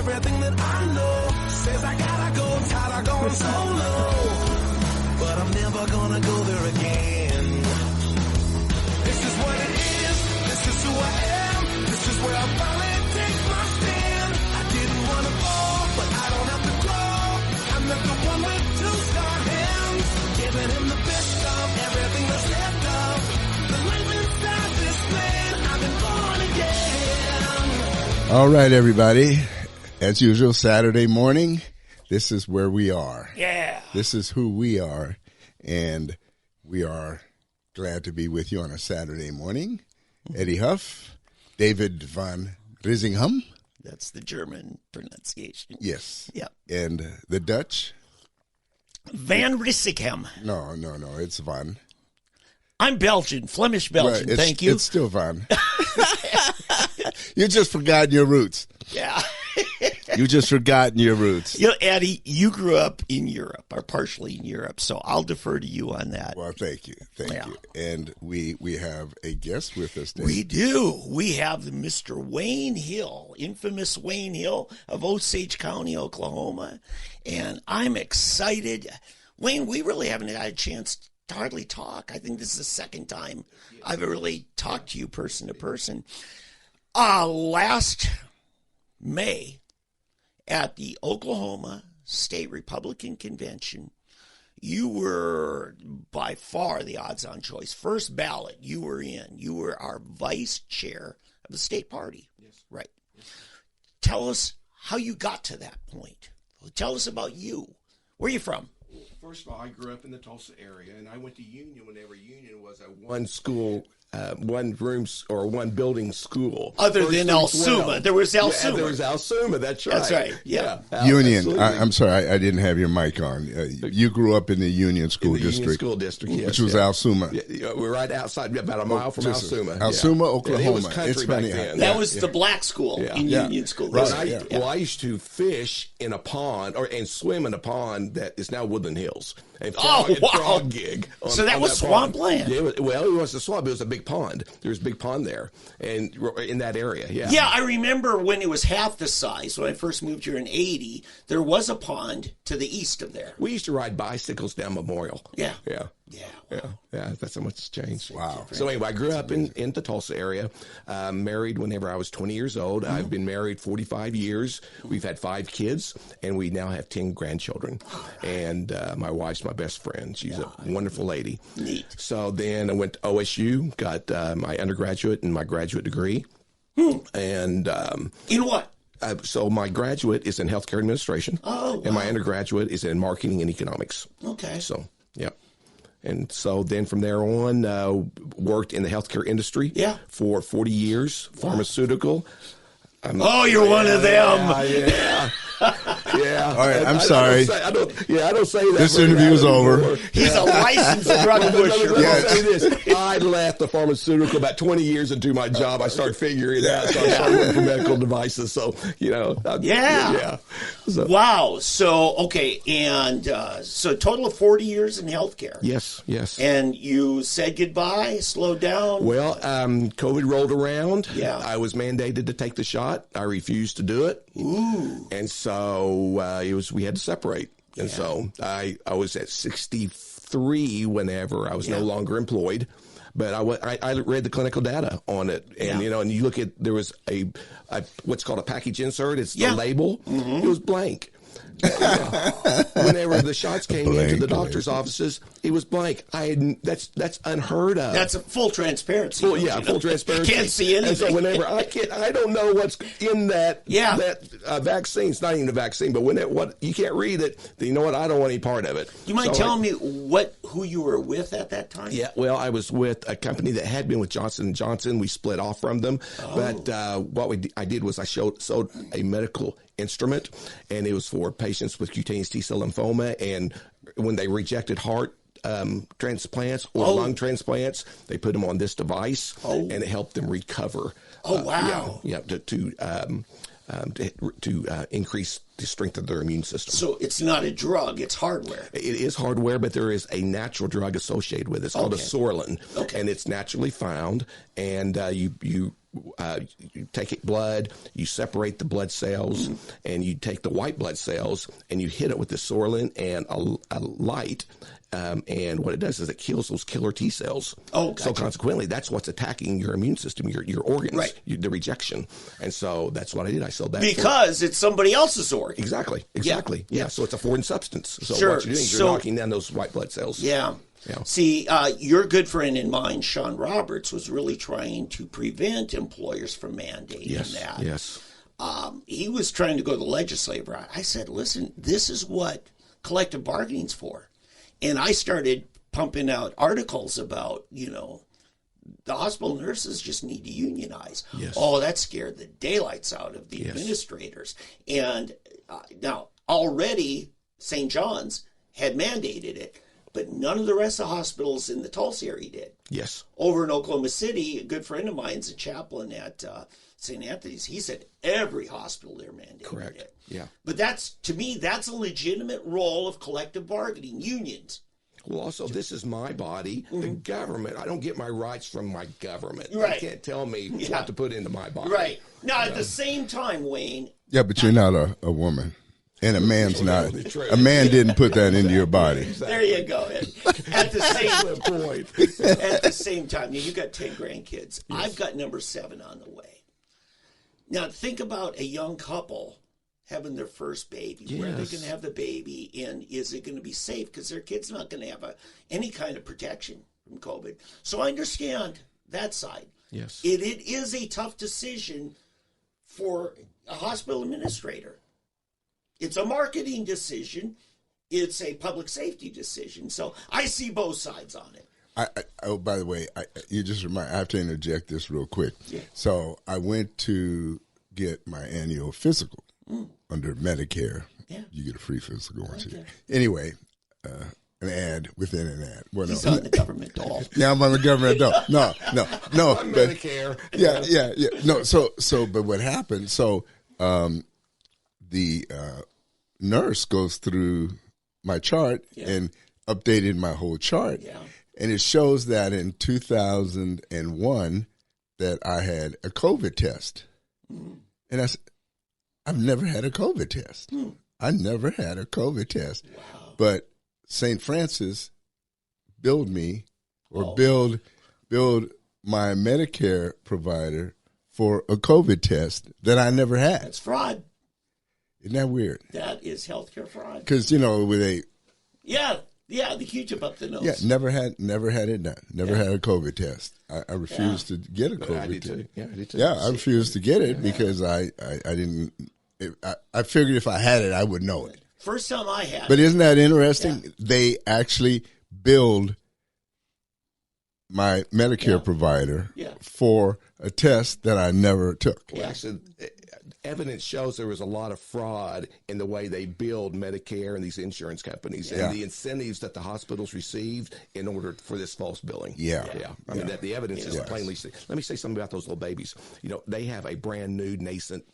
everything that I know. Says I gotta go, tired of going solo. But I'm never gonna go there again. This is what it is, this is who I am. This is where I finally take my stand. I didn't want to fall, but I don't have to grow. I'm not the one with two star hands. Giving him the best of everything that's left of. The life inside this man, I've been born again. All right, everybody. As usual, Saturday morning, this is where we are. Yeah. This is who we are, and we are glad to be with you on a Saturday morning. Eddie Huff, David van Risingham. That's the German pronunciation. Yes. Yep. And the Dutch? Van Risingham. No, it's Van. I'm Belgian, Flemish Belgian, Right, thank you. It's still Van. You just forgotten your roots. Yeah. You just forgotten your roots. You know, Eddie, you grew up in Europe, or partially in Europe, so I'll defer to you on that. Well, thank you. Thank you. And we have a guest with us today. We do. We have Mr. WayneHill, infamous WayneHill of Osage County, Oklahoma. And I'm excited. Wayne, we really haven't had a chance to hardly talk. I think this is the second time I've really talked to you person to person. Last May, at the Oklahoma State Republican Convention, you were by far the odds-on choice. First ballot you were in. You were our vice chair of the state party. Yes. Right. Yes. Tell us how you got to that point. Tell us about you. Where are you from? First of all, I grew up in the Tulsa area, and I went to Union whenever Union was a one school, one building school. Other than Alsuma. There was Alsuma. Yeah, there was Alsuma, that's right. That's right, yeah. Union, I'm sorry, I didn't have your mic on. You grew up in the Union School District. Union School District, yes. Which was Alsuma. Yeah, we're right outside, about a mile from Alsuma. Alsuma, Oklahoma. Yeah, it was country back then. That was the black school in Union School District. Well, I used to fish in a pond, and swim in a pond that is now Woodland Hills. And frog gig. So that was swampland. Yeah, it was a swamp. It was a big pond. There was a big pond there, and in that area. Yeah. Yeah, I remember when it was half the size. When I first moved here in '80, there was a pond to the east of there. We used to ride bicycles down Memorial. Yeah. That's how much it's changed. Wow. So anyway, I grew up in the Tulsa area. Married whenever I was 20 years old. Mm-hmm. I've been married 45 years. We've had 5 kids, and we now have 10 grandchildren. And my wife's my best friend. She's a wonderful lady. Neat. So then I went to OSU, got my undergraduate and my graduate degree. And in what? So my graduate is in healthcare administration. Oh, wow. And my undergraduate is in marketing and economics. Okay. So, yeah. And so then from there on, worked in the healthcare industry for 40 years, pharmaceutical. You're one of them. Yeah. All right, I'm sorry. I don't say that. This interview is over. He's a licensed drug pusher. I left the pharmaceutical about 20 years into my job. I started figuring it out. So I started working for medical devices. So, So. Wow. So, okay. And so a total of 40 years in healthcare. Yes. And you said goodbye, slowed down? Well, COVID rolled around. Yeah. I was mandated to take the shot. I refused to do it. Ooh. And so we had to separate. And so I was at 63 whenever I was no longer employed. But I read the clinical data on it, and and you look at, there was a what's called a package insert. It's the label. Mm-hmm. It was blank. Whenever the shots came into the doctor's offices, it was blank. That's unheard of. That's a full transparency. Full transparency. You can't see anything. And so whenever I don't know what's in that vaccine. It's not even a vaccine, but you can't read it. You know what? I don't want any part of it. You mind telling me who you were with at that time? Yeah, well, I was with a company that had been with Johnson & Johnson. We split off from them, but I did was I sold a medical instrument, and it was for patients with cutaneous T-cell lymphoma, and when they rejected heart transplants or lung transplants, they put them on this device, and it helped them recover. Oh, wow. To to increase the strength of their immune system. So it's not a drug; it's hardware. It is hardware, but there is a natural drug associated with it. It's called a sorlin, and it's naturally found. And you take blood, you separate the blood cells, and you take the white blood cells, and you hit it with the sorlin and a light. And what it does is it kills those killer T cells. Oh, gotcha. So consequently, that's what's attacking your immune system, your organs, right. The rejection. And so that's what I did. I sold that because it's somebody else's organ. Exactly. Yeah. So it's a foreign substance. So sure. what you're doing is you're knocking down those white blood cells. Yeah. See, your good friend and mine, Sean Roberts, was really trying to prevent employers from mandating that. Yes. He was trying to go to the legislature. I said, listen, this is what collective bargaining's for. And I started pumping out articles about, the hospital nurses just need to unionize. Yes. Oh, that scared the daylights out of the administrators. And now already St. John's had mandated it, but none of the rest of the hospitals in the Tulsa area did. Yes. Over in Oklahoma City, a good friend of mine's a chaplain at St. Anthony's. He said every hospital there mandated it. Yeah. But to me, that's a legitimate role of collective bargaining, unions. Well, also, this is my body, the government. I don't get my rights from my government. Right. They can't tell me what to put into my body. Right. Now, at the same time, Wayne. Yeah, but you're not a woman. And a man's not. A man didn't put that into your body. There you go. At the same time, you got 10 grandkids. Yes. I've got number 7 on the way. Now, think about a young couple having their first baby. Yes. Where are they going to have the baby, and is it going to be safe? Because their kid's not going to have any kind of protection from COVID. So I understand that side. Yes. It is a tough decision for a hospital administrator. It's a marketing decision. It's a public safety decision. So I see both sides on it. Oh, by the way, you just remind. I have to interject this real quick. Yeah. So I went to get my annual physical under Medicare. Yeah. You get a free physical once a year. Anyway, an ad within an ad. Well, he's on the government doll. Yeah, I'm on the government doll. No. On Medicare. Yeah. No. So, but what happened? So, the nurse goes through my chart and updated my whole chart. Yeah. And it shows that in 2001 that I had a COVID test. And I said, I've never had a COVID test. I never had a COVID test. Wow. But St. Francis billed me or billed my Medicare provider for a COVID test that I never had. That's fraud. Isn't that weird? That is healthcare fraud. Because, with a... Yeah, the Q-tip up the nose. Yeah, never had it done. Never had a COVID test. I refused to get a COVID test. I did too. Yeah, I refused to get it because I didn't. I figured if I had it, I would know it. First time I had it. But isn't that interesting? Yeah. They actually billed my Medicare provider for a test that I never took. Well, actually, evidence shows there was a lot of fraud in the way they billed Medicare and these insurance companies and the incentives that the hospitals received in order for this false billing. I mean, that the evidence is plainly. Let me say something about those little babies. They have a brand new nascent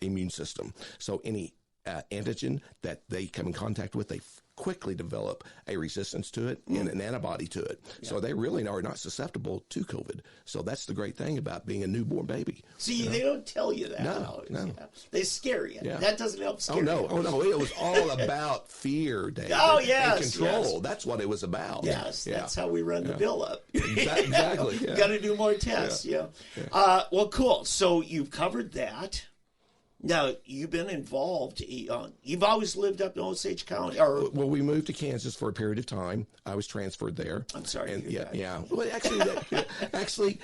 immune system. So any antigen that they come in contact with, they quickly develop a resistance to it and an antibody to it. Yeah. So they really are not susceptible to COVID. So that's the great thing about being a newborn baby. See, they don't tell you that. No. They scare you. Yeah. That doesn't help scare you. Oh, no. It was all about fear, David. Oh, yes. And control. Yes. That's what it was about. Yes, that's how we run the bill up. Exactly. Got to do more tests, well, cool. So you've covered that. Now, you've been involved. You've always lived up in Osage County. Well, we moved to Kansas for a period of time. I was transferred there. I'm sorry. And, yeah. Well, actually,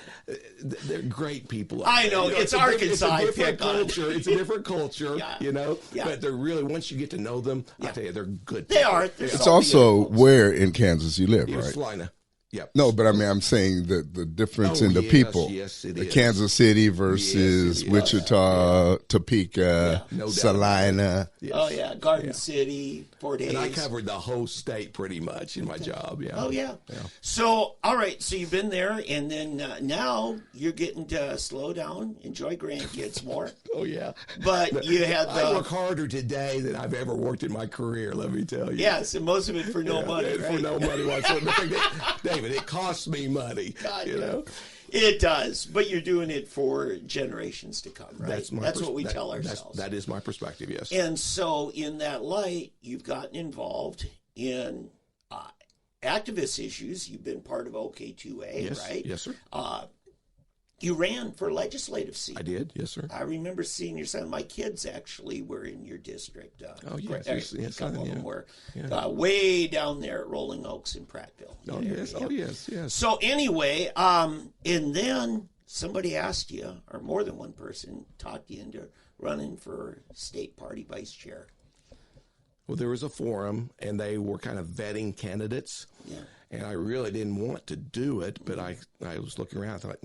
they're great people. I know. It's Arkansas. It's a different culture. It's a different culture, Yeah. But they're really, once you get to know them, I tell you, they're good people. They are. It's also where in Kansas you live, right? Salina. Yep. No, but I mean, I'm saying that the difference Oh, in the yes, people. yes, it the is. Kansas City versus Yes, it is. Wichita, Topeka, No doubt Salina. Yes. Oh, yeah. Garden City, Fort Hays. And I covered the whole state pretty much in my job. Yeah. Oh, yeah. So, all right. So you've been there, and then now you're getting to slow down, enjoy grandkids more. Oh, yeah. But you had I work harder today than I've ever worked in my career, let me tell you. Yes, and most of it for no money, For right? no money whatsoever. David, it costs me money. God, you know? It does, but you're doing it for generations to come, right? That's what we tell ourselves. That is my perspective, yes. And so, in that light, you've gotten involved in activist issues. You've been part of OK2A, Yes, right? yes, sir. You ran for legislative seat. I did, yes, sir. I remember seeing your son. My kids actually were in your district. Oh, yes, a couple of them were Yeah. way down there at Rolling Oaks in Prattville. Oh, yes, oh, yes, yes. So anyway, and then somebody asked you, or more than one person talked you into running for state party vice chair. Well, there was a forum, and they were kind of vetting candidates. Yeah. And I really didn't want to do it, but I was looking around. I thought,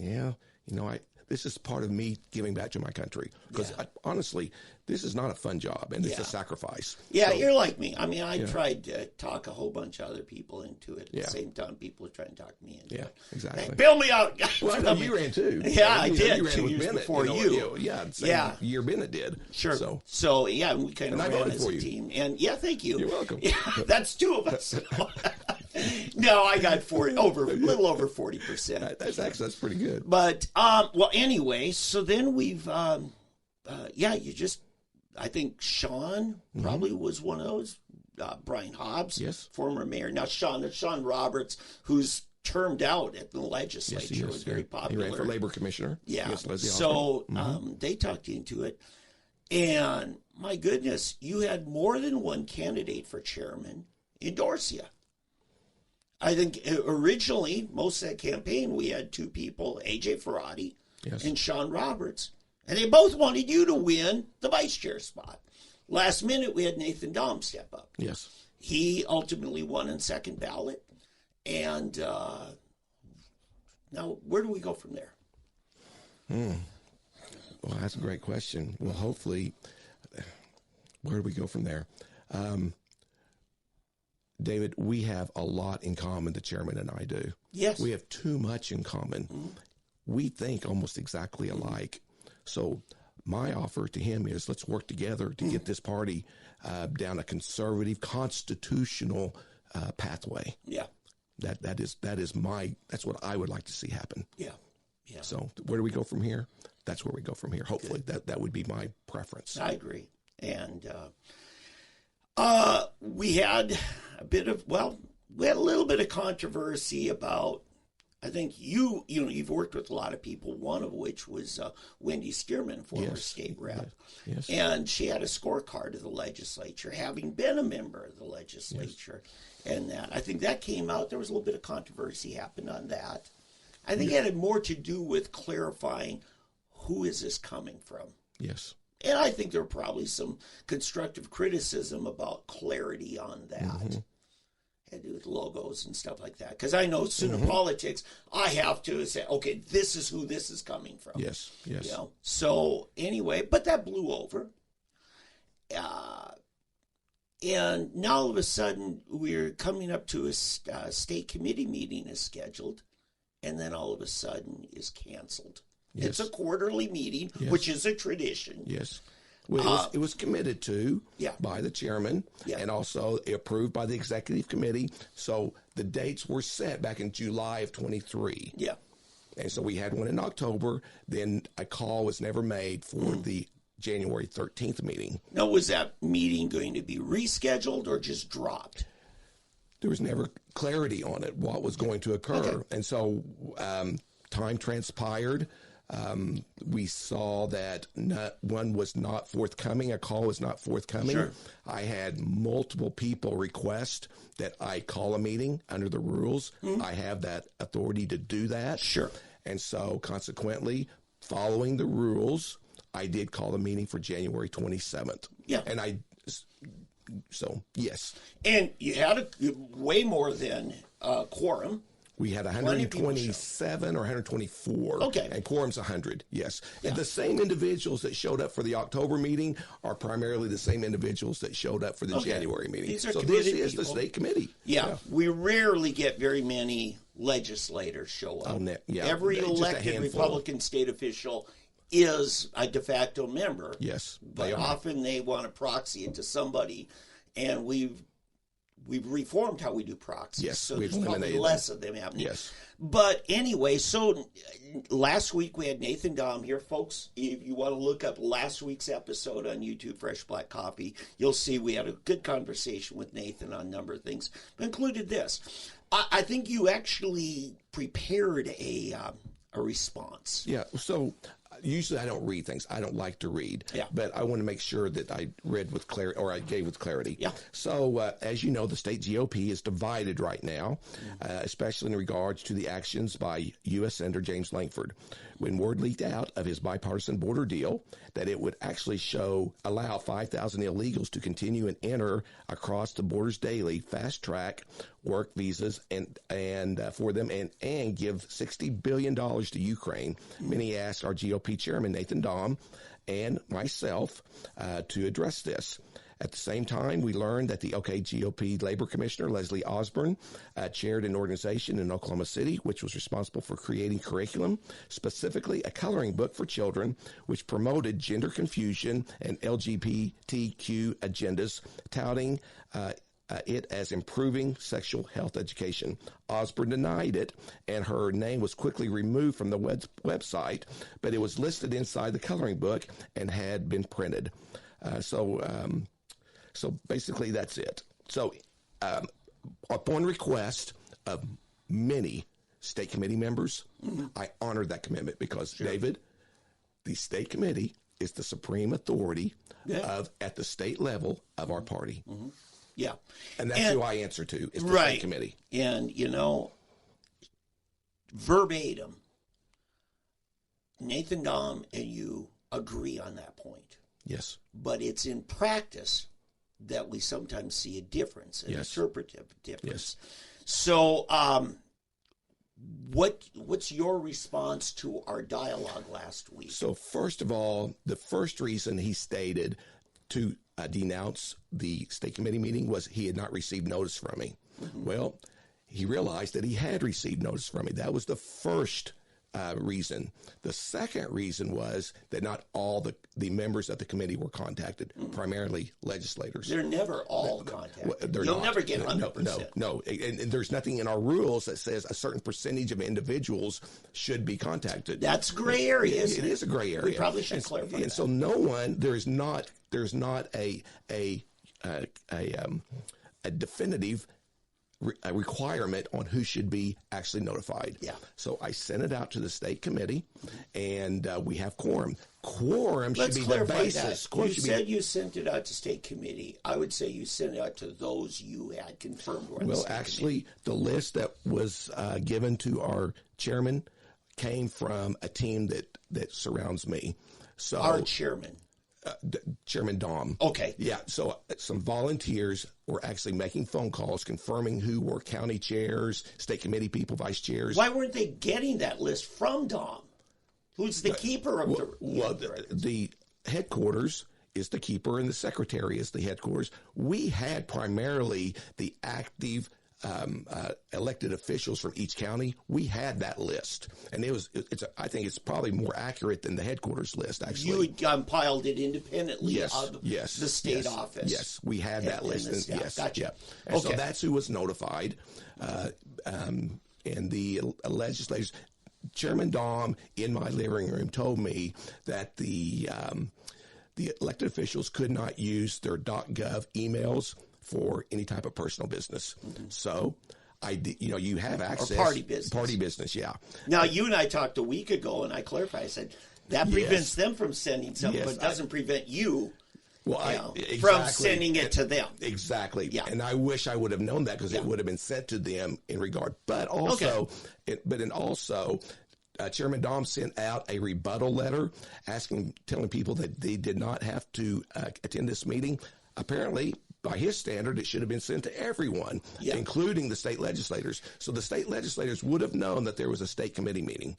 this is part of me giving back to my country. Because honestly, this is not a fun job, and it's a sacrifice. Yeah, So, you're like me. I mean, I tried to talk a whole bunch of other people into it. At the same time, people are trying to talk me into it. Exactly. Hey, bail me out. Well, I know you ran too. Yeah, I did. You ran 2 with years Bennett, before you. Same year Bennett did. Sure. So yeah, we kind of I ran voted as for a you. team. And thank you. You're welcome. Yeah, that's two of us. No, I got a little over 40%. That's pretty good. But well, anyway, so then we've I think Sean probably was one of those. Brian Hobbs, Yes. former mayor. Now Sean Roberts, who's termed out at the legislature, Yes, he was is, very yeah. popular. He ran for labor commissioner. Yeah. against Leslie So Osborne. they talked you into it. And my goodness, you had more than one candidate for chairman endorse you. I think originally, most of that campaign, we had two people, A.J. Ferrati and Sean Roberts. And they both wanted you to win the vice chair spot. Last minute, we had Nathan Dahm step up. Yes. He ultimately won in second ballot. And now, where do we go from there? Well, that's a great question. Well, hopefully, where do we go from there? David, we have a lot in common, the chairman and I do. Yes. We have too much in common. Mm-hmm. We think almost exactly alike. So my offer to him is let's work together to get this party down a conservative, constitutional pathway. Yeah. That's what I would like to see happen. Yeah. Yeah. So where do we go from here? That's where we go from here. Hopefully that would be my preference. I agree. And we had a little bit of controversy about, I think you've worked with a lot of people, one of which was Wendy Stearman, former state rep. Yes. And she had a scorecard of the legislature, having been a member of the legislature. Yes. And that, I think that came out. There was a little bit of controversy happened on that. I think it had more to do with clarifying who is this coming from. Yes. And I think there were probably some constructive criticism about clarity on that. Mm-hmm. Had to do with logos and stuff like that. Because I know soon in politics, I have to say, okay, this is who this is coming from. Yes, yes. So anyway, but that blew over. And now all of a sudden, we're coming up to a state committee meeting is scheduled, and then all of a sudden is canceled. Yes. It's a quarterly meeting, which is a tradition. Yes. Well, it was committed to by the chairman and also approved by the executive committee. So the dates were set back in July of 23. Yeah. And so we had one in October. Then a call was never made for the January 13th meeting. Now, was that meeting going to be rescheduled or just dropped? There was never clarity on it, what was going to occur. Okay. And so time transpired. We saw that one was not forthcoming. A call was not forthcoming. Sure. I had multiple people request that I call a meeting under the rules. Mm-hmm. I have that authority to do that. Sure. And so consequently, following the rules, I did call a meeting for January 27th. Yeah. And so, yes. And you had way more than quorum. We had 127 or 124. Okay. And quorum's 100, yes. Yeah. And the same individuals that showed up for the October meeting are primarily the same individuals that showed up for the January meeting. These are so this committed is people. the state committee. Yeah. We rarely get very many legislators show up. Every just a elected handful. Republican state official is a de facto member. Yes, But they are. often they want to proxy it to somebody, and we've reformed how we do proxies. Yes, so we've there's probably eliminated less of them happening. Yes. But anyway, so last week we had Nathan Dahm here. Folks, if you want to look up last week's episode on YouTube, Fresh Black Coffee, you'll see we had a good conversation with Nathan on a number of things, but included this. I think you actually prepared a response. Yeah, so usually I don't read things. I don't like to read. Yeah. But I want to make sure that I read with clarity, or I gave with clarity. Yeah. So, as you know, the state GOP is divided right now, especially in regards to the actions by U.S. Senator James Lankford. When word leaked out of his bipartisan border deal that it would actually allow 5,000 illegals to continue and enter across the borders daily, fast track work visas and for them and give $60 billion to Ukraine, many asked our GOP chairman, Nathan Dahm, and myself to address this. At the same time, we learned that the OKGOP Labor Commissioner, Leslie Osborne, chaired an organization in Oklahoma City, which was responsible for creating curriculum, specifically a coloring book for children, which promoted gender confusion and LGBTQ agendas, touting it as improving sexual health education. Osborne denied it, and her name was quickly removed from the website, but it was listed inside the coloring book and had been printed. So basically, that's it. So upon request of many state committee members, I honored that commitment because, David, the state committee is the supreme authority at the state level of our party. Yeah. And that's who I answer to, is the state committee. And, verbatim, Nathan Dahm and you agree on that point. Yes. But it's in practice that we sometimes see a difference, an interpretive difference. Yes. So what's your response to our dialogue last week? So first of all, the first reason he stated to denounce the state committee meeting was he had not received notice from me. Well, he realized that he had received notice from me. That was the first reason. The second reason was that not all the members of the committee were contacted, primarily legislators. They're never all contacted. You'll not. never get 100%. No. And there's nothing in our rules that says a certain percentage of individuals should be contacted. That's gray area, isn't it? It is a gray area. We probably should clarify that. And so there's not a definitive a requirement on who should be actually notified. Yeah. So I sent it out to the state committee, and we have quorum. Quorum should be the basis. You said you sent it out to state committee. I would say you sent it out to those you had confirmed were in the state committee. The list that was given to our chairman came from a team that surrounds me. So our chairman. Chairman Dahm. Okay. Yeah, so some volunteers were actually making phone calls confirming who were county chairs, state committee people, vice chairs. Why weren't they getting that list from Dahm? Who's the keeper of the headquarters is the keeper and the secretary is the headquarters. We had primarily the active elected officials from each county. We had that list, and I think it's probably more accurate than the headquarters list. Actually, you had compiled it independently of the state office. Yes, we had that list. Yes, gotcha. Yeah. And so that's who was notified, and the legislators. Chairman Dahm in my living room told me that the elected officials could not use their .gov emails for any type of personal business. So I did, you have access. Or party business. Party business, yeah. Now, you and I talked a week ago, and I clarified. I said, that prevents them from sending something, but doesn't prevent you from sending it to them. Exactly. Yeah. And I wish I would have known that because it would have been sent to them in regard. But also, Chairman Dahm sent out a rebuttal letter telling people that they did not have to attend this meeting. Apparently, by his standard, it should have been sent to everyone, including the state legislators. So the state legislators would have known that there was a state committee meeting.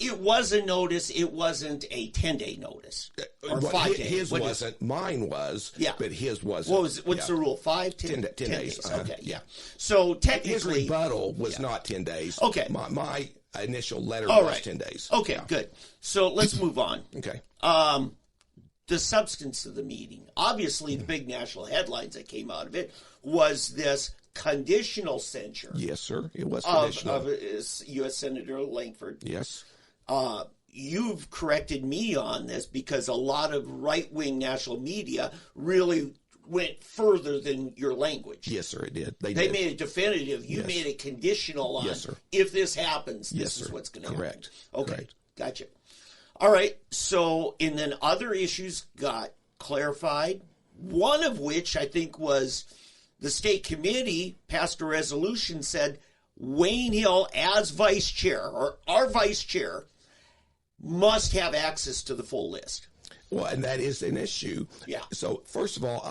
It was a notice. It wasn't a 10-day notice or 5 days. His wasn't. Mine was. Yeah. But his wasn't. What's the rule? 5, 10 days. Okay. Yeah. So technically, his rebuttal was not 10 days. Okay. My initial letter was 10 days. Okay. Good. So let's move on. Okay. The substance of the meeting. Obviously, the big national headlines that came out of it was this conditional censure. Yes, sir. It was conditional. Of U.S. Senator Langford. Yes. You've corrected me on this because a lot of right-wing national media really went further than your language. Yes, sir, it did. They made it definitive. You made it conditional on if this happens, this is what's going to happen. Correct. Okay, Correct. Gotcha. All right, so, and then other issues got clarified, one of which I think was the state committee passed a resolution said WayneHill as vice chair, or our vice chair, must have access to the full list. Well, and that is an issue. Yeah. So, first of all,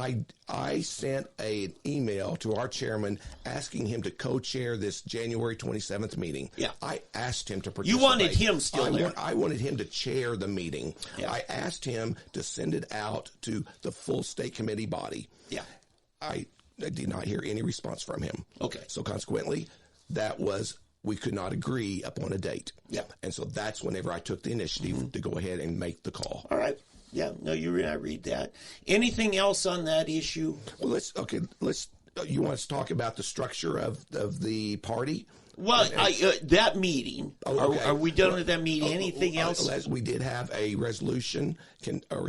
I sent an email to our chairman asking him to co-chair this January 27th meeting. Yeah. I asked him to participate. You wanted him still there. I wanted him to chair the meeting. Yeah. I asked him to send it out to the full state committee body. Yeah. I did not hear any response from him. Okay. So, consequently, we could not agree upon a date. Yeah. And so that's whenever I took the initiative to go ahead and make the call. All right. Yeah, no, I read that. Anything else on that issue? Well, you want us to talk about the structure of the party? Well, that meeting, are we done with that meeting? Anything else? We did have a resolution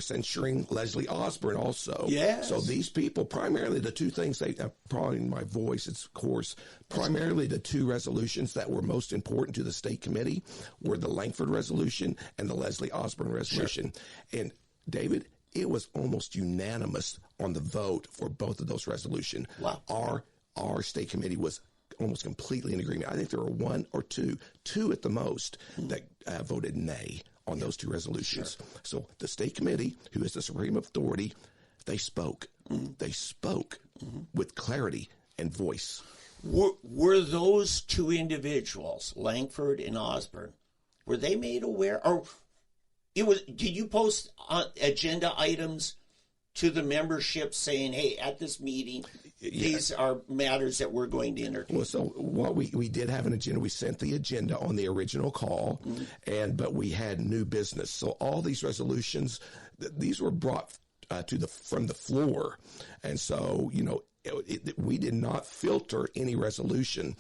censuring Leslie Osborne also. Yes. So these people, primarily the two things, probably in my voice, it's coarse, primarily the two resolutions that were most important to the state committee were the Langford resolution and the Leslie Osborne resolution. Sure. And David, it was almost unanimous on the vote for both of those resolutions. Wow. Our state committee was almost completely in agreement. I think there were one or two at the most, that voted nay on those two resolutions. Sure. So the state committee, who is the supreme authority, they spoke. They spoke with clarity and voice. Were those two individuals, Langford and Osborne, were they made aware, or did you post agenda items to the membership saying, hey, at this meeting, these are matters that we're going to entertain? Well, so what we did have an agenda. We sent the agenda on the original call, but we had new business. So all these resolutions, these were brought from the floor. And so, we did not filter any resolution.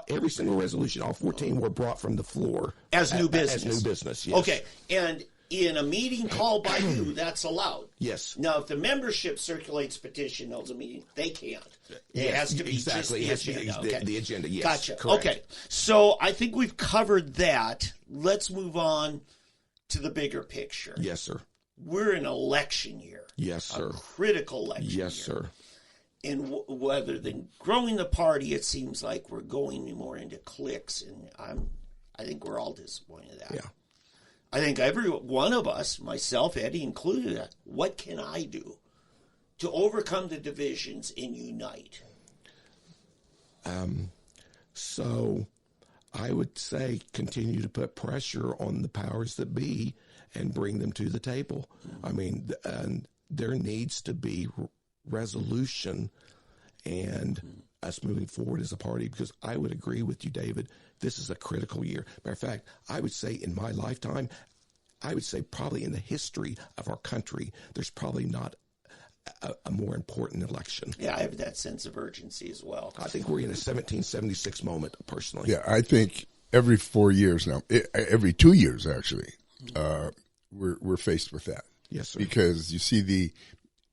Every single resolution, all 14 were brought from the floor. As new business. As new business, yes. Okay. And in a meeting called by you, that's allowed. Yes. Now, if the membership circulates petition holds a meeting, they can't. It has to be exactly. just the agenda. The agenda, yes. Gotcha. Correct. Okay. So I think we've covered that. Let's move on to the bigger picture. Yes, sir. We're in election year. Yes, sir. A critical election year. Yes, sir. And rather than growing the party, it seems like we're going more into cliques, and I think we're all disappointed in that. Yeah. I think every one of us, myself, Eddie included, what can I do to overcome the divisions and unite? So I would say continue to put pressure on the powers that be and bring them to the table. I mean, there needs to be resolution and us moving forward as a party, because I would agree with you, David, this is a critical year. Matter of fact, I would say in my lifetime, I would say probably in the history of our country, there's probably not a more important election. Yeah, I have that sense of urgency as well. I think we're in a 1776 moment, personally. Yeah, I think every 4 years now, every 2 years actually, we're faced with that. Yes, sir. Because you see the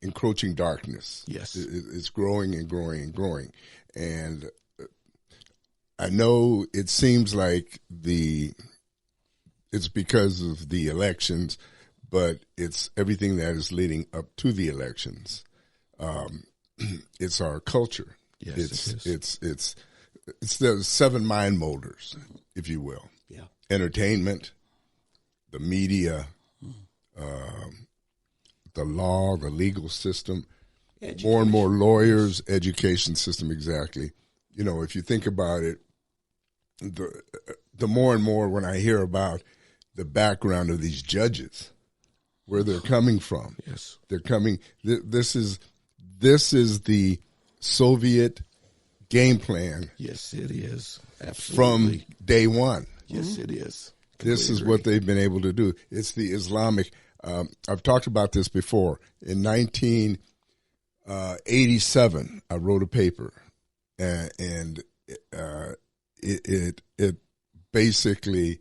encroaching darkness. Yes. It's growing and growing and growing. And I know it seems like it's because of the elections, but it's everything that is leading up to the elections. It's our culture. Yes, it's the 7 mind molders, if you will. Yeah. Entertainment, the media, the law, the legal system. more and more lawyers, education system, exactly. You know, if you think about it, the more and more when I hear about the background of these judges, where they're coming from. Yes. They're coming, this is the Soviet game plan. Yes, it is. Absolutely. From day one. Yes, it is. This is what they've been able to do. It's the Islamic. I've talked about this before. In 1987, I wrote a paper, and it basically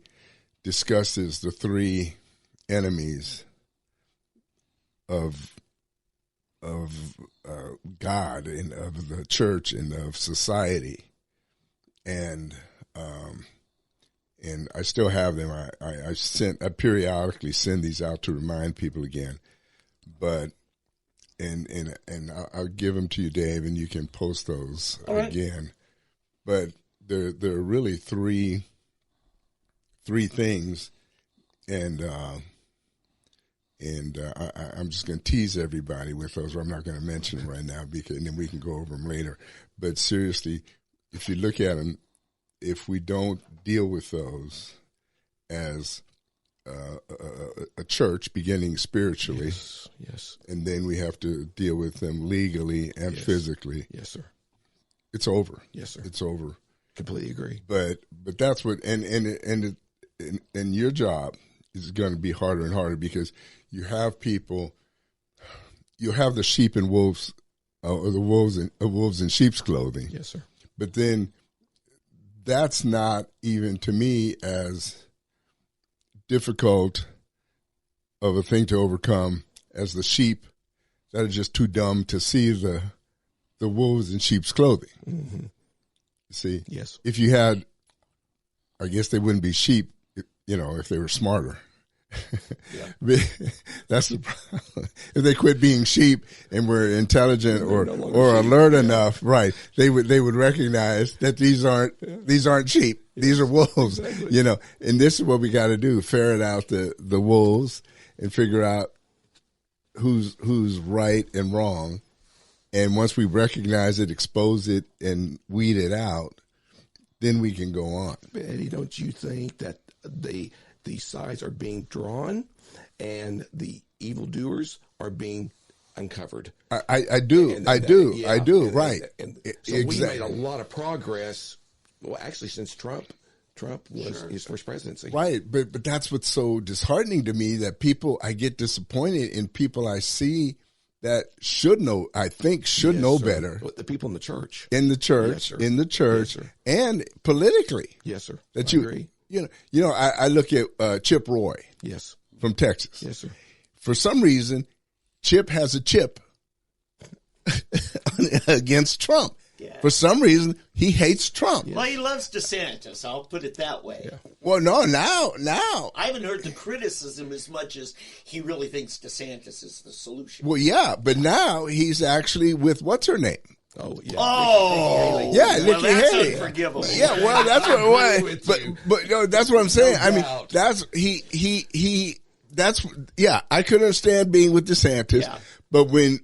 discusses the three enemies of God and of the church and of society, and I still have them. I periodically send these out to remind people again, but and I'll give them to you, Dave, and you can post those again. But there are really three things, and I'm just going to tease everybody with those. I'm not going to mention them right now, and then we can go over them later. But seriously, if you look at them, if we don't deal with those as a church, beginning spiritually, yes, and then we have to deal with them legally and physically. Yes, sir. It's over. Yes, sir. It's over. Completely agree. But that's what and your job is going to be harder and harder because you have people. You have the sheep and wolves, or the wolves in sheep's clothing. Yes, sir. But then that's not even to me as difficult of a thing to overcome as the sheep that are just too dumb to see the wolves in sheep's clothing. Mm-hmm. See, yes. If you had, I guess they wouldn't be sheep, if they were smarter. Yeah. That's the problem. If they quit being sheep and were intelligent or alert enough, right? They would recognize that these aren't sheep. Yeah. These are wolves. Exactly. And this is what we got to do: ferret out the wolves and figure out who's right and wrong. And once we recognize it, expose it, and weed it out, then we can go on. But Eddie, don't you think that these sides are being drawn and the evildoers are being uncovered? I do. I do. Right. And so we made a lot of progress. Well, actually, since Trump was his first presidency. Right. But that's what's so disheartening to me, that I get disappointed in people I see that should know better. The people in the church. In the church. Yes, and politically. Yes, sir. That I agree. I look at Chip Roy. Yes. From Texas. Yes, sir. For some reason, Chip has a chip against Trump. Yeah. For some reason, he hates Trump. Well, he loves DeSantis. I'll put it that way. Yeah. Well, no, now. I haven't heard the criticism as much as he really thinks DeSantis is the solution. Well, yeah, but now he's actually with what's her name? Oh, yeah. Oh, yeah, Nikki that's Haley. Unforgivable. Yeah, well, that's but no, that's what I'm saying. I mean, that's I could understand being with DeSantis, but when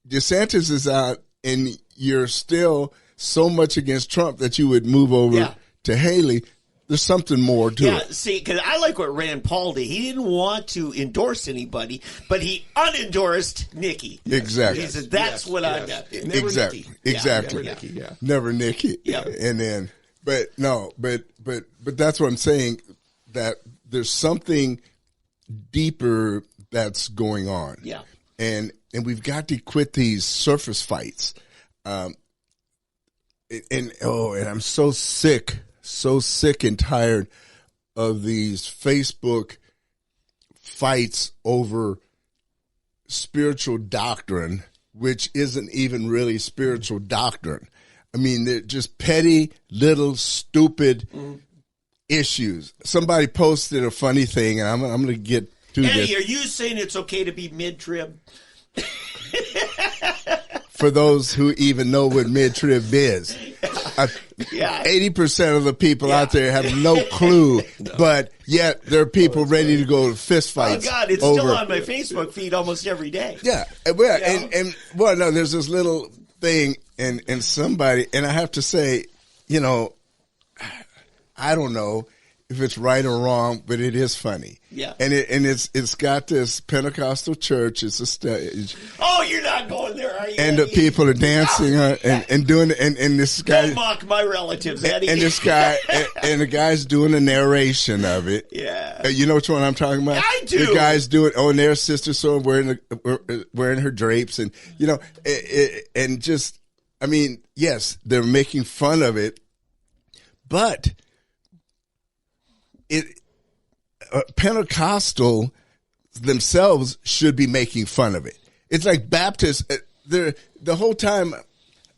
DeSantis is out and you're still so much against Trump that you would move over to Haley, there's something more to it. See, because I like what Rand Paul did. He didn't want to endorse anybody, but he unendorsed Nikki. Exactly. He said, that's what I got. Exactly. Exactly. Never Nikki. Yeah. And then, but that's what I'm saying, that there's something deeper that's going on. Yeah. And we've got to quit these surface fights. And I'm so sick and tired of these Facebook fights over spiritual doctrine, which isn't even really spiritual doctrine. I mean, they're just petty, little, stupid issues. Somebody posted a funny thing, and I'm going to get to this. Eddie, are you saying it's okay to be mid-trib? For those who even know what mid-trib is. 80% of the people out there have no clue, but yet there are people ready to go to fist fights. Oh God, it's still on my Facebook feed almost every day. Yeah, well, no, there's this little thing, and somebody, and I have to say, I don't know if it's right or wrong, but it is funny. Yeah. And it's got this Pentecostal church. It's a stage. Oh, you're not going there, are you? And the people are dancing and doing and this guy. Don't mock my relatives, Eddie. And this guy and the guy's doing a narration of it. Yeah. You know which one I'm talking about? I do. The guy's doing. Oh, and their sister so wearing her drapes, and and just. I mean, yes, they're making fun of it, but Pentecostal themselves should be making fun of it. It's like Baptists. The whole time,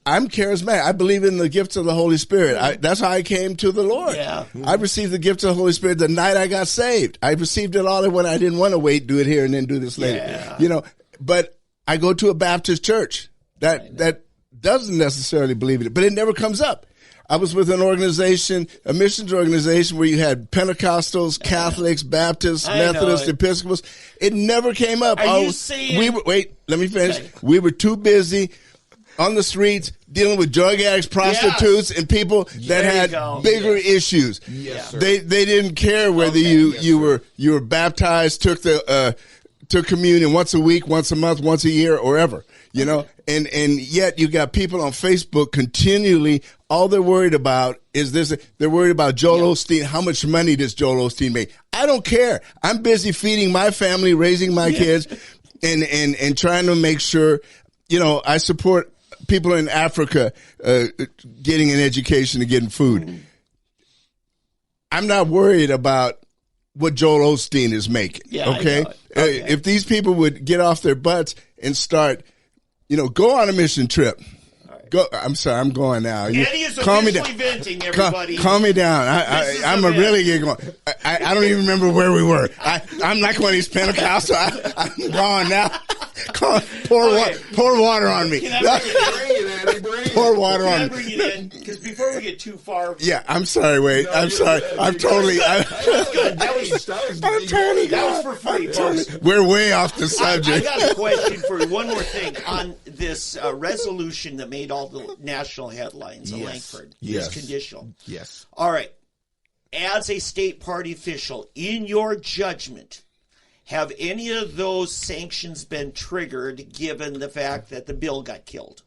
I'm charismatic. I believe in the gifts of the Holy Spirit. That's how I came to the Lord. Yeah. I received the gift of the Holy Spirit the night I got saved. I received it all when I didn't want to wait, do it here, and then do this later. Yeah. But I go to a Baptist church that doesn't necessarily believe in it, but it never comes up. I was with an organization, a missions organization, where you had Pentecostals, Catholics, Baptists, Methodists, Episcopals. It never came up. Are you saying? Wait, let me finish. Okay. We were too busy on the streets dealing with drug addicts, prostitutes, and people that had bigger issues. Yes, sir. They didn't care whether you were baptized, took communion once a week, once a month, once a year, or ever. And yet you got people on Facebook continually, all they're worried about is this. They're worried about Joel Osteen. How much money does Joel Osteen make? I don't care. I'm busy feeding my family, raising my kids, and trying to make sure, I support people in Africa, getting an education and getting food. I'm not worried about what Joel Osteen is making. Yeah, okay? If these people would get off their butts and start, go on a mission trip. Right. Go. I'm sorry, I'm going now. Eddie is officially venting, everybody. Calm me down. I'm really getting going. I don't even remember where we were. I'm like one of these Pentecostals. I'm gone now. Pour water on me. Pour water on me. Bring it in, because before we get too far. Yeah, I'm sorry, Wade. I'm sorry. I'm totally. That was for free, folks. We're way off the subject. I got a question for you. One more thing on this resolution that made all the national headlines in Langford. Yes. It's conditional. Yes. All right. As a state party official, in your judgment, have any of those sanctions been triggered given the fact that the bill got killed?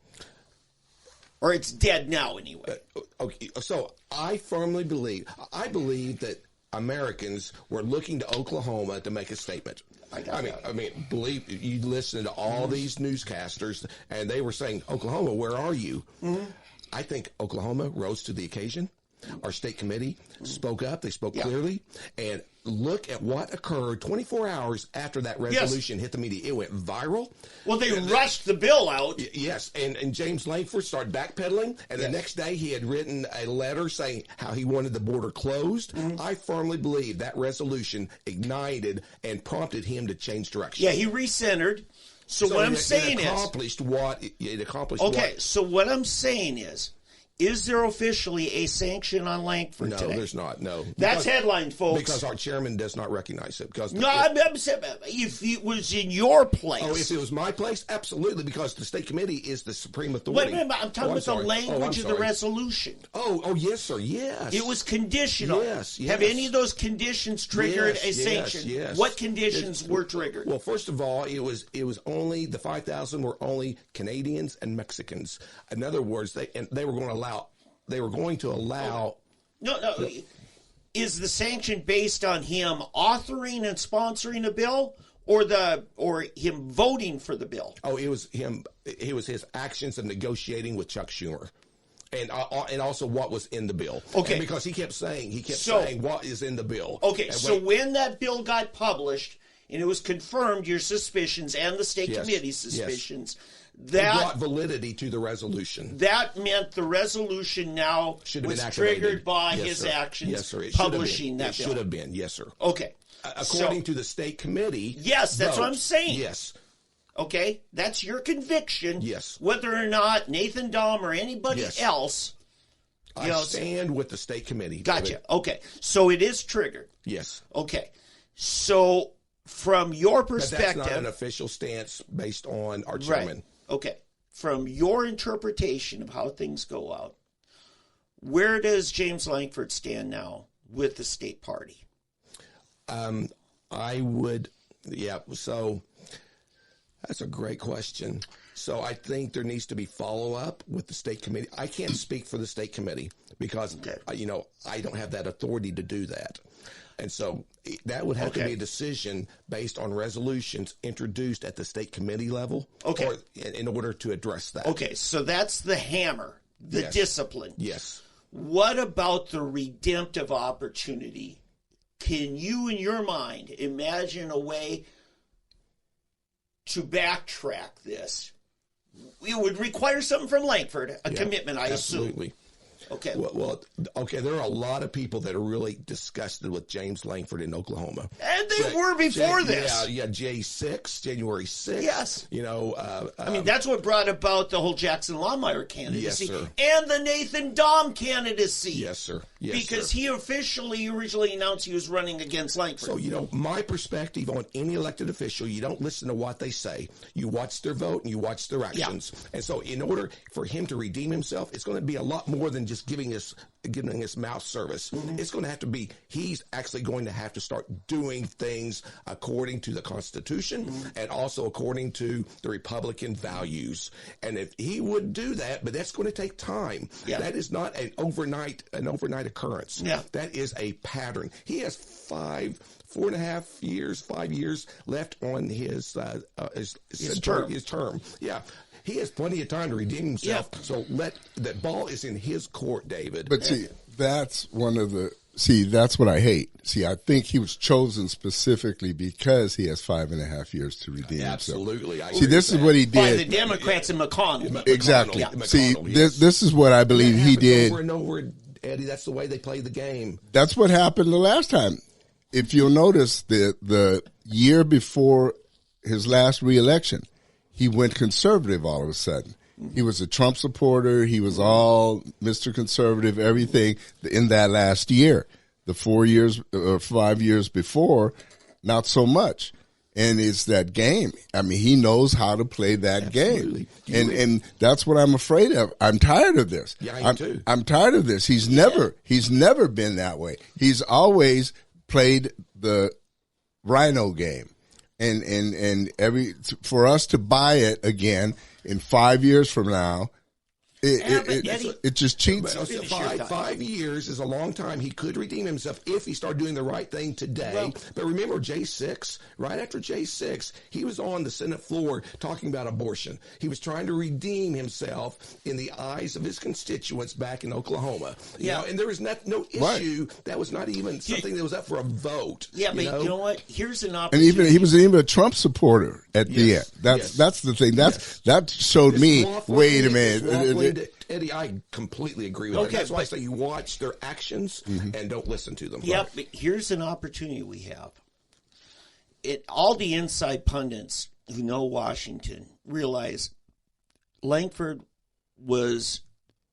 Or it's dead now anyway? Okay, so I firmly believe that Americans were looking to Oklahoma to make a statement. I mean, believe you listen to all these newscasters, and they were saying, "Oklahoma, where are you?" Mm-hmm. I think Oklahoma rose to the occasion. Our state committee spoke up. They spoke clearly. And look at what occurred 24 hours after that resolution hit the media. It went viral. Well, they rushed the bill out. Yes. And James Langford started backpedaling. And the next day he had written a letter saying how he wanted the border closed. Mm-hmm. I firmly believe that resolution ignited and prompted him to change direction. Yeah, he recentered. So what I'm saying is... It accomplished what... Okay, so what I'm saying is there officially a sanction on Langford today? No, there's not. No, that's headline, folks. Because our chairman does not recognize it. Because I'm saying if it was in your place. Oh, if it was my place, absolutely. Because the state committee is the supreme authority. Wait, I'm talking about the language of the resolution. Oh, yes, sir. Yes, it was conditional. Yes. Have any of those conditions triggered a sanction? Yes. What conditions were triggered? Well, first of all, it was only the 5,000 were only Canadians and Mexicans. In other words, they were going to allow. They were going to allow. No. Is the sanction based on him authoring and sponsoring a bill, or him voting for the bill? Oh, it was him. It was his actions of negotiating with Chuck Schumer, and also what was in the bill. Okay, and because he kept saying what is in the bill. Okay, so when that bill got published and it was confirmed, your suspicions and the state committee's suspicions. That brought validity to the resolution. That meant the resolution now was triggered by his actions. Yes, sir. Publishing that bill. It should have been. Yes, sir. Okay. According to the state committee. Yes, that's what I'm saying. Yes. Okay, that's your conviction. Yes. Whether or not Nathan Dahm or anybody else I stand with the state committee. Gotcha. David. Okay. So it is triggered. Yes. Okay. So from your perspective. But that's not an official stance based on our chairman. Right. Okay. From your interpretation of how things go out, where does James Lankford stand now with the state party? I would, so that's a great question. So I think there needs to be follow-up with the state committee. I can't speak for the state committee because, I don't have that authority to do that. And so that would have to be a decision based on resolutions introduced at the state committee level in order to address that. Okay, so that's the hammer, the discipline. Yes. What about the redemptive opportunity? Can you, in your mind, imagine a way to backtrack this? It would require something from Lankford, a commitment, I absolutely. assume. Okay. Well, there are a lot of people that are really disgusted with James Lankford in Oklahoma. And they were before this. Yeah, J6, January 6th. Yes. I mean, that's what brought about the whole Jackson Lawmeyer candidacy. Yes, sir. And the Nathan Dahm candidacy. Yes, sir. Yes, because he originally announced he was running against Lankford. So, my perspective on any elected official, you don't listen to what they say. You watch their vote and you watch their actions. Yeah. And so in order for him to redeem himself, it's going to be a lot more than just giving us mouth service. Mm-hmm. It's going to have to be, he's actually going to have to start doing things according to the Constitution and also according to the Republican values. And if he would do that, but that's going to take time. Yeah. That is not an overnight occurrence. Yeah. That is a pattern. He has 5 years left on his term. Yeah. He has plenty of time to redeem himself. Yeah. So that ball is in his court, David. But see, that's that's what I hate. See, I think he was chosen specifically because he has 5.5 years to redeem himself. Absolutely. See, this is what he did. By the Democrats and McConnell. Exactly. McConnell, see, yes. this is what I believe he did. Over and over, Eddie, that's the way they play the game. That's what happened the last time. If you'll notice, the year before his last reelection, he went conservative all of a sudden. He was a Trump supporter. He was all Mr. Conservative, everything in that last year. The 5 years before, not so much. And it's that game. I mean, he knows how to play that game. And that's what I'm afraid of. I'm tired of this. Yeah, I am too. I'm tired of this. He's never been that way. He's always played the rhino game. And for us to buy it again in 5 years from now, it just cheats. 5 years is a long time. He could redeem himself if he started doing the right thing today. But remember J6, right after J6, he was on the Senate floor talking about abortion. He was trying to redeem himself in the eyes of his constituents back in Oklahoma. You know, and there was no issue. That was not even something that was up for a vote. Yeah, but you know what? Here's an opportunity. And he was even a Trump supporter at the end. That's the thing. That showed me, wait a minute. Eddie, I completely agree with that. That's why I say you watch their actions and don't listen to them. Yeah, but here's an opportunity we have. All the inside pundits who know Washington realize Lankford was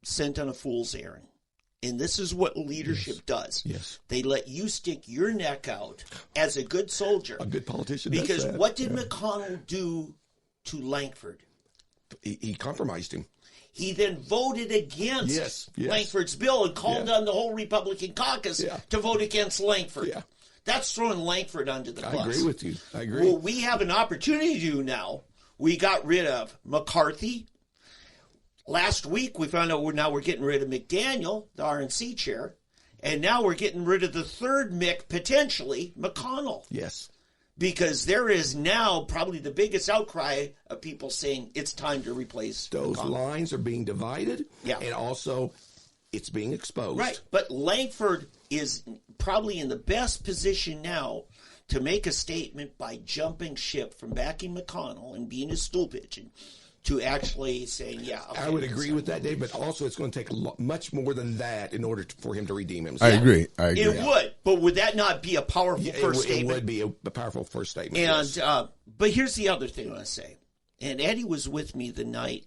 sent on a fool's errand. And this is what leadership does. Yes. They let you stick your neck out as a good soldier. A good politician. Because what did McConnell do to Lankford? He compromised him. He then voted against Lankford's bill and called on the whole Republican caucus to vote against Lankford. Yeah. That's throwing Lankford under the bus. I agree with you. I agree. Well, we have an opportunity to do now. We got rid of McCarthy. Last week, we found out we're getting rid of McDaniel, the RNC chair. And now we're getting rid of the third Mick, potentially, McConnell. Yes. Because there is now probably the biggest outcry of people saying it's time to replace those McConnell. Lines are being divided, and also it's being exposed. Right, but Lankford is probably in the best position now to make a statement by jumping ship from backing McConnell and being a stool pigeon to actually saying, okay, I would agree with that, Dave, but also it's going to take much more than that in order for him to redeem himself. I agree. It would, but would that not be a powerful first statement? It would be a powerful first statement, And but here's the other thing I want to say, and Eddie was with me the night.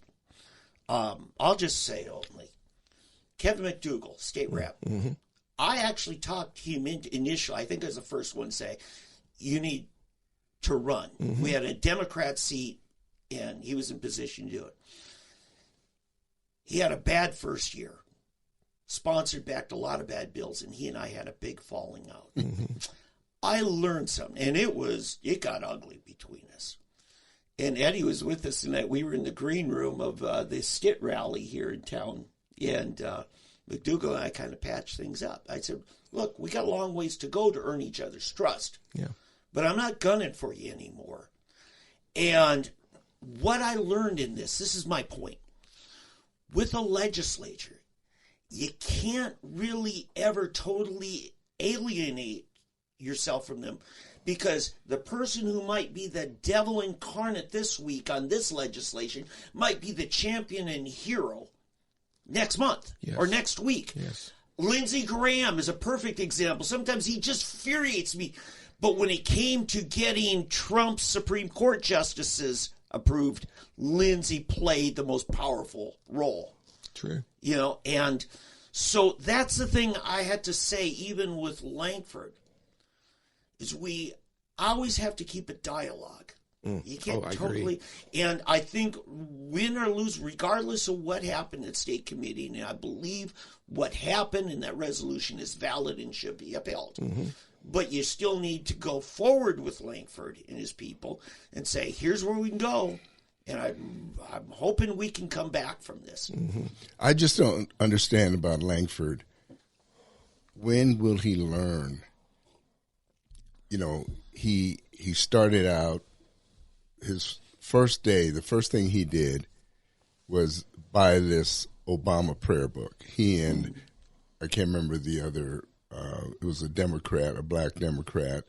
I'll just say openly, Kevin McDougal, state rep. I actually talked him into initially, I think I was the first one to say, you need to run. We had a Democrat seat, and he was in position to do it. He had a bad first year, sponsored backed a lot of bad bills, and he and I had a big falling out. I learned something, and it got ugly between us. And Eddie was with us tonight. We were in the green room of the skit rally here in town, and McDougal and I kind of patched things up. I said, look, we got a long ways to go to earn each other's trust. Yeah. But I'm not gunning for you anymore. And what I learned in this is my point. With a legislature, you can't really ever totally alienate yourself from them, because the person who might be the devil incarnate this week on this legislation might be the champion and hero next month or next week. Yes. Lindsey Graham is a perfect example. Sometimes he just infuriates me. But when it came to getting Trump's Supreme Court justices approved, Lindsey played the most powerful role. True. You know, and so that's the thing I had to say, even with Langford, is we always have to keep a dialogue. You can't totally, and I think win or lose, regardless of what happened at state committee, and I believe what happened in that resolution is valid and should be upheld. But you still need to go forward with Langford and his people and say, here's where we can go. And I'm hoping we can come back from this. I just don't understand about Langford. When will he learn? You know, he started out, his first day, the first thing he did was buy this Obama prayer book. He and I can't remember the other, it was a Democrat, a black Democrat,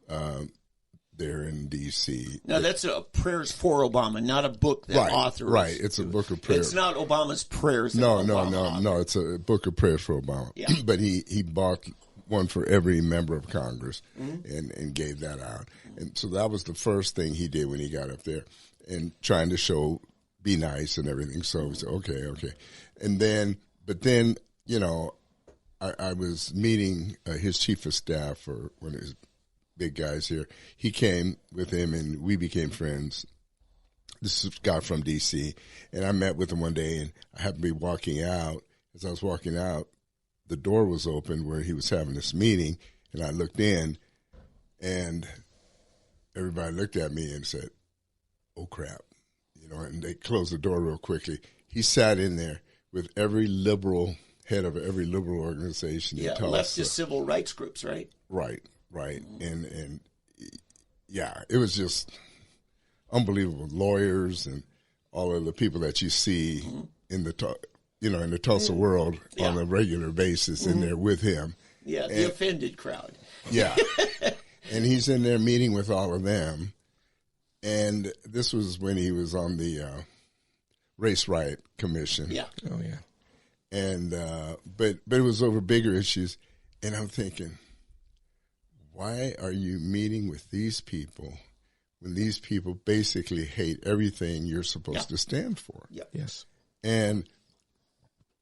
there in D.C. Now, that's a prayers for Obama, not a book that author. Right, it's a book of prayers. It's not Obama's prayers. No, it's a book of prayers for Obama. Yeah. But he bought one for every member of Congress and gave that out. And so that was the first thing he did when he got up there, and trying to show, be nice and everything. So we said, okay. And then, but then, you know, I was meeting his chief of staff, or one of his big guys here. He came with him, and we became friends. This is a guy from D.C., and I met with him one day, and I happened to be walking out. As I was walking out, the door was open where he was having this meeting, and I looked in, and everybody looked at me and said, oh, crap, you know, and they closed the door real quickly. He sat in there with every liberal, head of every liberal organization. Yeah, leftist civil rights groups, right? Right. And yeah, it was just unbelievable. Lawyers and all of the people that you see in the in the Tulsa world on a regular basis in there with him. Yeah, the offended crowd. Yeah. And he's in there meeting with all of them. And this was when he was on the Race Riot Commission. Yeah. Oh, yeah. And but it was over bigger issues. And I'm thinking, why are you meeting with these people when these people basically hate everything you're supposed to stand for? Yeah. Yes. And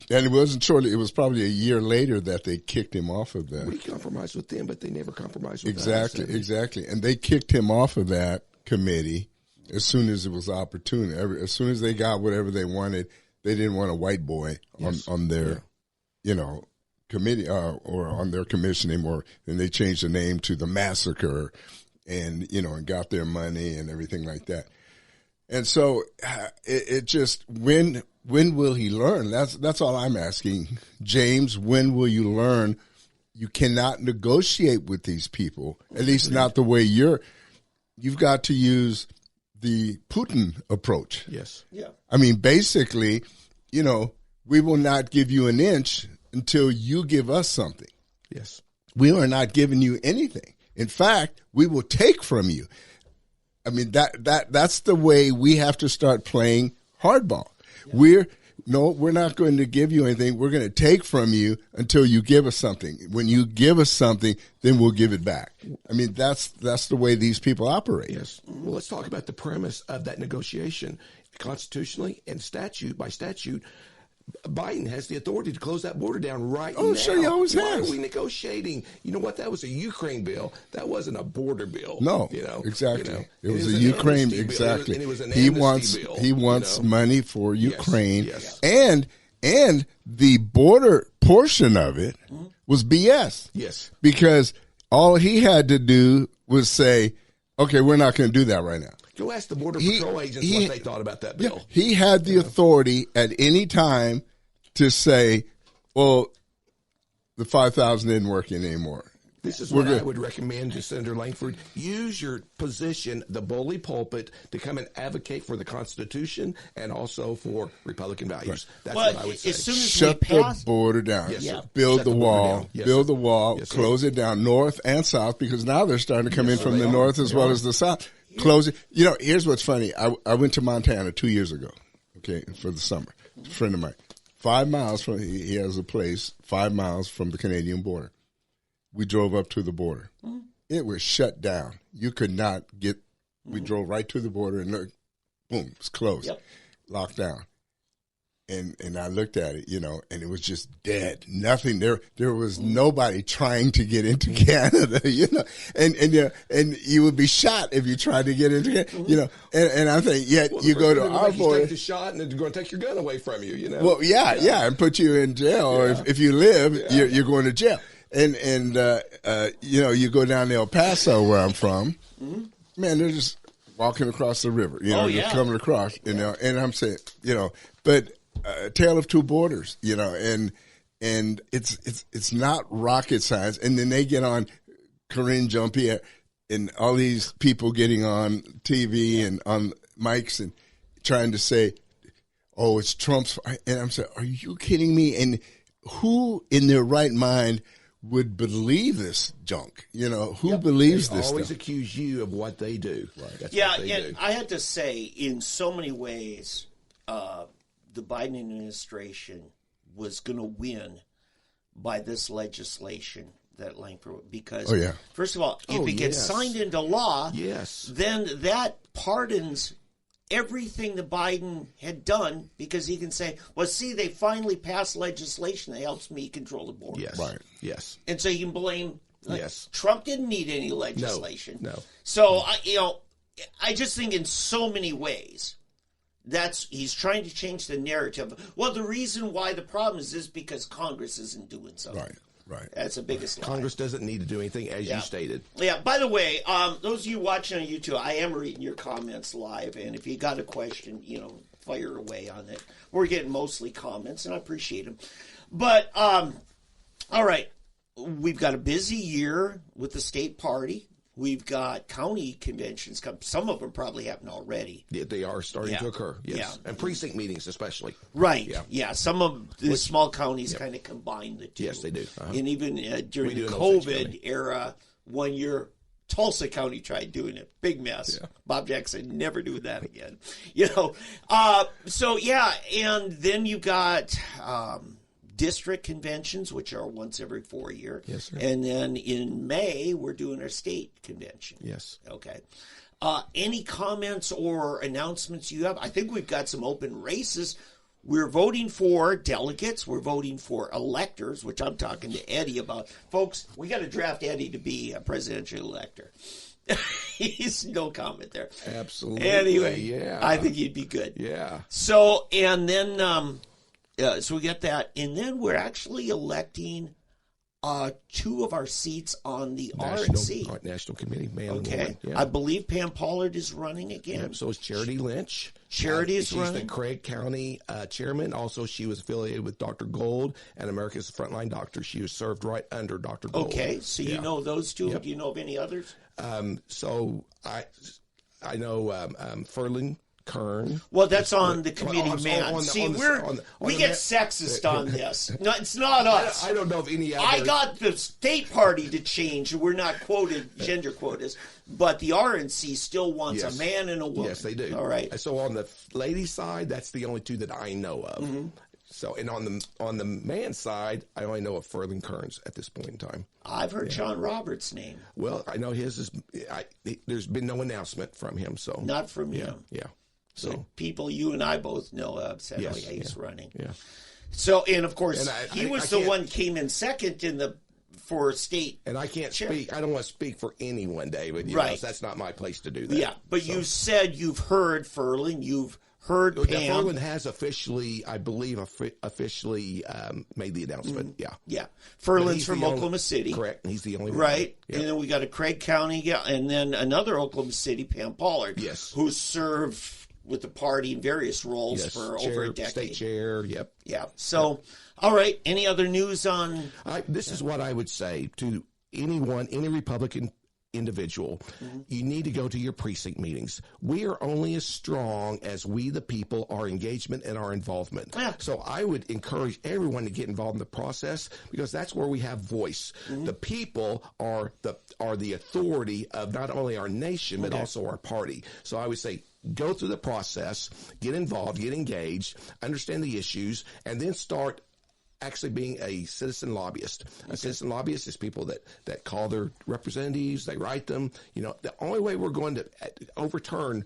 it wasn't shortly, it was probably a year later that they kicked him off of that. We compromised with them, but they never compromised with us. Exactly. And they kicked him off of that committee as soon as it was opportune. As soon as they got whatever they wanted, they didn't want a white boy on their, committee or on their commission anymore. And they changed the name to the Massacre, and and got their money and everything like that. And so it just, when will he learn? That's all I'm asking, James. When will you learn? You cannot negotiate with these people, at least not the way you've got to use the Putin approach. Yes. Yeah. I mean, basically, we will not give you an inch until you give us something. Yes. We are not giving you anything. In fact, we will take from you. I mean, that's the way we have to start playing hardball. Yeah. We're not going to give you anything. We're going to take from you until you give us something. When you give us something, then we'll give it back. I mean, that's the way these people operate. Yes. Well, let's talk about the premise of that negotiation. Constitutionally and by statute, Biden has the authority to close that border down right now. Oh, sure, he always Why has. are we negotiating? You know what? That was a Ukraine bill. That wasn't a border bill. No, you know, exactly. You know? It was an a Ukraine, amnesty bill. exactly. And it was an he amnesty bill. He wants money for Ukraine, yes. and the border portion of it was BS. Yes, because all he had to do was say, "Okay, we're not going to do that right now." Go ask the Border Patrol agents what they thought about that bill. He had the authority at any time to say, well, the 5,000 isn't working anymore. This is what I would recommend to Senator Langford. Use your position, the bully pulpit, to come and advocate for the Constitution and also for Republican values. That's what I would say. As soon as Shut the border down. Yes, sir. Build Shut the wall. down. Yes, build sir. the wall. Yes, sir. Close it down, north and south, because now they're starting to come in from they the are. north as well as the south. Close it. You know, here's what's funny. I went to Montana 2 years ago, okay, for the summer. A friend of mine. 5 miles from, he has a place 5 miles from the Canadian border. We drove up to the border. It was shut down. You could not get, we drove right to the border and look, boom, it's closed, locked down. And I looked at it, you know, and it was just dead. Nothing there. There was nobody trying to get into Canada, you know, and you would be shot if you tried to get into Canada, you know. And I think, you go to our border, take the shot, and they're going to take your gun away from you, you know. Well, and put you in jail, or if you live, you're going to jail. And you know, you go down to El Paso, where I'm from, man, they're just walking across the river, you know, just coming across, you know. And I'm saying, you know, but tale of two borders, you know, and it's not rocket science. And then they get on Corinne Jean-Pierre and all these people getting on TV and on mics and trying to say, "Oh, it's Trump's," and I'm saying, "Are you kidding me?" And who in their right mind would believe this junk? You know, who believes this always stuff? accuse you of what they do. Right. That's what they do. I have to say, in so many ways, the Biden administration was going to win by this legislation that Langford, because first of all, if it gets signed into law, then that pardons everything that Biden had done, because he can say, well, see, they finally passed legislation that helps me control the border. Yes. Right. Yes. And so you can blame, Trump didn't need any legislation. No. So, I just think in so many ways, he's trying to change the narrative. Well, the reason why the problem is because Congress isn't doing something. Right. That's the biggest lie. Congress doesn't need to do anything, as you stated. Yeah, by the way, those of you watching on YouTube, I am reading your comments live, and if you got a question, fire away on it. We're getting mostly comments, and I appreciate them. But, all right, we've got a busy year with the state party. We've got county conventions. Some of them probably happen already. Yeah, they are starting to occur, yes. Yeah. And precinct meetings especially. Right, some of the small counties kind of combine the two. Yes, they do. And even during the COVID era, 1 year, Tulsa County tried doing it. Big mess. Yeah. Bob Jackson, never do that again. And then you got district conventions, which are once every 4 years. Yes, sir. And then in May, we're doing our state convention. Yes. Okay. Any comments or announcements you have? I think we've got some open races. We're voting for delegates. We're voting for electors, which I'm talking to Eddie about. Folks, we got to draft Eddie to be a presidential elector. He's no comment there. Absolutely. Anyway, I think he'd be good. Yeah. So, and then... so we get that, and then we're actually electing 2 of our seats on the RNC. National Committee, man and Okay. woman. Yeah. I believe Pam Pollard is running again. Yep, so is Charity Lynch. Charity is she's running. She's the Craig County chairman. Also, she was affiliated with Dr. Gold and America's Frontline Doctor. She was served right under Dr. Gold. Okay, so you know those 2. Yep. Do you know of any others? So I know Ferlin Kern. Well, that's on the committee, man. See, we get sexist on this. No, it's not us. I don't know of any other. I got the state party to change. We're not quoted gender quotas, but the RNC still wants a man and a woman. Yes, they do. All right. So on the ladies' side, that's the only 2 that I know of. Mm-hmm. So, and on the man's side, I only know of Ferlin Kearns at this point in time. I've heard Sean Roberts' name. Well, I know his is. There's been no announcement from him. So not from him. Yeah. So people you and I both know of said, he's running. Yeah. So, and of course, And he was the one came in second for state. And I can't speak. I don't want to speak for anyone, David. You right. know, so that's not my place to do that. Yeah, but you said you've heard Ferland. You've heard Pam. Ferland has officially, I believe, officially made the announcement. Yeah. Yeah. Ferland's from Oklahoma City. Correct. He's the only one. Right. Yeah. And then we got a Craig County, and then another Oklahoma City, Pam Pollard. Yes. Who served with the party in various roles for over a decade. State chair, yep. Yeah. So, all right. Any other news on? This is what I would say to anyone, any Republican individual. You need to go to your precinct meetings. We are only as strong as we, the people, our engagement and our involvement. Yeah. So I would encourage everyone to get involved in the process because that's where we have voice. The people are the authority of not only our nation, but also our party. So I would say, go through the process, get involved, get engaged, understand the issues, and then start actually being a citizen lobbyist. A citizen lobbyist is people that call their representatives, they write them. You know, the only way we're going to overturn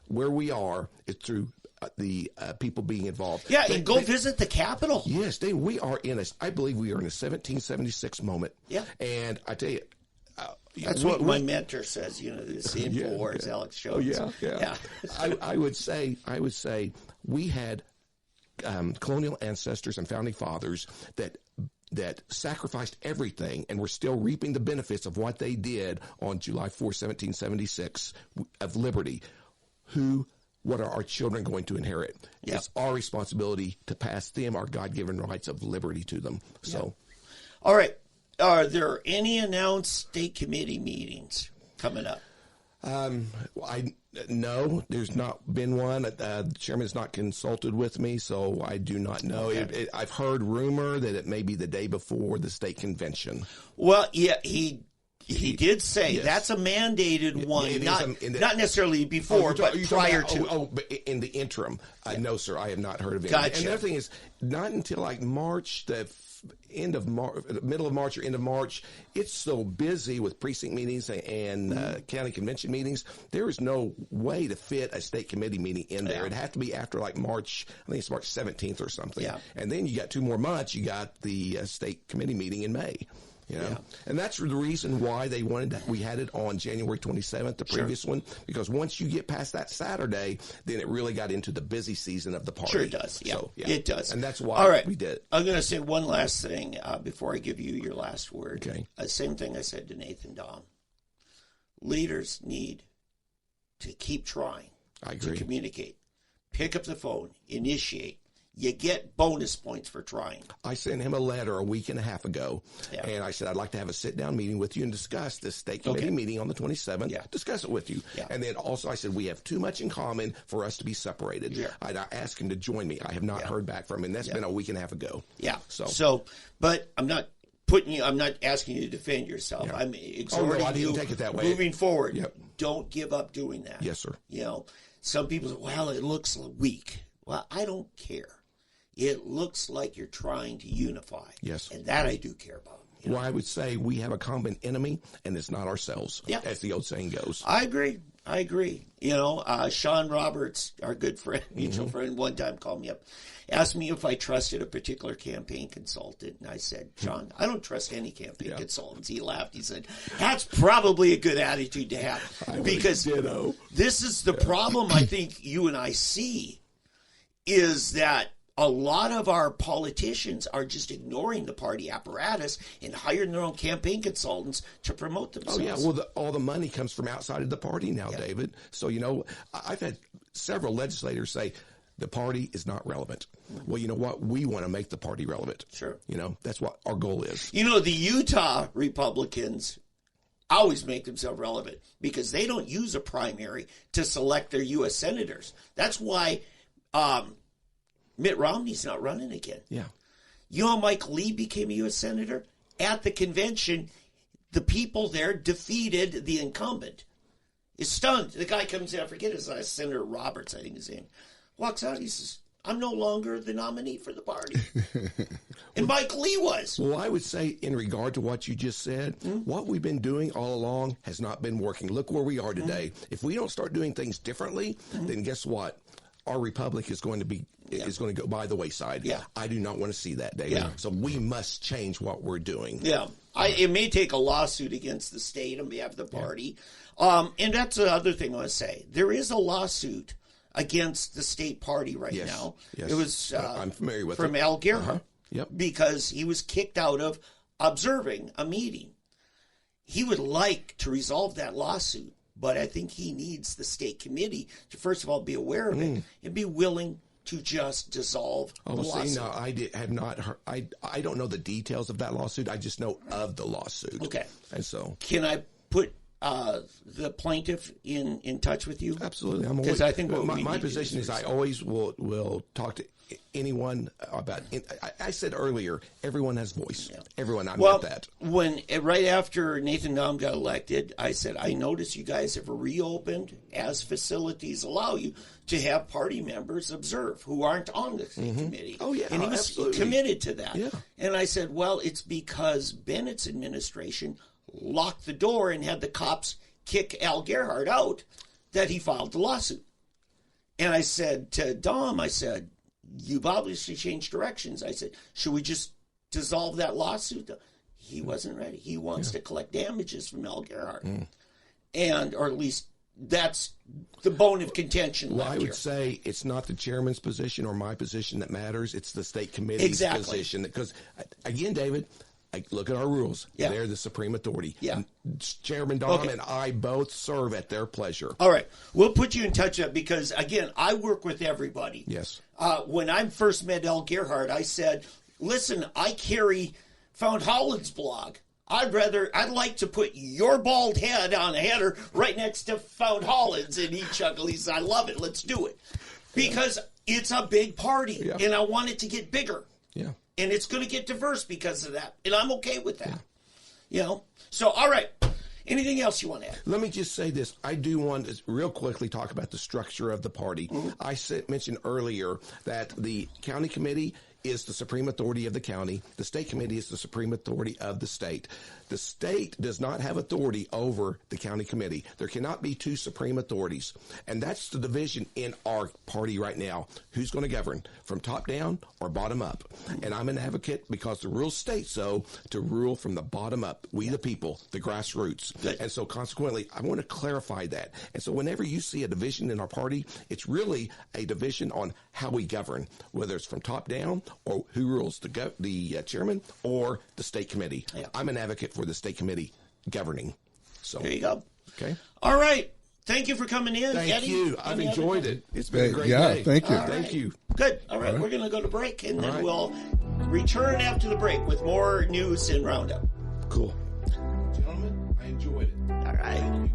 where we are is through the people being involved. Yeah, and go visit the Capitol. Yes, we are I believe we are in a 1776 moment. Yeah. And I tell you, that's what my mentor says. You know, this InfoWars, Alex Jones. Oh yeah. I would say we had colonial ancestors and founding fathers that sacrificed everything and were still reaping the benefits of what they did on July 4, 1776 of liberty. What are our children going to inherit? Yep. It's our responsibility to pass them our God-given rights of liberty to them. So, all right. Are there any announced state committee meetings coming up? No, there's not been one. The chairman has not consulted with me, so I do not know. Okay. I've heard rumor that it may be the day before the state convention. Well, yeah, he did say that's a mandated one, not necessarily before, but prior to. But in the interim, no, sir, I have not heard of it. Gotcha. And the other thing is, not until like March, middle of March or end of March, it's so busy with precinct meetings and county convention meetings. There is no way to fit a state committee meeting in there. It has to be after like March. I think it's March 17th or something. Yeah. And then you got 2 more months. You got the state committee meeting in May. You know? And that's the reason why they wanted we had it on January 27th, the previous one, because once you get past that Saturday, then it really got into the busy season of the party. Sure it does. Yeah, so, it does. And that's why we did it. I'm going to say one last thing before I give you your last word. Okay. Same thing I said to Nathan Dom. Leaders need to keep trying. I agree. To communicate. Pick up the phone. Initiate. You get bonus points for trying. I sent him a letter a week and a half ago, and I said, I'd like to have a sit-down meeting with you and discuss this state committee meeting on the 27th, discuss it with you. Yeah. And then also I said, we have too much in common for us to be separated. Yeah. I asked him to join me. I have not heard back from him, and that's been a week and a half ago. Yeah. So, but I'm not asking you to defend yourself. I'm exhorting you take it that way. Moving forward. Don't give up doing that. Yes, sir. You know, some people say, well, it looks weak. Well, I don't care. It looks like you're trying to unify. Yes. And that I do care about. Well, I would say we have a common enemy, and it's not ourselves, as the old saying goes. I agree. You know, Sean Roberts, our good friend, mutual friend, one time called me up, asked me if I trusted a particular campaign consultant. And I said, Sean, I don't trust any campaign consultants. He laughed. He said, that's probably a good attitude to have. Because this is the problem I think you and I see is that a lot of our politicians are just ignoring the party apparatus and hiring their own campaign consultants to promote themselves. Oh, yeah. Well, all the money comes from outside of the party now, David. So, you know, I've had several legislators say the party is not relevant. Well, you know what? We want to make the party relevant. Sure. You know, that's what our goal is. You know, the Utah Republicans always make themselves relevant because they don't use a primary to select their U.S. senators. That's why Mitt Romney's not running again. Yeah. You know, Mike Lee became a U.S. Senator. At the convention, the people there defeated the incumbent. Is stunned. The guy comes in, I forget his last, Senator Roberts, I think his name. Walks out, he says, I'm no longer the nominee for the party. And Mike Lee was. Well, I would say in regard to what you just said, what we've been doing all along has not been working. Look where we are today. If we don't start doing things differently, then guess what? our republic is going to go by the wayside. Yeah. I do not want to see that, David. Yeah. So we must change what we're doing. Yeah. It may take a lawsuit against the state on behalf of the party. And that's the other thing I want to say. There is a lawsuit against the state party right now. Yes. It was I'm familiar with from it. Al Gerhardt. Yep. Because he was kicked out of observing a meeting. He would like to resolve that lawsuit, but I think he needs the state committee to first of all be aware of it and be willing to just dissolve the lawsuit. No, have not heard. I don't know the details of that lawsuit. I just know of the lawsuit. Okay. And so, can I put the plaintiff in touch with you? Absolutely. I'm because I think my position is I always will talk to anyone about. I said earlier, everyone has voice. Yeah. Everyone. I meant that. When right after Nathan Dahm got elected, I said I noticed you guys have reopened as facilities allow you to have party members observe who aren't on the committee. Oh yeah, and he was committed to that. Yeah. And I said, well, it's because Bennett's administration locked the door and had the cops kick Al Gerhardt out that he filed the lawsuit. And I said to Dom, I said, you've obviously changed directions. I said, should we just dissolve that lawsuit? He wasn't ready. He wants to collect damages from Al Gerhardt. And, or at least that's the bone of contention. Well, I would say it's not the chairman's position or my position that matters. It's the state committee's position. Because, again, David, look at our rules. Yeah. They're the supreme authority. Yeah. Chairman Dom and I both serve at their pleasure. All right. We'll put you in touch because, again, I work with everybody. Yes. When I first met Al Gerhardt, I said, listen, I carry Found Holland's blog. I'd like to put your bald head on a header right next to Found Holland's. And he chuckled. He said, I love it. Let's do it. Because it's a big party, and I want it to get bigger. Yeah. And it's going to get diverse because of that. And I'm okay with that. You know? So, all right. Anything else you want to add? Let me just say this. I do want to real quickly talk about the structure of the party. I mentioned earlier that the county committee is the supreme authority of the county. The state committee is the supreme authority of the state. The state does not have authority over the county committee. There cannot be two supreme authorities. And that's the division in our party right now. Who's going to govern, from top down or bottom up? And I'm an advocate, because the rules state so, to rule from the bottom up. We the people, the grassroots. Good. And so consequently, I want to clarify that. And so whenever you see a division in our party, it's really a division on how we govern, whether it's from top down or who rules, the chairman or the state committee. Yeah. I'm an advocate for the state committee governing. So there you go. Okay. All right. Thank you for coming in, Thank Eddie. you. I've enjoyed it. It's been a great day. Thank you. Thank you. Good. All right. We're going to go to break, and then we'll return after the break with more news and roundup. Cool. Gentlemen, I enjoyed it. All right.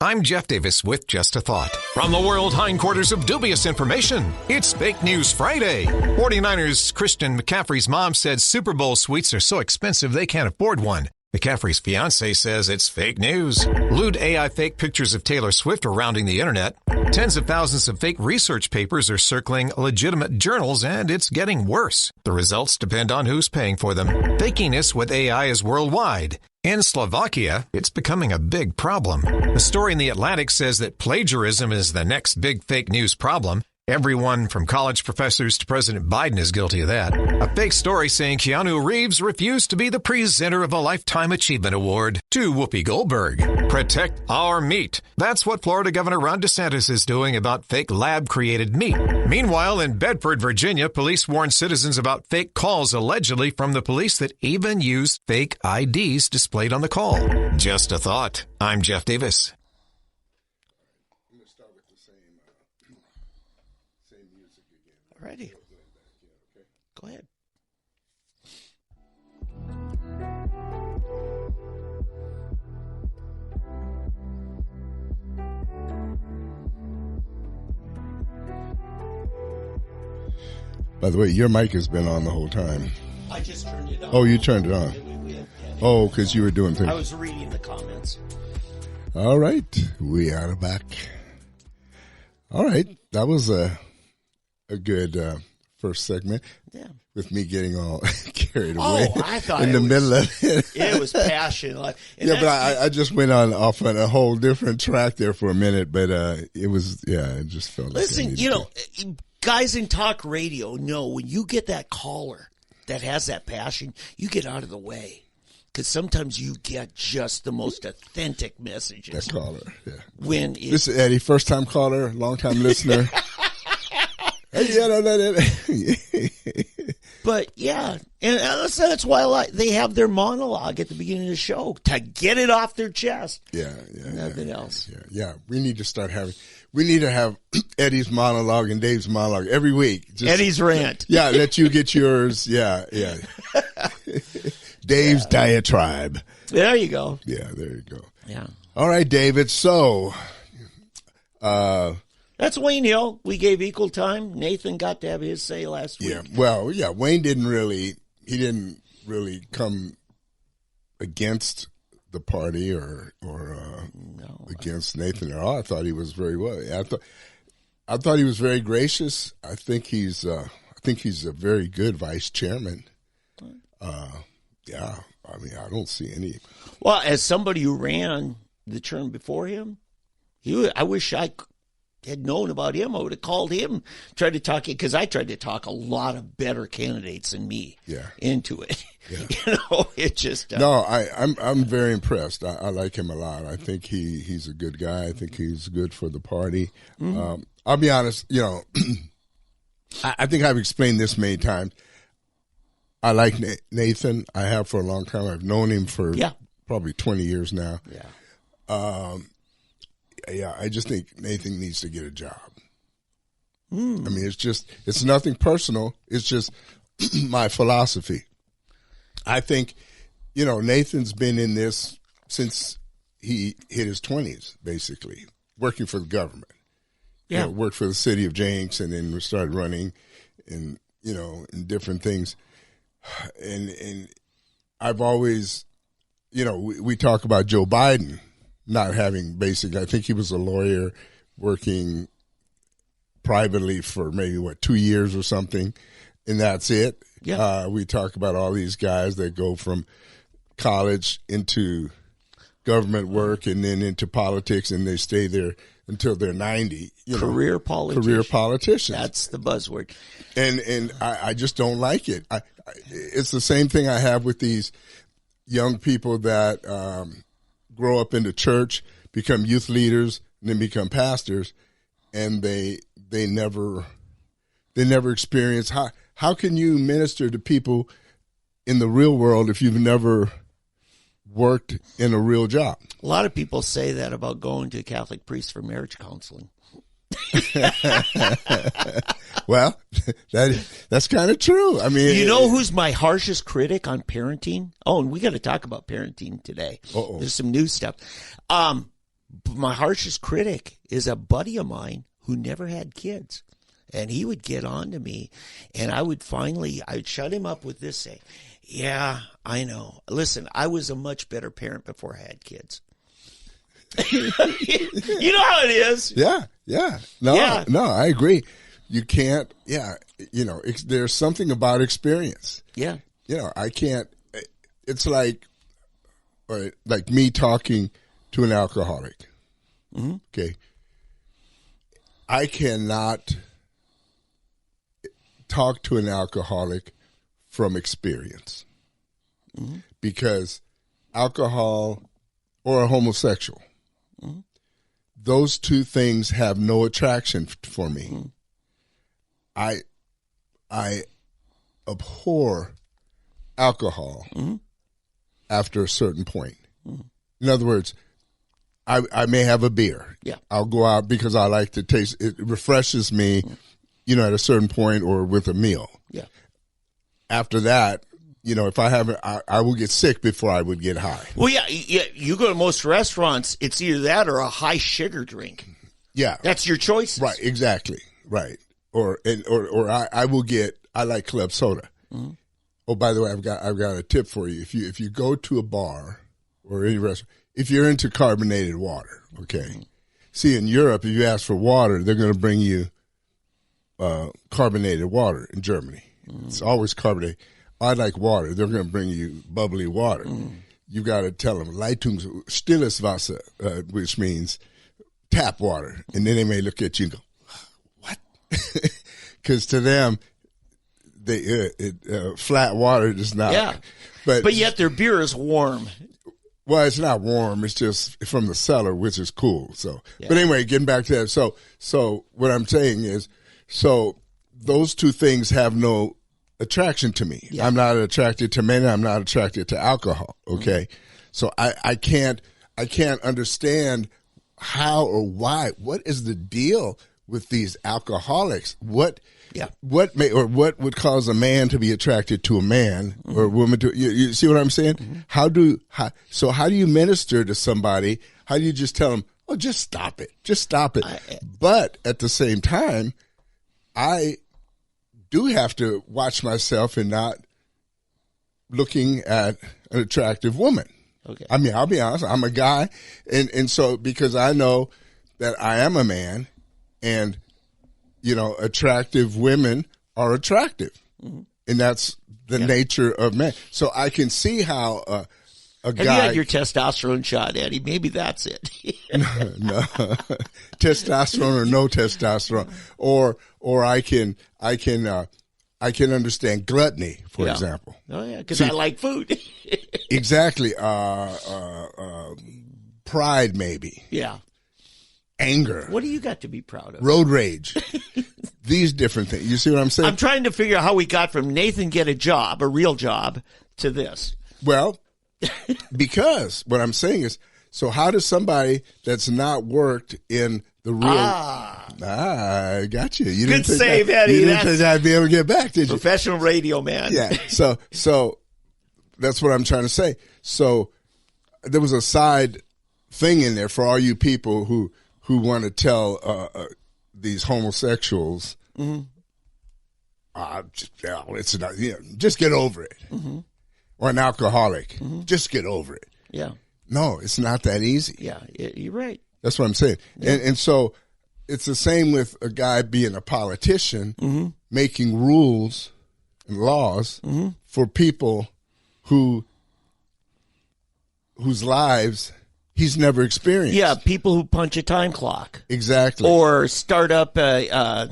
I'm Jeff Davis with Just a Thought. From the world hindquarters of dubious information, it's Fake News Friday. 49ers Christian McCaffrey's mom said Super Bowl suites are so expensive they can't afford one. McCaffrey's fiancé says it's fake news. Lewd AI fake pictures of Taylor Swift are rounding the internet. Tens of thousands of fake research papers are circling legitimate journals, and it's getting worse. The results depend on who's paying for them. Fakiness with AI is worldwide. In Slovakia, it's becoming a big problem. The story in The Atlantic says that plagiarism is the next big fake news problem. Everyone from college professors to President Biden is guilty of that. A fake story saying Keanu Reeves refused to be the presenter of a Lifetime Achievement Award to Whoopi Goldberg. Protect our meat. That's what Florida Governor Ron DeSantis is doing about fake lab-created meat. Meanwhile, in Bedford, Virginia, police warned citizens about fake calls allegedly from the police that even used fake IDs displayed on the call. Just a thought. I'm Jeff Davis. Ready. Go ahead. By the way, your mic has been on the whole time. I just turned it on. Oh, you turned it on. Oh, because you were doing things. I was reading the comments. All right, we are back. All right, that was a good first segment. Yeah. With me getting all carried away. Oh, I thought in the middle of it. It was passion. Yeah, but I just went off on a whole different track there for a minute. But it was, it just felt. Listen, guys in talk radio know when you get that caller that has that passion, you get out of the way. Because sometimes you get just the most authentic messages. That caller, yeah. This is Eddie, first time caller, long time listener. But yeah, and that's why they have their monologue at the beginning of the show to get it off their chest. Yeah. Nothing else. Yeah. We need to have Eddie's monologue and Dave's monologue every week. Eddie's rant. Yeah, let you get yours. Yeah. Dave's diatribe. There you go. Yeah, there you go. Yeah. All right, David. So, that's WayneHill. We gave equal time. Nathan got to have his say last week. Yeah. Well, yeah. Wayne didn't really come against the party or against Nathan at all. I thought he was very well. I thought he was very gracious. I think he's a very good vice chairman. Yeah. I mean, I don't see any. Well, as somebody who ran the term before him, I wish I had known about him. I would have called him, tried to talk, because I tried to talk a lot of better candidates than me into it. Yeah. It just. No, I'm very impressed. I like him a lot. I think he's a good guy. I think he's good for the party. Mm-hmm. I'll be honest, I think I've explained this many times. I like Nathan. I have for a long time. I've known him for probably 20 years now. Yeah. I just think Nathan needs to get a job. I mean, it's nothing personal. It's just my philosophy. I think, Nathan's been in this since he hit his 20s, basically, working for the government. Yeah. Worked for the city of Jenks and then started running in different things. And I've always, we talk about Joe Biden not having I think he was a lawyer working privately for maybe 2 years or something, and that's it. Yeah. We talk about all these guys that go from college into government work and then into politics, and they stay there until they're 90. Career politicians. That's the buzzword. And I just don't like it. It's the same thing I have with these young people that grow up in the church, become youth leaders, and then become pastors, and they never experience how can you minister to people in the real world if you've never worked in a real job? A lot of people say that about going to a Catholic priest for marriage counseling. Well, that's kind of true. I mean, who's my harshest critic on parenting? Oh, and we got to talk about parenting today. Uh-oh. There's some new stuff. My harshest critic is a buddy of mine who never had kids, and he would get on to me, and I would shut him up with this saying, "Yeah, I know. Listen, I was a much better parent before I had kids." You know how it is. Yeah. No, I agree. You can't. Yeah, there's something about experience. Yeah. I can't. It's like me talking to an alcoholic. Mm-hmm. Okay. I cannot talk to an alcoholic from experience, because alcohol or a homosexual, those two things have no attraction for me. I abhor alcohol after a certain point. In other words, I may have a beer. Yeah. I'll go out because I like to taste it. It refreshes me, at a certain point, or with a meal. Yeah. After that, if I haven't, I will get sick before I would get high. Well, yeah. You go to most restaurants, it's either that or a high sugar drink. Yeah. That's your choice. Right. Exactly. Right. Or I will get I like club soda. Mm-hmm. Oh, by the way, I've got a tip for you. If you go to a bar or any restaurant, if you're into carbonated water, okay. Mm-hmm. See, in Europe, if you ask for water, they're going to bring you carbonated water in Germany. Mm-hmm. It's always carbonated. I like water. They're going to bring you bubbly water. Mm-hmm. You got to tell them Leitungsstilles Wasser, which means tap water, and then they may look at you and go, "What?" Because to them, flat water does not. Yeah, but yet their beer is warm. Well, it's not warm. It's just from the cellar, which is cool. So, yeah. But anyway, getting back to that. So what I'm saying is, those two things have no attraction to me. Yeah. I'm not attracted to men. I'm not attracted to alcohol. Okay. Mm-hmm. So I can't understand how or why. What is the deal with these alcoholics? What would cause a man to be attracted to a man or a woman to, you see what I'm saying? Mm-hmm. How do you minister to somebody? How do you just tell them, oh, just stop it. Just stop it. But at the same time, I do have to watch myself and not looking at an attractive woman. Okay. I mean, I'll be honest, I'm a guy. And so, because I know that I am a man and, attractive women are attractive. Mm-hmm. And that's the nature of men. So I can see how a guy. Have you had your testosterone shot, Eddie? Maybe that's it. No. Testosterone or no testosterone. Or I can understand gluttony, for example. Oh yeah, because I like food. Exactly. Pride, maybe. Yeah. Anger. What do you got to be proud of? Road rage. These different things. You see what I'm saying? I'm trying to figure out how we got from Nathan get a real job, to this. Well, because what I'm saying is, so how does somebody that's not worked in the real... I got you. You Good save, Eddie. You didn't think I'd be able to get back, did you? Professional radio, man. Yeah. So that's what I'm trying to say. So there was a side thing in there for all you people who want to tell these homosexuals, mm-hmm. It's not, just get over it. Mm-hmm. Or an alcoholic, mm-hmm. just get over it. Yeah. No, it's not that easy. Yeah, you're right. That's what I'm saying. Yeah. And so it's the same with a guy being a politician, mm-hmm. making rules and laws mm-hmm. for people whose lives he's never experienced. Yeah, people who punch a time clock. Exactly. Or start up a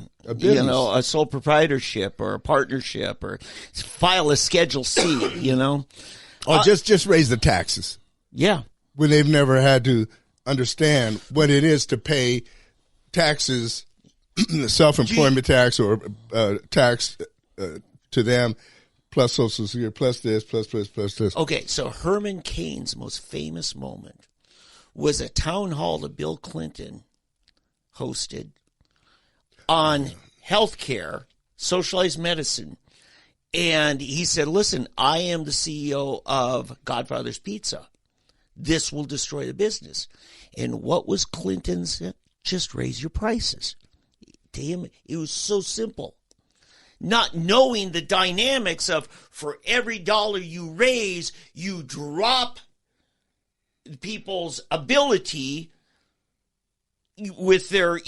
sole proprietorship or a partnership or file a Schedule C, Or just raise the taxes. Yeah. When they've never had to understand what it is to pay taxes, self-employment tax or tax to them, plus Social Security, plus this, plus this. Okay, so Herman Cain's most famous moment was a town hall that Bill Clinton hosted on healthcare, socialized medicine. And he said, listen, I am the CEO of Godfather's Pizza. This will destroy the business. And what was Clinton's? Just raise your prices. To him, it was so simple. Not knowing the dynamics of, for every dollar you raise, you drop people's ability with their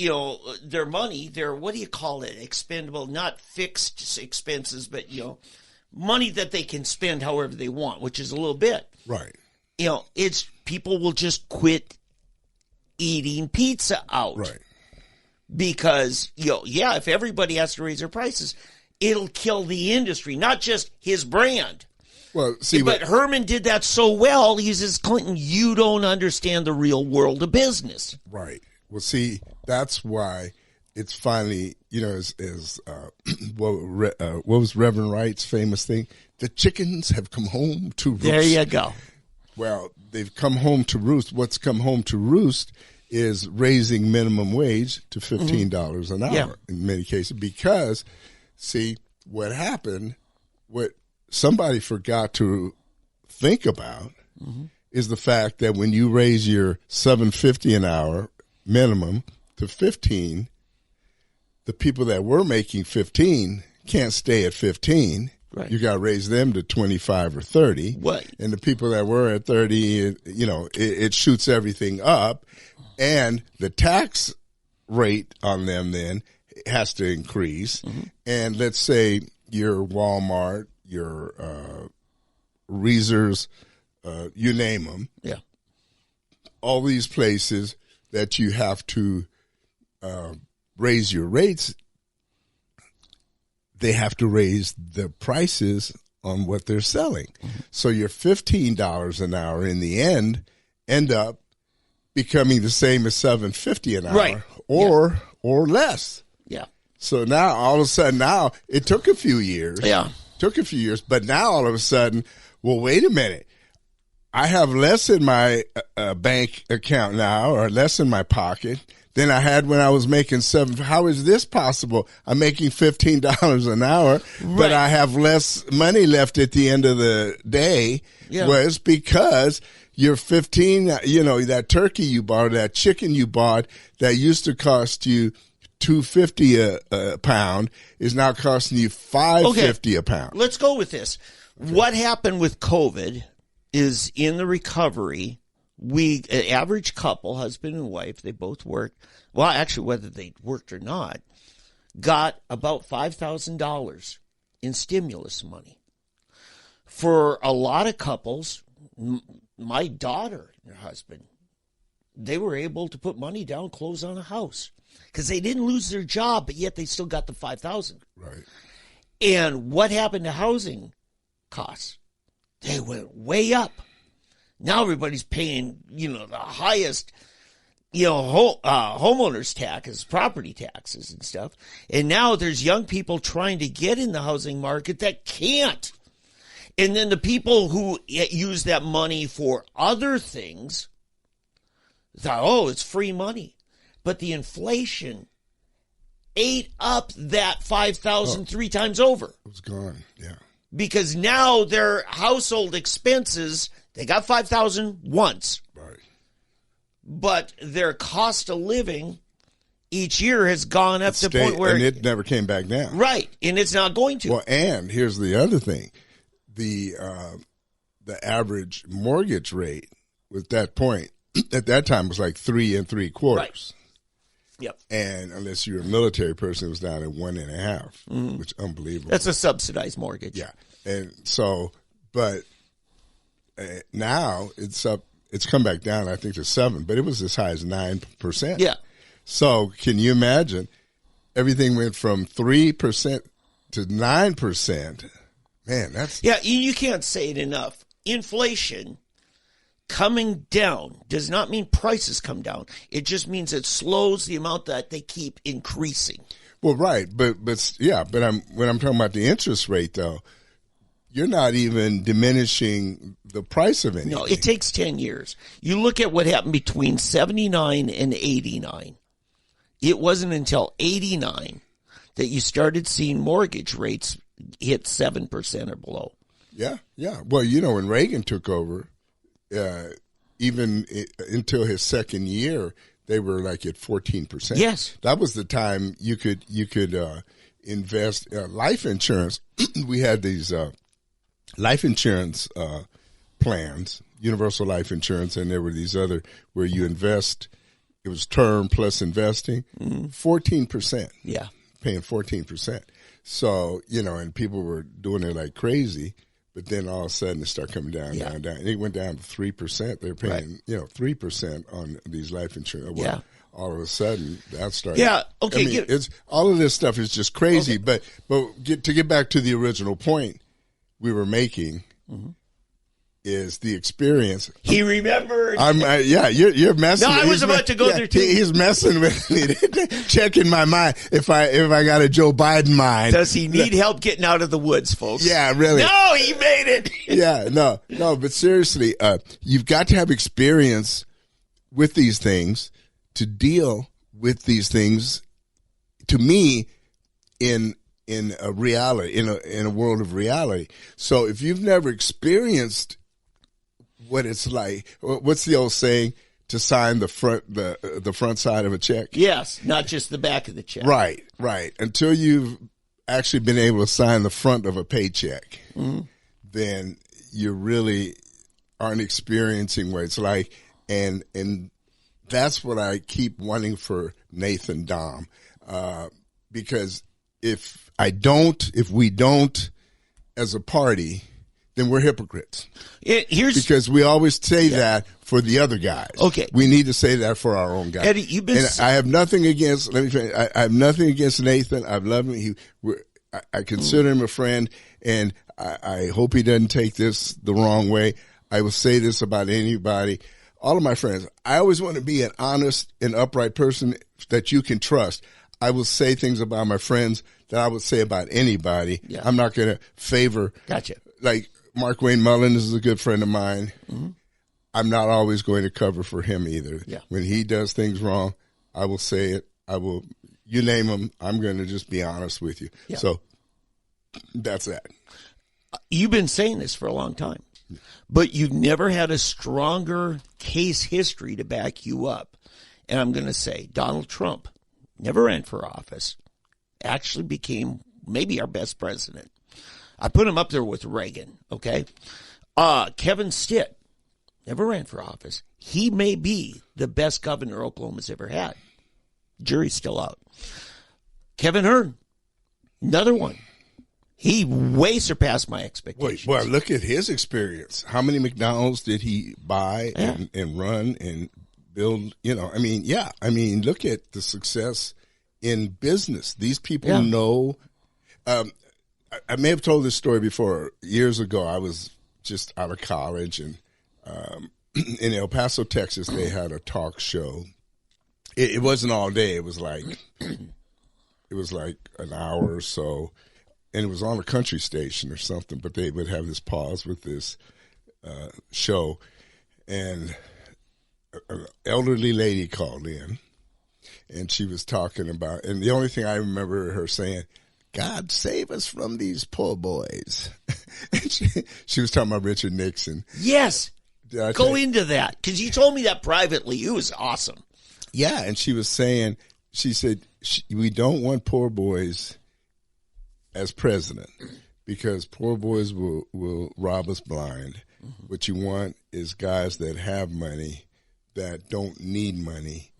money, their, what do you call it? Expendable, not fixed expenses, but, money that they can spend however they want, which is a little bit. Right. It's people will just quit eating pizza out. Right. Because, if everybody has to raise their prices, it'll kill the industry, not just his brand. Well, see, but Herman did that so well. He says, Clinton, you don't understand the real world of business. Right. Well, see, that's why it's finally, what was Reverend Wright's famous thing? The chickens have come home to roost. There you go. Well, they've come home to roost. What's come home to roost is raising minimum wage to $15 mm-hmm. an hour in many cases. Because, see, what happened, what somebody forgot to think about mm-hmm. is the fact that when you raise your $7.50 an hour minimum to $15, the people that were making $15 can't stay at 15. Right. You got to raise them to 25 or 30. Right. And the people that were at 30, it shoots everything up. And the tax rate on them then has to increase. Mm-hmm. And let's say your Walmart, your Reesers, you name them. Yeah. All these places that you have to raise your rates, they have to raise the prices on what they're selling. Mm-hmm. So your $15 an hour in the end up becoming the same as $7.50 an hour, right. or less. Yeah. So now all of a sudden, now it took a few years. Yeah. But now all of a sudden, well, wait a minute. I have less in my bank account now, or less in my pocket than I had when I was making $7. How is this possible? I'm making $15 an hour, but I have less money left at the end of the day. Yeah. Well, it's because your 15, that turkey you bought, that chicken you bought that used to cost you $2.50 a pound is now costing you $5.50 a pound. Let's go with this. Okay. What happened with COVID is in the recovery, an average couple, husband and wife, they both worked. Well, actually, whether they worked or not, got about $5,000 in stimulus money. For a lot of couples, my daughter and her husband, they were able to put money down, close on a house, because they didn't lose their job, but yet they still got the $5,000. Right. And what happened to housing costs? They went way up. Now everybody's paying, the highest, homeowners taxes, property taxes and stuff. And now there's young people trying to get in the housing market that can't. And then the people who use that money for other things thought, it's free money. But the inflation ate up that $5,000 3 times over. It was gone, yeah. Because now their household expenses, they got $5,000 once. Right. But their cost of living each year has gone up to the point where... And it never came back down. Right. And it's not going to. Well, and here's the other thing. The average mortgage rate at that point, at that time, was like 3 3/4. Right. Yep. And unless you're a military person, it was down at 1.5, which is unbelievable. That's a subsidized mortgage. Yeah. And so, but now it's up, it's come back down, I think, to 7, but it was as high as 9%. Yeah. So can you imagine? Everything went from 3% to 9%. Man, that's... Yeah, you can't say it enough. Inflation coming down does not mean prices come down. It just means it slows the amount that they keep increasing. Well, right, but when I'm talking about the interest rate, though, you're not even diminishing the price of anything. No, it takes 10 years. You look at what happened between 79 and 89. It wasn't until 89 that you started seeing mortgage rates hit 7% or below. Yeah. Well, when Reagan took over, even until his second year, they were like at 14%. Yes, that was the time you could invest life insurance. We had these life insurance plans, universal life insurance, and there were these other where you invest. It was term plus investing, 14%. Yeah, paying 14%. So and people were doing it like crazy. But then all of a sudden it started coming down, down. And it went down to 3%. They were paying, 3% on these life insurance. Well, all of a sudden that started. Yeah. Okay. It's all of this stuff is just crazy. Okay. But to get back to the original point we were making is the experience. He remembered. You're messing. No, I was about to go there too. He's messing with me, checking my mind. If I got a Joe Biden mind, does he need help getting out of the woods, folks? Yeah, really. No, he made it. Yeah, no. But seriously, you've got to have experience with these things to deal with these things. To me, in a reality, in a world of reality. So if you've never experienced what it's like, what's the old saying? To sign the front side of a check. Yes, not just the back of the check. Right. Until you've actually been able to sign the front of a paycheck, then you really aren't experiencing what it's like. And that's what I keep wanting for Nathan Dom. Because if we don't as a party, then we're hypocrites. Because we always say that for the other guys. Okay. We need to say that for our own guys. Eddie, I have nothing against, let me finish. I have nothing against Nathan. I've loved him. I consider him a friend, and I hope he doesn't take this the wrong way. I will say this about anybody, all of my friends. I always want to be an honest and upright person that you can trust. I will say things about my friends that I would say about anybody. Yeah. I'm not going to favor. Gotcha. Like Mark Wayne Mullins is a good friend of mine. Mm-hmm. I'm not always going to cover for him either. Yeah. When he does things wrong, I will say it. You name him, I'm going to just be honest with you. Yeah. So that's that. You've been saying this for a long time, but you've never had a stronger case history to back you up. And I'm going to say Donald Trump never ran for office, actually became maybe our best president. I put him up there with Reagan, okay? Kevin Stitt never ran for office. He may be the best governor Oklahoma's ever had. Jury's still out. Kevin Hearn, another one. He way surpassed my expectations. Well, look at his experience. How many McDonald's did he buy and run and build? Look at the success in business. These people know. I may have told this story before. Years ago, I was just out of college, and in El Paso, Texas, they had a talk show. It wasn't all day. It was like an hour or so, and it was on a country station or something. But they would have this pause with this show, and an elderly lady called in, and she was talking about. And the only thing I remember her saying, "God save us from these poor boys." And she was talking about Richard Nixon. Yes. Go into that, because you told me that privately. It was awesome. Yeah, and she said, we don't want poor boys as president because poor boys will rob us blind. Mm-hmm. What you want is guys that have money that don't need money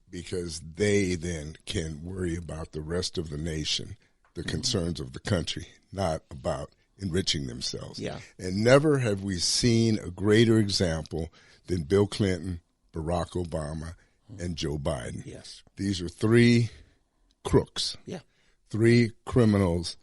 because they then can worry about the rest of the nation, the concerns of the country, not about enriching themselves. Yeah. And never have we seen a greater example than Bill Clinton, Barack Obama, and Joe Biden. Yes. These are three crooks. Yeah. Three criminals.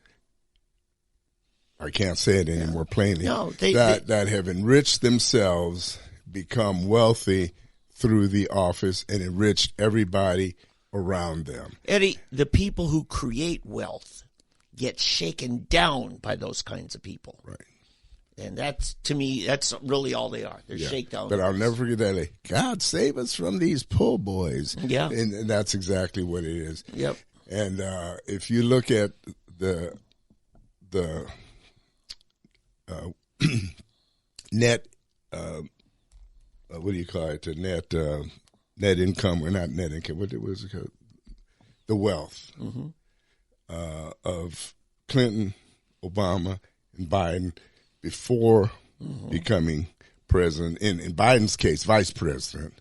I can't say it any more plainly. No, that have enriched themselves, become wealthy through the office, and enriched everybody around them. Eddie, the people who create wealth get shaken down by those kinds of people. Right. And that's, to me, that's really all they are. They're shakedowns. But I'll never forget that. God save us from these poor boys. Yeah. And that's exactly what it is. Yep. And if you look at the net, what do you call it? The net income, or not net income, what was it called? The wealth of Clinton, Obama, and Biden before becoming president, in Biden's case, vice president,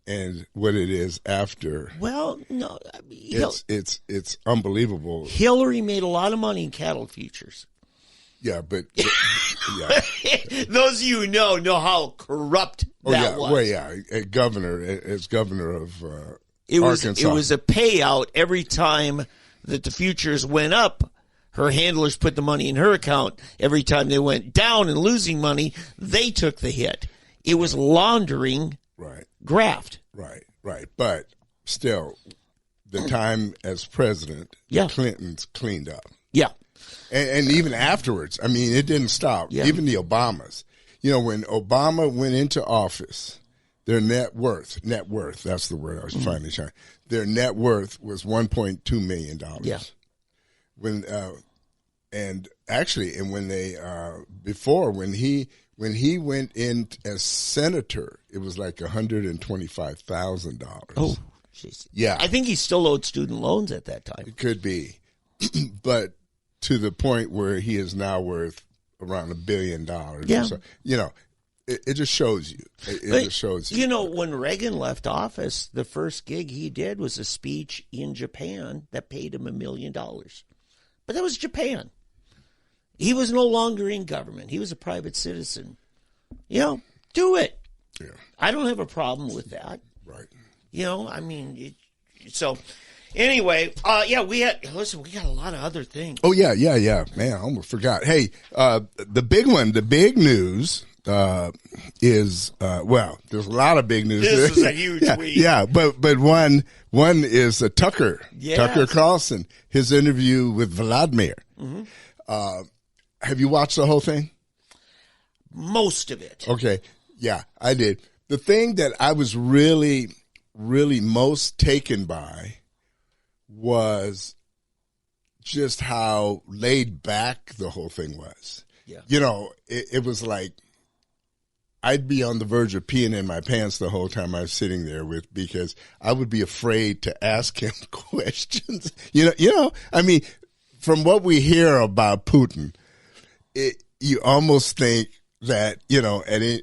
and what it is after. Well, no, I mean, it's unbelievable. Hillary made a lot of money in cattle futures. Yeah, but those of you who know how corrupt that was. Well, yeah, as governor of Arkansas. It was a payout every time that the futures went up. Her handlers put the money in her account. Every time they went down and losing money, they took the hit. It was laundering graft. Right. But still, the time as president, Clinton's cleaned up. Yeah. And even afterwards, I mean, it didn't stop. Yeah. Even the Obamas. You know, when Obama went into office, their net worth, that's the word I was trying to say. Their net worth was $1.2 million. Yeah. When when he went in as senator, it was like $125,000. Oh, jeez. Yeah. I think he still owed student loans at that time. It could be, but to the point where he is now worth around $1 billion. Yeah. So, it just shows you. It just shows you. When Reagan left office, the first gig he did was a speech in Japan that paid him $1 million. But that was Japan. He was no longer in government. He was a private citizen. Do it. Yeah. I don't have a problem with that. Right. So anyway, we got a lot of other things. Oh, yeah. Man, I almost forgot. Hey, the big news is, there's a lot of big news. This is a huge week. Yeah, but one is Tucker. Yes. Tucker Carlson, his interview with Vladimir. Mm-hmm. Have you watched the whole thing? Most of it. Okay. Yeah, I did. The thing that I was really, really most taken by was just how laid back the whole thing was. Yeah. It was like I'd be on the verge of peeing in my pants the whole time I was sitting there because I would be afraid to ask him questions. From what we hear about Putin, you almost think that,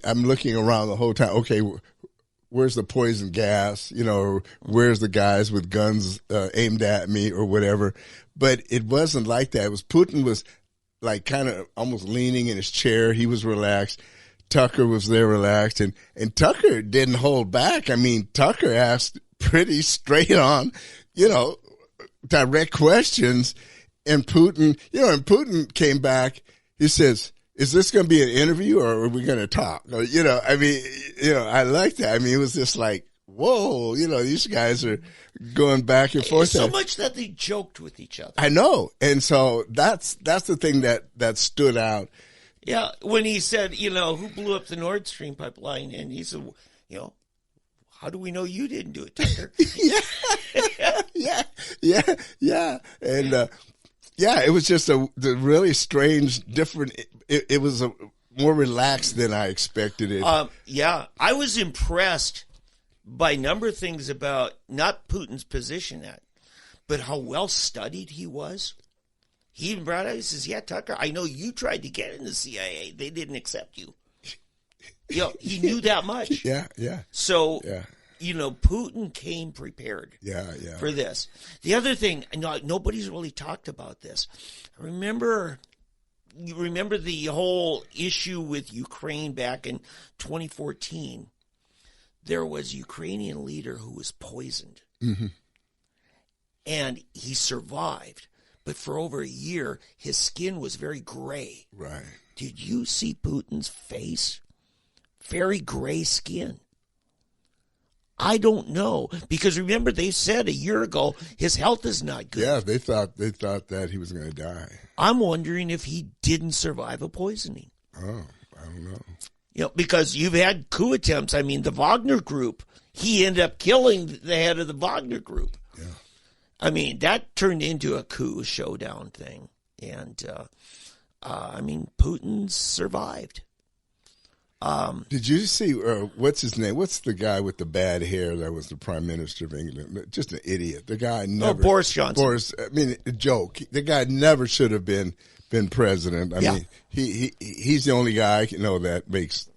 I'm looking around the whole time, okay, where's the poison gas? Where's the guys with guns aimed at me or whatever? But it wasn't like that. Putin was like kind of almost leaning in his chair. He was relaxed. Tucker was there relaxed. And Tucker didn't hold back. Tucker asked pretty straight on, direct questions. And Putin came back. He says, is this going to be an interview or are we going to talk? I like that. It was just like, whoa, these guys are going back and forth. So much that they joked with each other. I know. And so that's the thing that stood out. Yeah. When he said, who blew up the Nord Stream pipeline? And he said, how do we know you didn't do it, Tucker? Yeah. And, it was just a really strange, different. It was more relaxed than I expected it. I was impressed by a number of things about not Putin's position but how well studied he was. He even brought out. He says, "Yeah, Tucker, I know you tried to get in the CIA. They didn't accept you." He knew that much. Yeah. So. Yeah. Putin came prepared for this. The other thing, nobody's really talked about this. You remember the whole issue with Ukraine back in 2014? There was a Ukrainian leader who was poisoned. Mm-hmm. And he survived. But for over a year, his skin was very gray. Right. Did you see Putin's face? Very gray skin. I don't know, because remember they said a year ago his health is not good. Yeah, they thought that he was going to die. I'm wondering if he didn't survive a poisoning. Oh, I don't know. Because you've had coup attempts. The Wagner Group, he ended up killing the head of the Wagner Group. Yeah. That turned into a coup showdown thing. And, Putin survived. Did you see, what's his name? What's the guy with the bad hair that was the Prime Minister of England? Just an idiot. The guy never. Oh, Boris Johnson. A joke. The guy never should have been president. He's the only guy that makes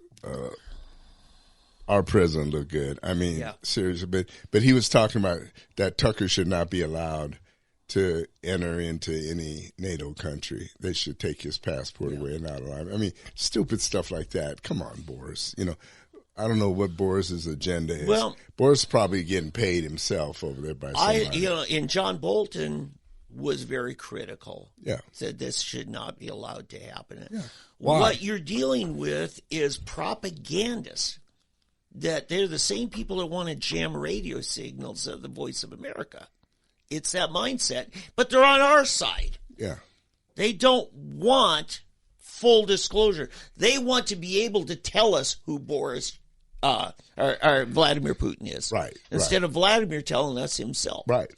our president look good. Seriously. But he was talking about that Tucker should not be allowed to enter into any NATO country. They should take his passport away and not allow him. Stupid stuff like that. Come on, Boris. I don't know what Boris's agenda is. Well, Boris is probably getting paid himself over there by somebody. And John Bolton was very critical. Yeah. Said this should not be allowed to happen. Yeah. Why? What you're dealing with is propagandists. That they're the same people that want to jam radio signals of the Voice of America. It's that mindset, but they're on our side. Yeah. They don't want full disclosure. They want to be able to tell us who Boris or Vladimir Putin is. Right. Instead of Vladimir telling us himself. Right.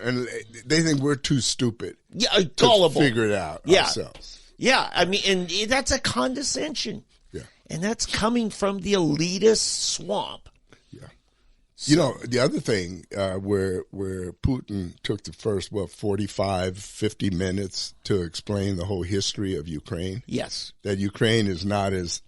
And they think we're too stupid. Yeah, gullible. To figure it out ourselves. Yeah, and that's a condescension. Yeah. And that's coming from the elitist swamp. Yeah. You know, the other thing where Putin took the first, 45, 50 minutes to explain the whole history of Ukraine. Yes. That Ukraine is not as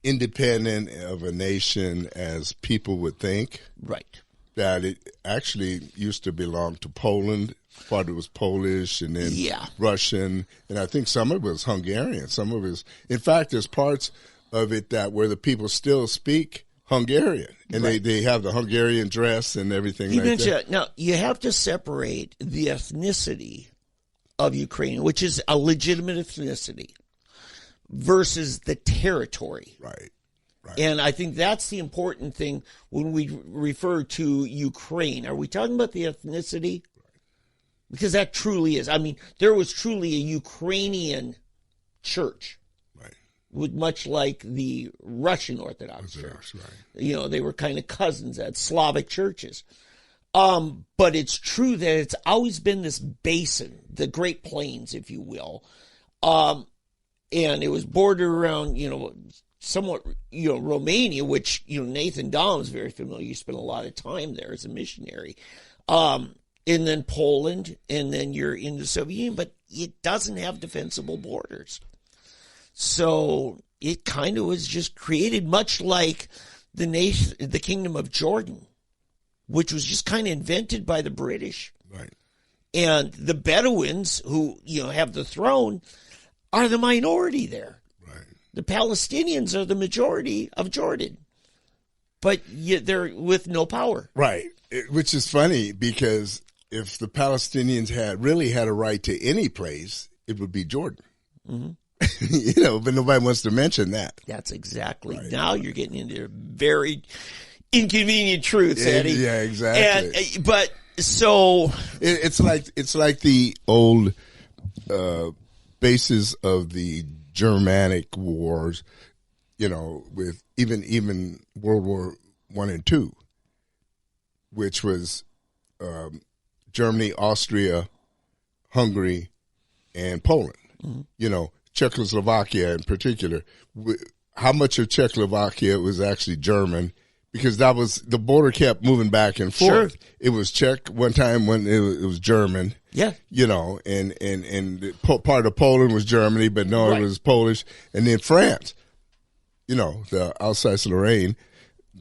independent of a nation as people would think. Right. That it actually used to belong to Poland. Part of it was Polish and then Russian. And I think some of it was Hungarian. Some of it was, in fact, there's parts of it that where the people still speak Hungarian, and they have the Hungarian dress and everything like that. Now, you have to separate the ethnicity of Ukraine, which is a legitimate ethnicity, versus the territory. Right. And I think that's the important thing when we refer to Ukraine. Are we talking about the ethnicity? Because that truly is. I mean, there was truly a Ukrainian church. Much like the Russian Orthodox Church. Right. You know, they were kind of cousins at Slavic churches. But it's true that it's always been this basin, the Great Plains, if you will. And it was bordered around, somewhat, Romania, which, Nathan Dahl is very familiar. You spent a lot of time there as a missionary. And then Poland, and then you're in the Soviet Union, but it doesn't have defensible borders. So it kind of was just created much like the Kingdom of Jordan, which was just kind of invented by the British. Right. And the Bedouins, who, have the throne, are the minority there. Right. The Palestinians are the majority of Jordan. But yet they're with no power. Right. Which is funny because if the Palestinians really had a right to any place, it would be Jordan. Mm-hmm. But nobody wants to mention that. That's exactly. Right. Now you're getting into very inconvenient truths, Eddie. Yeah, exactly. But so it's like the old basis of the Germanic wars, with even World War I and II, which was Germany, Austria, Hungary, and Poland. Mm-hmm. Czechoslovakia in particular. How much of Czechoslovakia was actually German? Because that was the border kept moving back and forth. Sure. It was Czech one time when it was German. Yeah. And part of Poland was Germany, but no, It was Polish. And then France, the Alsace-Lorraine,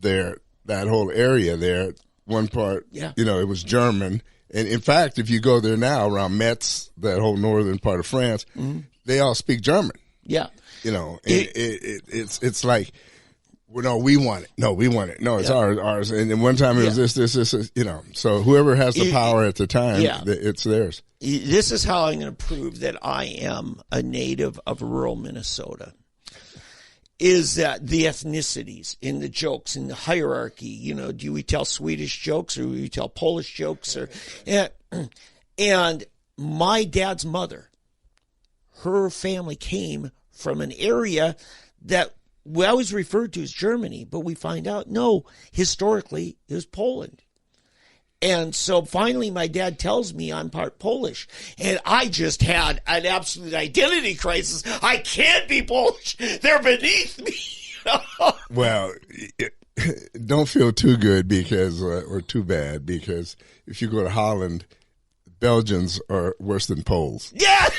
that whole area there, one part, it was German. And in fact, if you go there now around Metz, that whole northern part of France, they all speak German. Yeah. It's like, no, we want it. No, we want it. No, it's ours. And then one time it was this, so whoever has the power at the time, it's theirs. This is how I'm going to prove that I am a native of rural Minnesota. Is that the ethnicities in the jokes in the hierarchy? Do we tell Swedish jokes or do we tell Polish jokes? And my dad's mother, her family came from an area that we always referred to as Germany, but we find out, no, historically it was Poland. And so finally my dad tells me I'm part Polish, and I just had an absolute identity crisis. I can't be Polish. They're beneath me. Well, don't feel too good or too bad, because if you go to Holland, Belgians are worse than Poles. Yeah,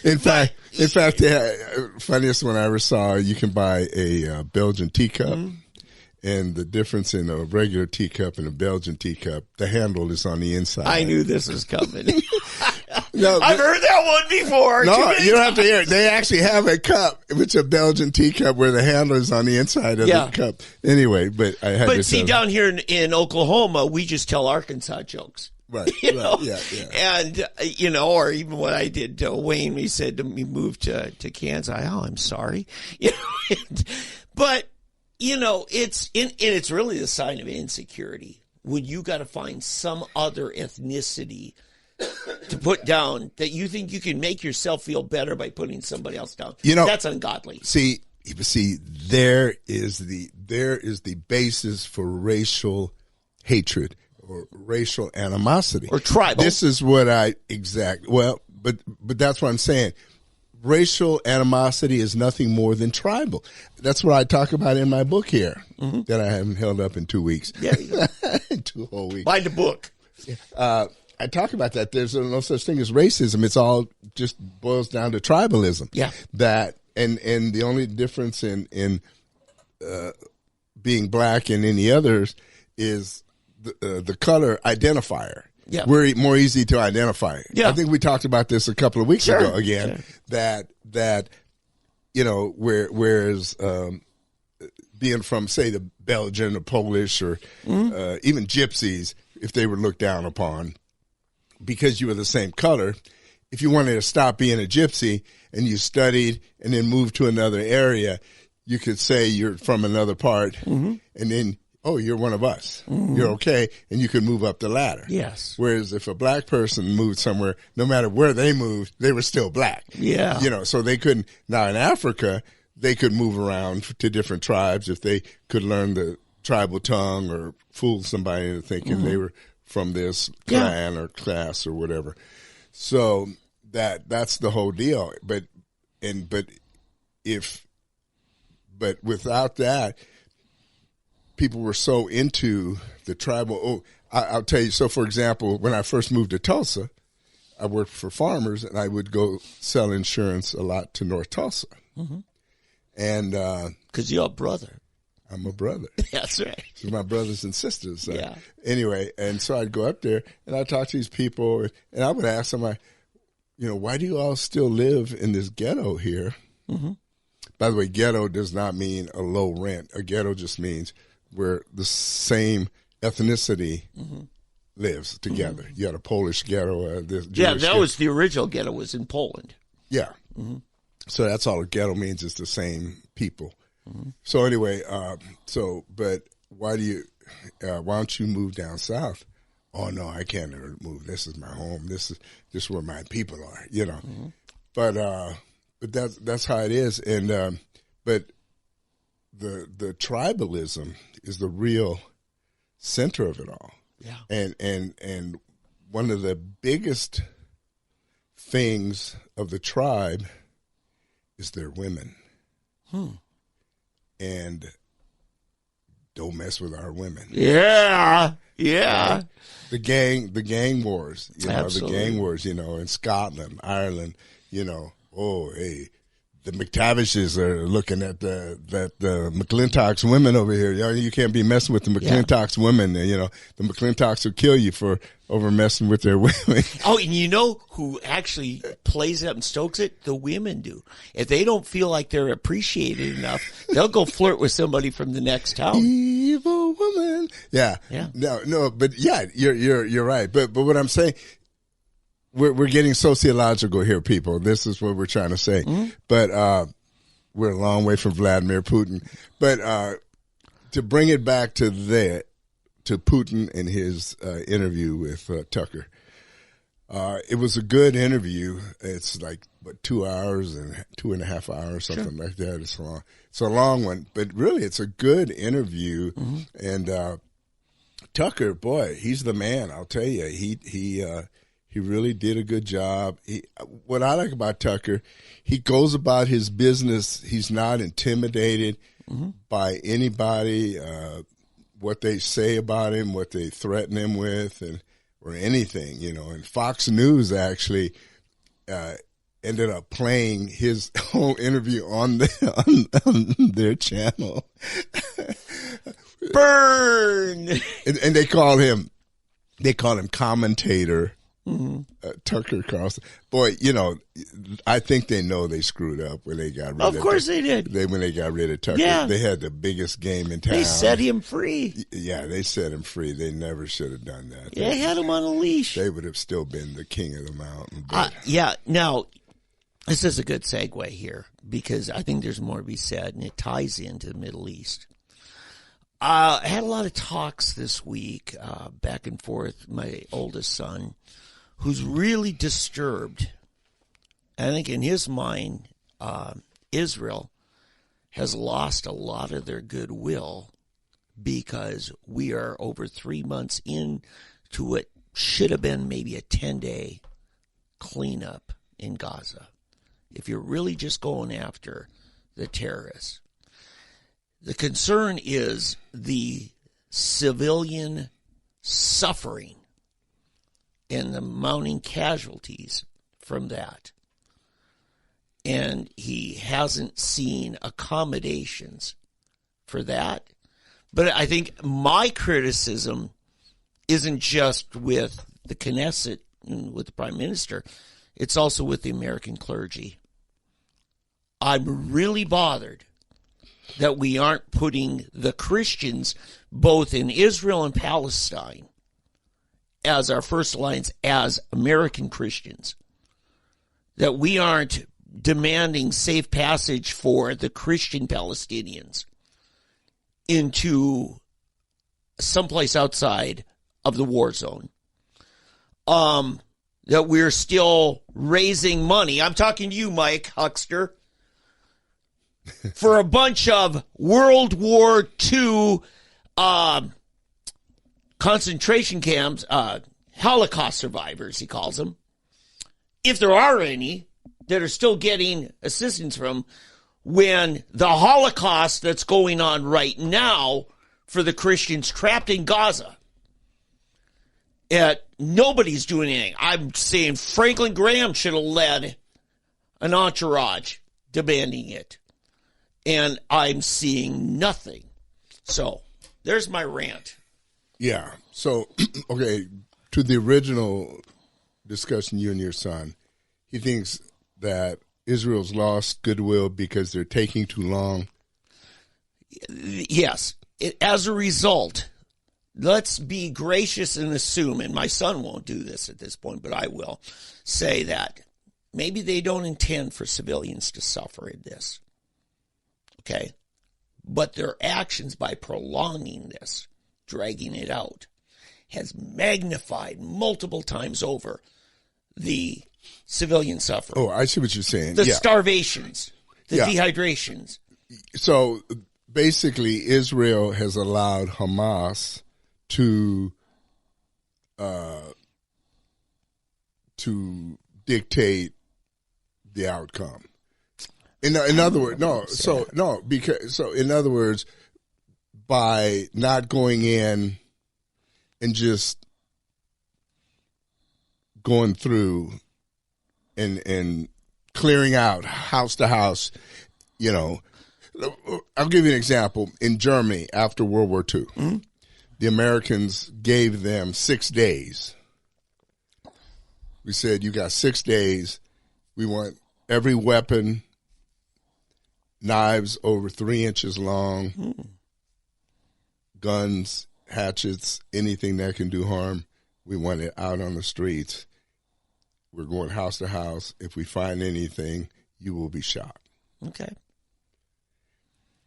In fact, the funniest one I ever saw, you can buy a Belgian teacup. Mm-hmm. And the difference in a regular teacup and a Belgian teacup, the handle is on the inside. I knew this was coming. I've heard that one before. No, you don't have to hear it. They actually have a cup, which is a Belgian teacup, where the handle is on the inside of the cup. Anyway, but I had to see, down here in Oklahoma, we just tell Arkansas jokes. Right, yeah. And, or even what I did to Wayne, he said to me, move to Kansas. I'm sorry. But, it's really the sign of insecurity when you got to find some other ethnicity to put down that you think you can make yourself feel better by putting somebody else down. That's ungodly. See, there is the basis for racial hatred or racial animosity or tribal. This is what but that's what I'm saying. racial animosity is nothing more than tribal. That's what I talk about in my book here that I haven't held up in 2 weeks. Yeah, you go. 2 whole weeks. Buy the book. I talk about that. There's no such thing as racism. It's all just boils down to tribalism. Yeah. That and the only difference in being black and any others is the color identifier. Yeah. We're more easy to identify. Yeah. I think we talked about this a couple of weeks ago again, that whereas being from, say, the Belgian or Polish or even gypsies, if they were looked down upon because you were the same color, if you wanted to stop being a gypsy and you studied and then moved to another area, you could say you're from another part and then, oh, you're one of us. You're okay. And you could move up the ladder. Yes. Whereas if a black person moved somewhere, no matter where they moved, they were still black. Yeah. So they couldn't. Now in Africa, they could move around to different tribes if they could learn the tribal tongue or fool somebody into thinking they were from this clan or class or whatever. So that's the whole deal. But without that, people were so into the tribal. I'll tell you. So, for example, when I first moved to Tulsa, I worked for farmers, and I would go sell insurance a lot to North Tulsa. And because you're a brother. I'm a brother. That's right. So my brothers and sisters. Yeah. Anyway, and so I'd go up there, and I'd talk to these people, and I would ask them, why do you all still live in this ghetto here? By the way, ghetto does not mean a low rent. A ghetto just means where the same ethnicity lives together. You had a Polish ghetto. That was the original ghetto, was in Poland. Yeah. So that's all a ghetto means, is the same people. So anyway, but why don't you move down south? Oh no, I can't move. This is my home. This is where my people are, But that's how it is. And, but the tribalism is the real center of it all. Yeah. And one of the biggest things of the tribe is their women. And don't mess with our women. Yeah. Yeah. Right? The gang wars, Absolutely. the gang wars, in Scotland, Ireland, hey, the McTavishes are looking at the McClintock's women over here. You can't be messing with the McClintock's women. The McClintocks will kill you for over messing with their women. Oh, and you know who actually plays it up and stokes it? The women do. If they don't feel like they're appreciated enough, they'll go flirt with somebody from the next town. Evil woman. Yeah. No, but yeah, you're right. But what I'm saying, we're getting sociological here, people. This is what we're trying to say. But we're a long way from Vladimir Putin. But to bring it back to Putin and his interview with Tucker, it was a good interview. It's like 2 hours and 2.5 hours, something like that. It's long. It's a long one, but really, it's a good interview. And Tucker, boy, he's the man. I'll tell you, he really did a good job. What I like about Tucker, he goes about his business. He's not intimidated by anybody, what they say about him, what they threaten him with, or anything, And Fox News actually ended up playing his whole interview on their channel. Burn! And they call him commentator. Tucker Carlson. Boy, I think they know they screwed up when they got rid of Of course they did. When they got rid of Tucker. Yeah. They had the biggest game in town. They set him free. Yeah, they set him free. They never should have done that. They had him on a leash. They would have still been the king of the mountain. Yeah, now, this is a good segue here because I think there's more to be said, and it ties into the Middle East. I had a lot of talks this week, back and forth. My oldest son, who's really disturbed. I think in his mind, Israel has lost a lot of their goodwill because we are over 3 months into what should have been maybe a 10-day cleanup in Gaza. if you're really just going after the terrorists. The concern is the civilian suffering and the mounting casualties from that. And he hasn't seen accommodations for that. But I think my criticism isn't just with the Knesset and with the Prime Minister. It's also with the American clergy. I'm really bothered that we aren't putting the Christians, both in Israel and Palestine, as our first lines as American Christians. That we aren't demanding safe passage for the Christian Palestinians into someplace outside of the war zone. That we're still raising money. I'm talking to you, Mike Huckster, for a bunch of World War II concentration camps, Holocaust survivors, he calls them, if there are any, that are still getting assistance from, when the Holocaust that's going on right now for the Christians trapped in Gaza, nobody's doing anything. I'm saying Franklin Graham should have led an entourage demanding it. And I'm seeing nothing. So there's my rant. Yeah. So, okay, to the original discussion, you and your son, he thinks that Israel's lost goodwill because they're taking too long. Yes. As a result, let's be gracious and assume, and my son won't do this at this point, but I will say that maybe they don't intend for civilians to suffer in this. Okay? But their actions by prolonging this, dragging it out, has magnified multiple times over the civilian suffering. Oh, I see what you're saying. The starvations, the dehydrations. So basically, Israel has allowed Hamas to dictate the outcome. In other words, in other words, by not going in and just going through and clearing out house to house, I'll give you an example. In Germany, after World War II, the Americans gave them 6 days. We said, you got 6 days. We want every weapon, knives over 3 inches long, guns, hatchets, anything that can do harm. We want it out on the streets. We're going house to house. If we find anything, you will be shot. Okay.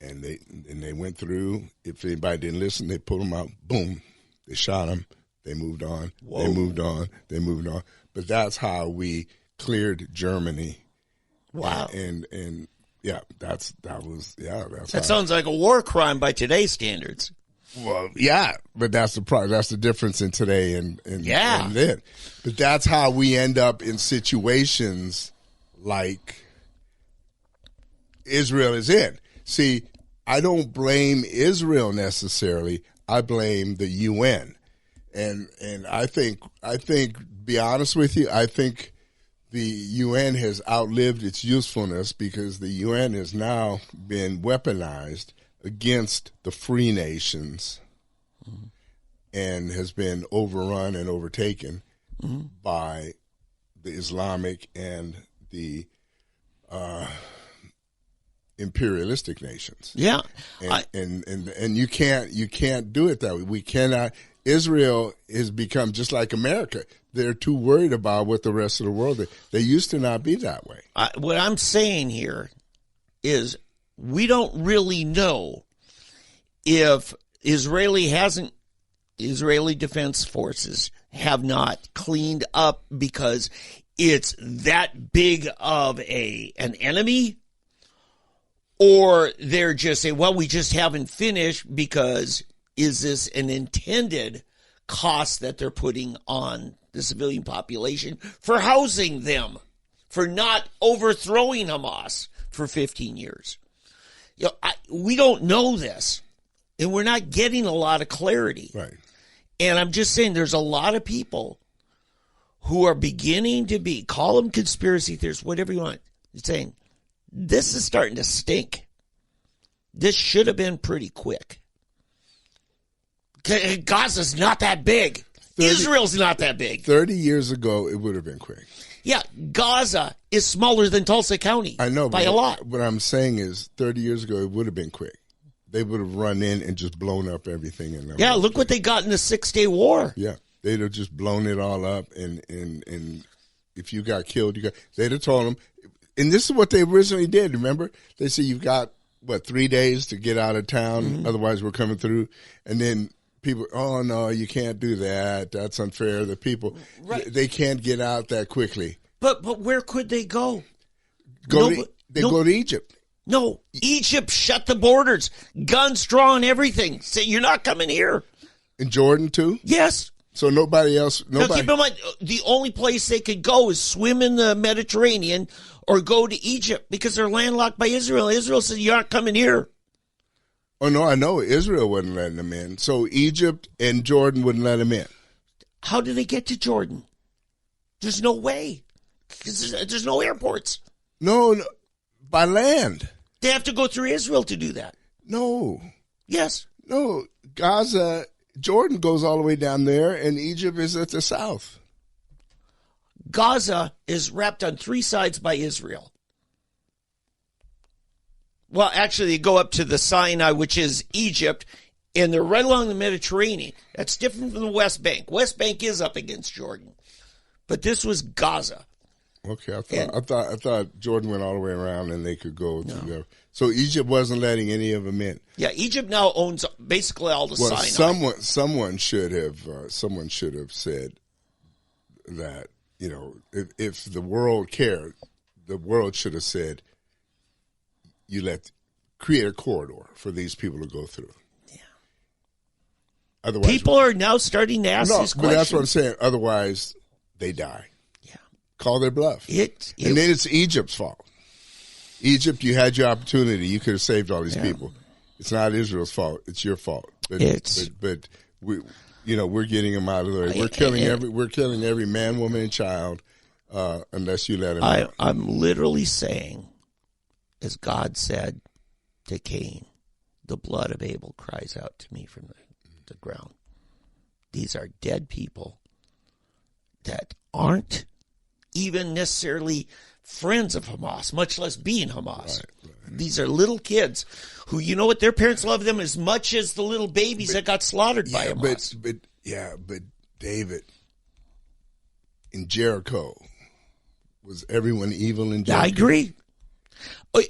And they went through. If anybody didn't listen, they pulled them out. Boom. They shot them. They moved on. Whoa. They moved on. They moved on. But that's how we cleared Germany. Wow. And yeah, that sounds like a war crime by today's standards. Well, yeah, but that's the difference in today and then. But that's how we end up in situations like Israel is in. See, I don't blame Israel necessarily. I blame the UN. And I think, be honest with you, I think the UN has outlived its usefulness because the UN has now been weaponized against the free nations and has been overrun and overtaken by the Islamic and the imperialistic nations. Yeah. And you can't do it that way. We cannot. Israel has become just like America. They're too worried about what the rest of the world. They used to not be that way. What I'm saying here is we don't really know if Israeli Defense Forces have not cleaned up because it's that big of an enemy, or they're just saying, well, we just haven't finished because is this an intended cost that they're putting on the civilian population for housing them, for not overthrowing Hamas for 15 years. You know, we don't know this, and we're not getting a lot of clarity. Right. And I'm just saying there's a lot of people who are beginning to be, call them conspiracy theorists, whatever you want, saying this is starting to stink. This should have been pretty quick. Gaza's not that big. Israel's not that big. 30 years ago, it would have been quick. Yeah, Gaza is smaller than Tulsa County. I know. By a lot. What I'm saying is 30 years ago, it would have been quick. They would have run in and just blown up everything. Yeah, look what they got in the 6-day war. Yeah, they'd have just blown it all up. And if you got killed, they'd have told them. And this is what they originally did, remember? They said, you've got, 3 days to get out of town, Mm-hmm. otherwise we're coming through. And then people, oh, no, you can't do that. That's unfair. The people, they can't get out that quickly. But where could they go? Go to Egypt. No, Egypt shut the borders, guns drawn, everything. Say, you're not coming here. In Jordan, too? Yes. So nobody else. Now, keep in mind, the only place they could go is swim in the Mediterranean or go to Egypt because they're landlocked by Israel. Israel said, you're not coming here. Oh, no, I know. Israel wasn't letting them in. So Egypt and Jordan wouldn't let them in. How do they get to Jordan? There's no way. Because there's no airports. No, by land. They have to go through Israel to do that. No. Yes. No, Gaza, Jordan goes all the way down there, and Egypt is at the south. Gaza is wrapped on 3 sides by Israel. Well, actually, they go up to the Sinai, which is Egypt, and they're right along the Mediterranean. That's different from the West Bank. West Bank is up against Jordan, but this was Gaza. Okay, I thought Jordan went all the way around, and they could go to there. So Egypt wasn't letting any of them in. Yeah, Egypt now owns basically all the Sinai. Someone should have said that, if the world cared, the world should have said, create a corridor for these people to go through. Yeah. Otherwise, people are now starting to ask these questions. But that's what I'm saying. Otherwise, they die. Yeah. Call their bluff. And then it's Egypt's fault. Egypt, you had your opportunity. You could have saved all these people. It's not Israel's fault. It's your fault. But we're getting them out of the way. We're killing every man, woman, and child unless you let them out. I'm literally saying, as God said to Cain, the blood of Abel cries out to me from the ground. These are dead people that aren't even necessarily friends of Hamas, much less being Hamas. Right. These are little kids who, their parents love them as much as the little babies that got slaughtered by Hamas. But David, in Jericho, was everyone evil in Jericho? I agree.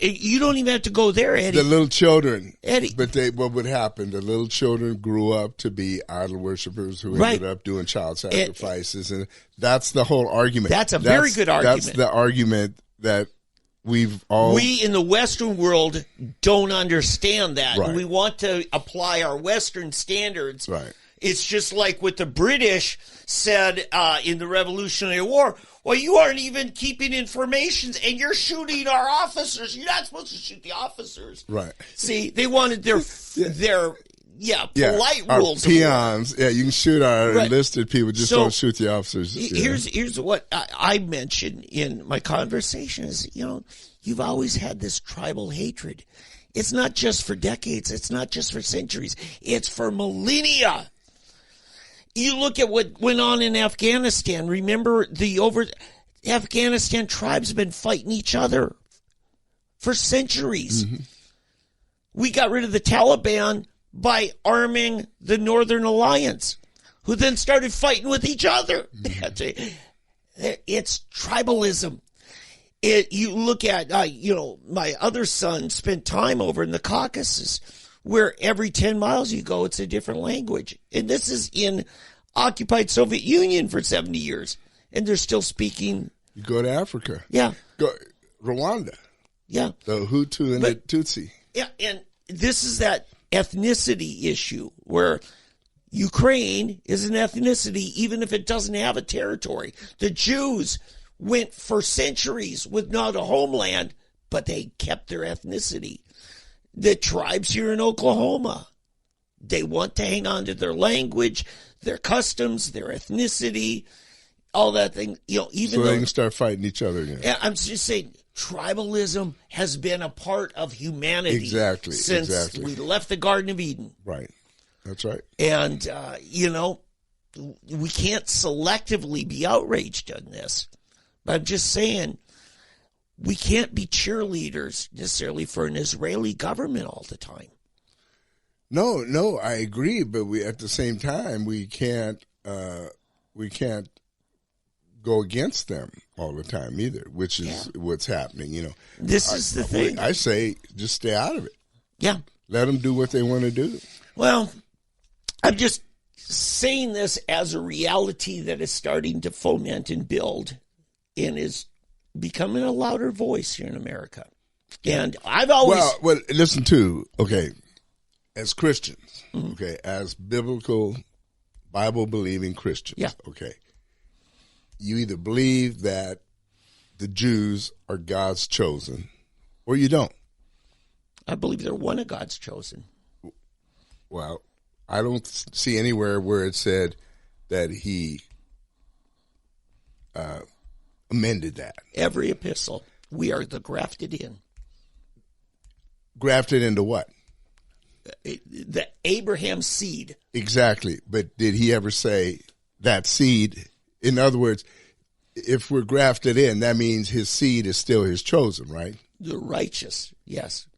You don't even have to go there, Eddie. The little children, Eddie. But what would happen? The little children grew up to be idol worshipers who ended up doing child sacrifices, and that's the whole argument. That's a very good argument. That's the argument that we in the Western world don't understand that, right. And we want to apply our Western standards. Right. It's just like what the British said in the Revolutionary War. Well, you aren't even keeping information, and you're shooting our officers. You're not supposed to shoot the officers. Right. See, they wanted their polite our rules. Peons. Yeah, you can shoot our enlisted people, just don't shoot the officers. Here's what I mentioned in my conversation is, you've always had this tribal hatred. It's not just for decades. It's not just for centuries. It's for millennia. You look at what went on in Afghanistan. Remember, Afghanistan tribes have been fighting each other for centuries. Mm-hmm. We got rid of the Taliban by arming the Northern Alliance, who then started fighting with each other. Mm-hmm. It's tribalism. You look at, my other son spent time over in the Caucasus, where every 10 miles you go, it's a different language. And this is in occupied Soviet Union for 70 years. And they're still speaking. You go to Africa. Yeah. Go Rwanda. Yeah. The Hutu and the Tutsi. Yeah, and this is that ethnicity issue where Ukraine is an ethnicity even if it doesn't have a territory. The Jews went for centuries with not a homeland, but they kept their ethnicity. The tribes here in Oklahoma, they want to hang on to their language, their customs, their ethnicity, all that thing. Even so though they can start fighting each other again. I'm just saying, tribalism has been a part of humanity since we left the Garden of Eden. Right. That's right. And, we can't selectively be outraged on this. But I'm just saying, we can't be cheerleaders necessarily for an Israeli government all the time. No, I agree. But at the same time, we can't go against them all the time either, which is what's happening. This is the thing. I say just stay out of it. Yeah. Let them do what they want to do. Well, I'm just saying this as a reality that is starting to foment and build and is becoming a louder voice here in America. And I've always... Well, listen to, as Christians, as biblical, Bible-believing Christians, you either believe that the Jews are God's chosen or you don't. I believe they're one of God's chosen. Well, I don't see anywhere where it said that he amended that. Every epistle, we are the grafted in. Grafted into what? The Abraham seed. Exactly. But did he ever say that seed? In other words, if we're grafted in, that means his seed is still his chosen, right? The righteous, yes.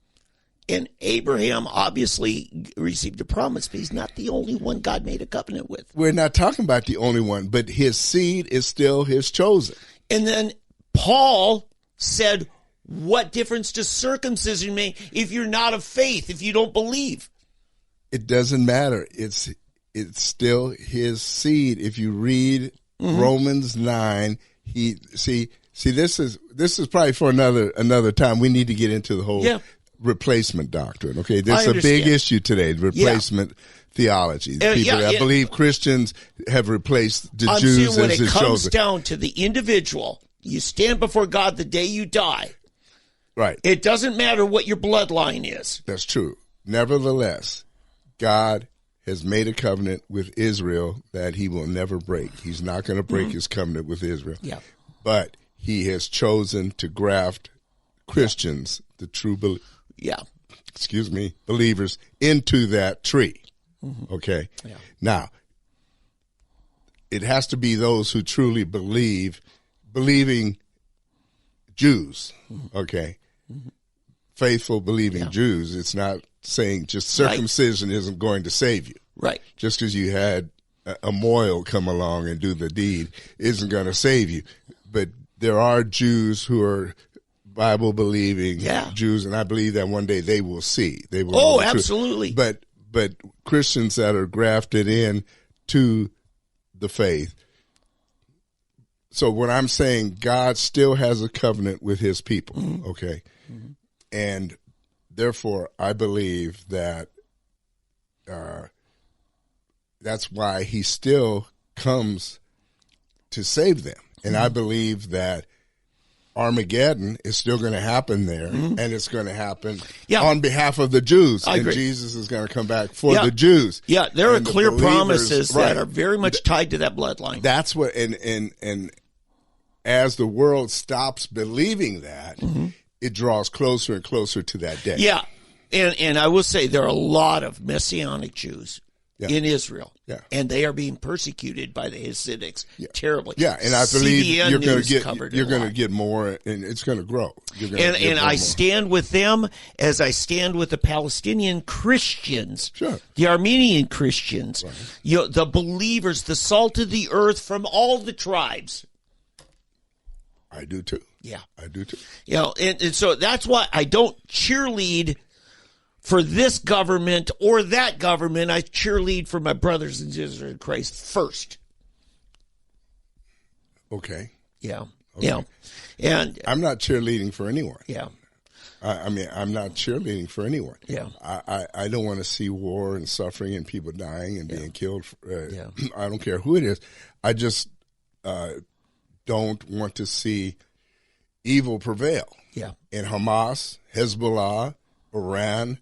And Abraham obviously received a promise, but he's not the only one God made a covenant with. We're not talking about the only one, but his seed is still his chosen. And then Paul said, what difference does circumcision make if you're not of faith, if you don't believe? It doesn't matter. It's still his seed. If you read Romans 9, this is probably for another time. We need to get into the whole replacement doctrine. Okay, this is a big issue today. Replacement theology. People that believe Christians have replaced the Jews as his chosen. When it comes down to the individual, you stand before God the day you die. Right. It doesn't matter what your bloodline is. That's true. Nevertheless, God has made a covenant with Israel that he will never break. He's not going to break his covenant with Israel. Yeah. But he has chosen to graft Christians, the true believers, into that tree. Okay? Yeah. Now, it has to be those who truly believing Jews, okay? Faithful, believing Jews. It's not saying just circumcision isn't going to save you. Right. Just because you had a moil come along and do the deed isn't going to save you. But there are Jews who are Bible-believing Jews, and I believe that one day they will see. They will. Oh, absolutely. But Christians that are grafted in to the faith. So when I'm saying God still has a covenant with his people, okay? And therefore, I believe that that's why he still comes to save them. And I believe that Armageddon is still going to happen there, and it's going to happen on behalf of the Jews. I agree. And Jesus is going to come back for the Jews. Yeah, there are clear promises that are very much tied to that bloodline. That's what, and as the world stops believing that, it draws closer and closer to that day. Yeah, and I will say there are a lot of Messianic Jews in Israel, and they are being persecuted by the Hasidics terribly. Yeah, and I believe CBN you're going to get more, and it's going to grow. And I stand with them as I stand with the Palestinian Christians, the Armenian Christians, the believers, the salt of the earth from all the tribes. I do too. Yeah, I do too. And so that's why I don't cheerlead for this government or that government. I cheerlead for my brothers and sisters in Christ first. Okay. Yeah. Okay. Yeah. And I'm not cheerleading for anyone. Yeah. I mean, I'm not cheerleading for anyone. Yeah. I don't want to see war and suffering and people dying and being killed. I don't care who it is. I just don't want to see evil prevail. Yeah. And Hamas, Hezbollah, Iran,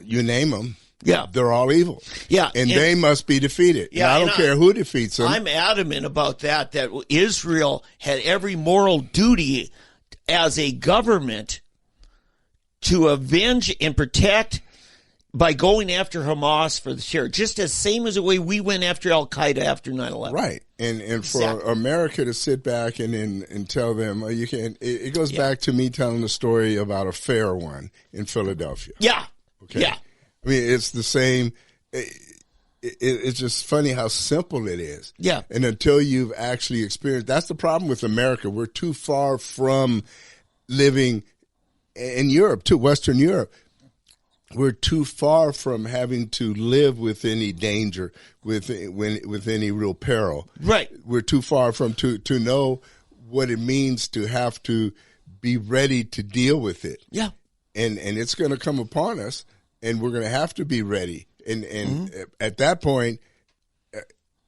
you name them. Yeah. They're all evil. Yeah. And they must be defeated. Yeah, and I don't care who defeats them. I'm adamant about that Israel had every moral duty as a government to avenge and protect by going after Hamas for the terror, just as same as the way we went after Al-Qaeda after 9/11. Right. And for America to sit back and tell them, you can't, it goes back to me telling the story about a fair one in Philadelphia. Yeah. Okay. Yeah. I mean, it's the same. It's just funny how simple it is. Yeah. And until you've actually experienced, that's the problem with America. We're too far from living in Europe, too, Western Europe. We're too far from having to live with any danger, with any real peril. Right. We're too far from to know what it means to have to be ready to deal with it. Yeah. And it's going to come upon us, and we're going to have to be ready. And at that point,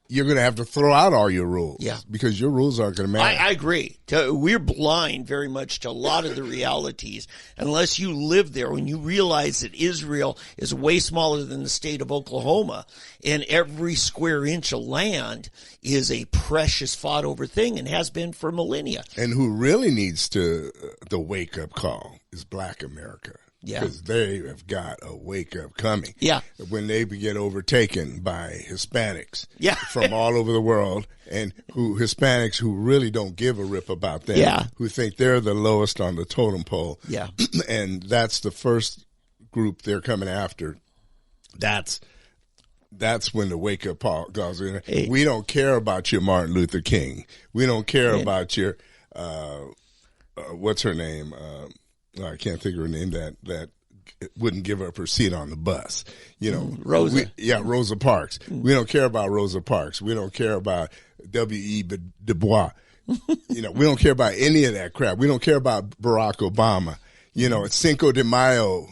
you're going to have to throw out all your rules. Yeah. Because your rules aren't going to matter. I agree. We're blind very much to a lot of the realities unless you live there. When you realize that Israel is way smaller than the state of Oklahoma, and every square inch of land is a precious fought over thing and has been for millennia. And who really needs the wake-up call is Black America. Yeah. Because they have got a wake-up coming. Yeah. When they get overtaken by Hispanics. Yeah. From all over the world, and Hispanics who really don't give a rip about them. Yeah. Who think they're the lowest on the totem pole. Yeah. And that's the first group they're coming after. That's when the wake-up call goes in. Hey. We don't care about your Martin Luther King. We don't care about your, what's her name? I can't think of her name that wouldn't give up her seat on the bus. You know, Rosa. Rosa Parks. We don't care about Rosa Parks. We don't care about W.E. Du Bois. You know, we don't care about any of that crap. We don't care about Barack Obama. You know, it's Cinco de Mayo,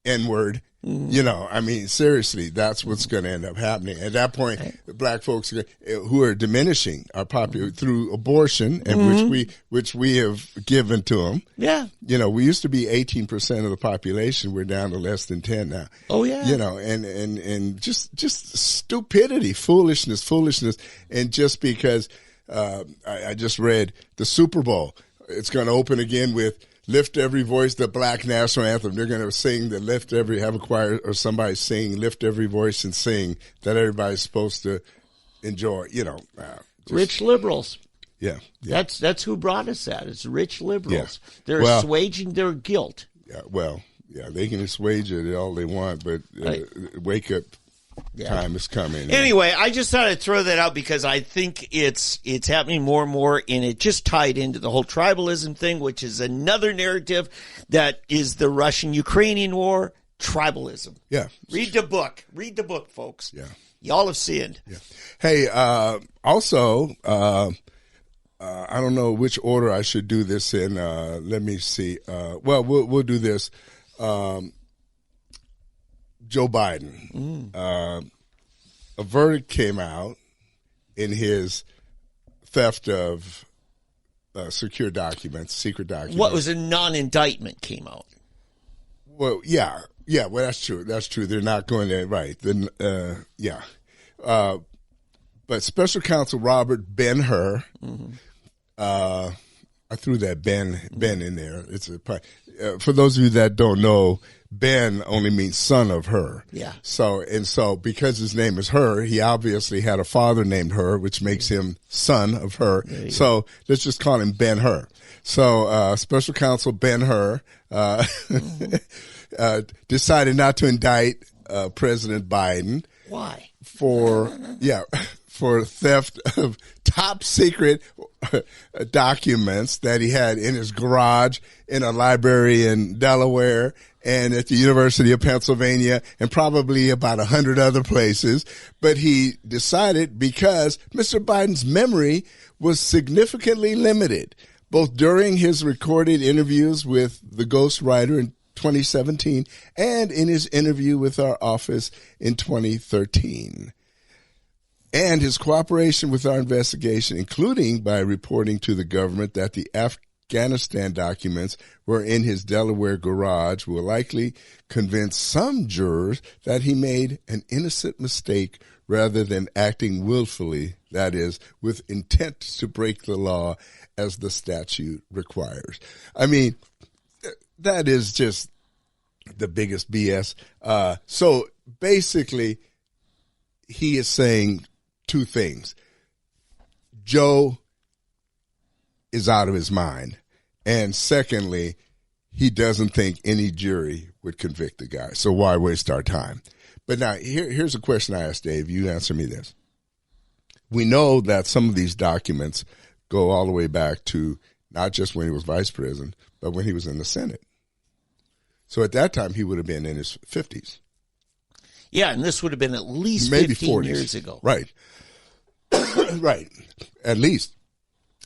N-word. You know, I mean, seriously, that's what's going to end up happening. At that point, Black folks who are diminishing are popular through abortion, and which we have given to them. Yeah. You know, we used to be 18% of the population. We're down to less than 10 now. Oh, yeah. You know, and just stupidity, foolishness. And just because I just read the Super Bowl, it's going to open again with Lift Every Voice, the Black National Anthem. They're going to sing the have a choir or somebody sing, Lift Every Voice and Sing, that everybody's supposed to enjoy, you know. Rich liberals. Yeah. That's who brought us that. It's rich liberals. Yeah. They're assuaging their guilt. Yeah, they can assuage it all they want, but wake up time is coming. Anyway, I just thought I'd throw that out because I think it's happening more and more, and it just tied into the whole tribalism thing, which is another narrative that is the Russian-Ukrainian war, tribalism. Yeah. Read the book. Read the book, folks. Yeah. Y'all have sinned. Yeah. Hey, also, I don't know which order I should do this in. Let me see. We'll do this. Joe Biden. A verdict came out in his theft of secret documents. What was a non-indictment came out? Well, yeah. Well, that's true. They're not going there, right? Then, but Special Counsel Robert Ben-Hur. I threw that Ben in there. It's for those of you that don't know, Ben only means son of Hur. Yeah. So because his name is Hur, he obviously had a father named Hur, which makes him son of Hur. So let's just call him Ben-Hur. So Special Counsel Ben-Hur decided not to indict President Biden. Why? For theft of top secret documents that he had in his garage, in a library in Delaware, and at the University of Pennsylvania, and probably about 100 other places. But he decided, because Mr. Biden's memory was significantly limited, both during his recorded interviews with the ghostwriter in 2017 and in his interview with our office in 2013. and his cooperation with our investigation, including by reporting to the government that the Afghanistan documents were in his Delaware garage, will likely convince some jurors that he made an innocent mistake rather than acting willfully, that is, with intent to break the law as the statute requires. I mean, that is just the biggest BS. So basically, he is saying two things. Joe is out of his mind. And secondly, he doesn't think any jury would convict the guy. So why waste our time? But now, here's a question I asked Dave. You answer me this. We know that some of these documents go all the way back to not just when he was vice president, but when he was in the Senate. So at that time, he would have been in his 50s. Yeah, and this would have been at least maybe 15 40s. years ago. Right. Right. At least.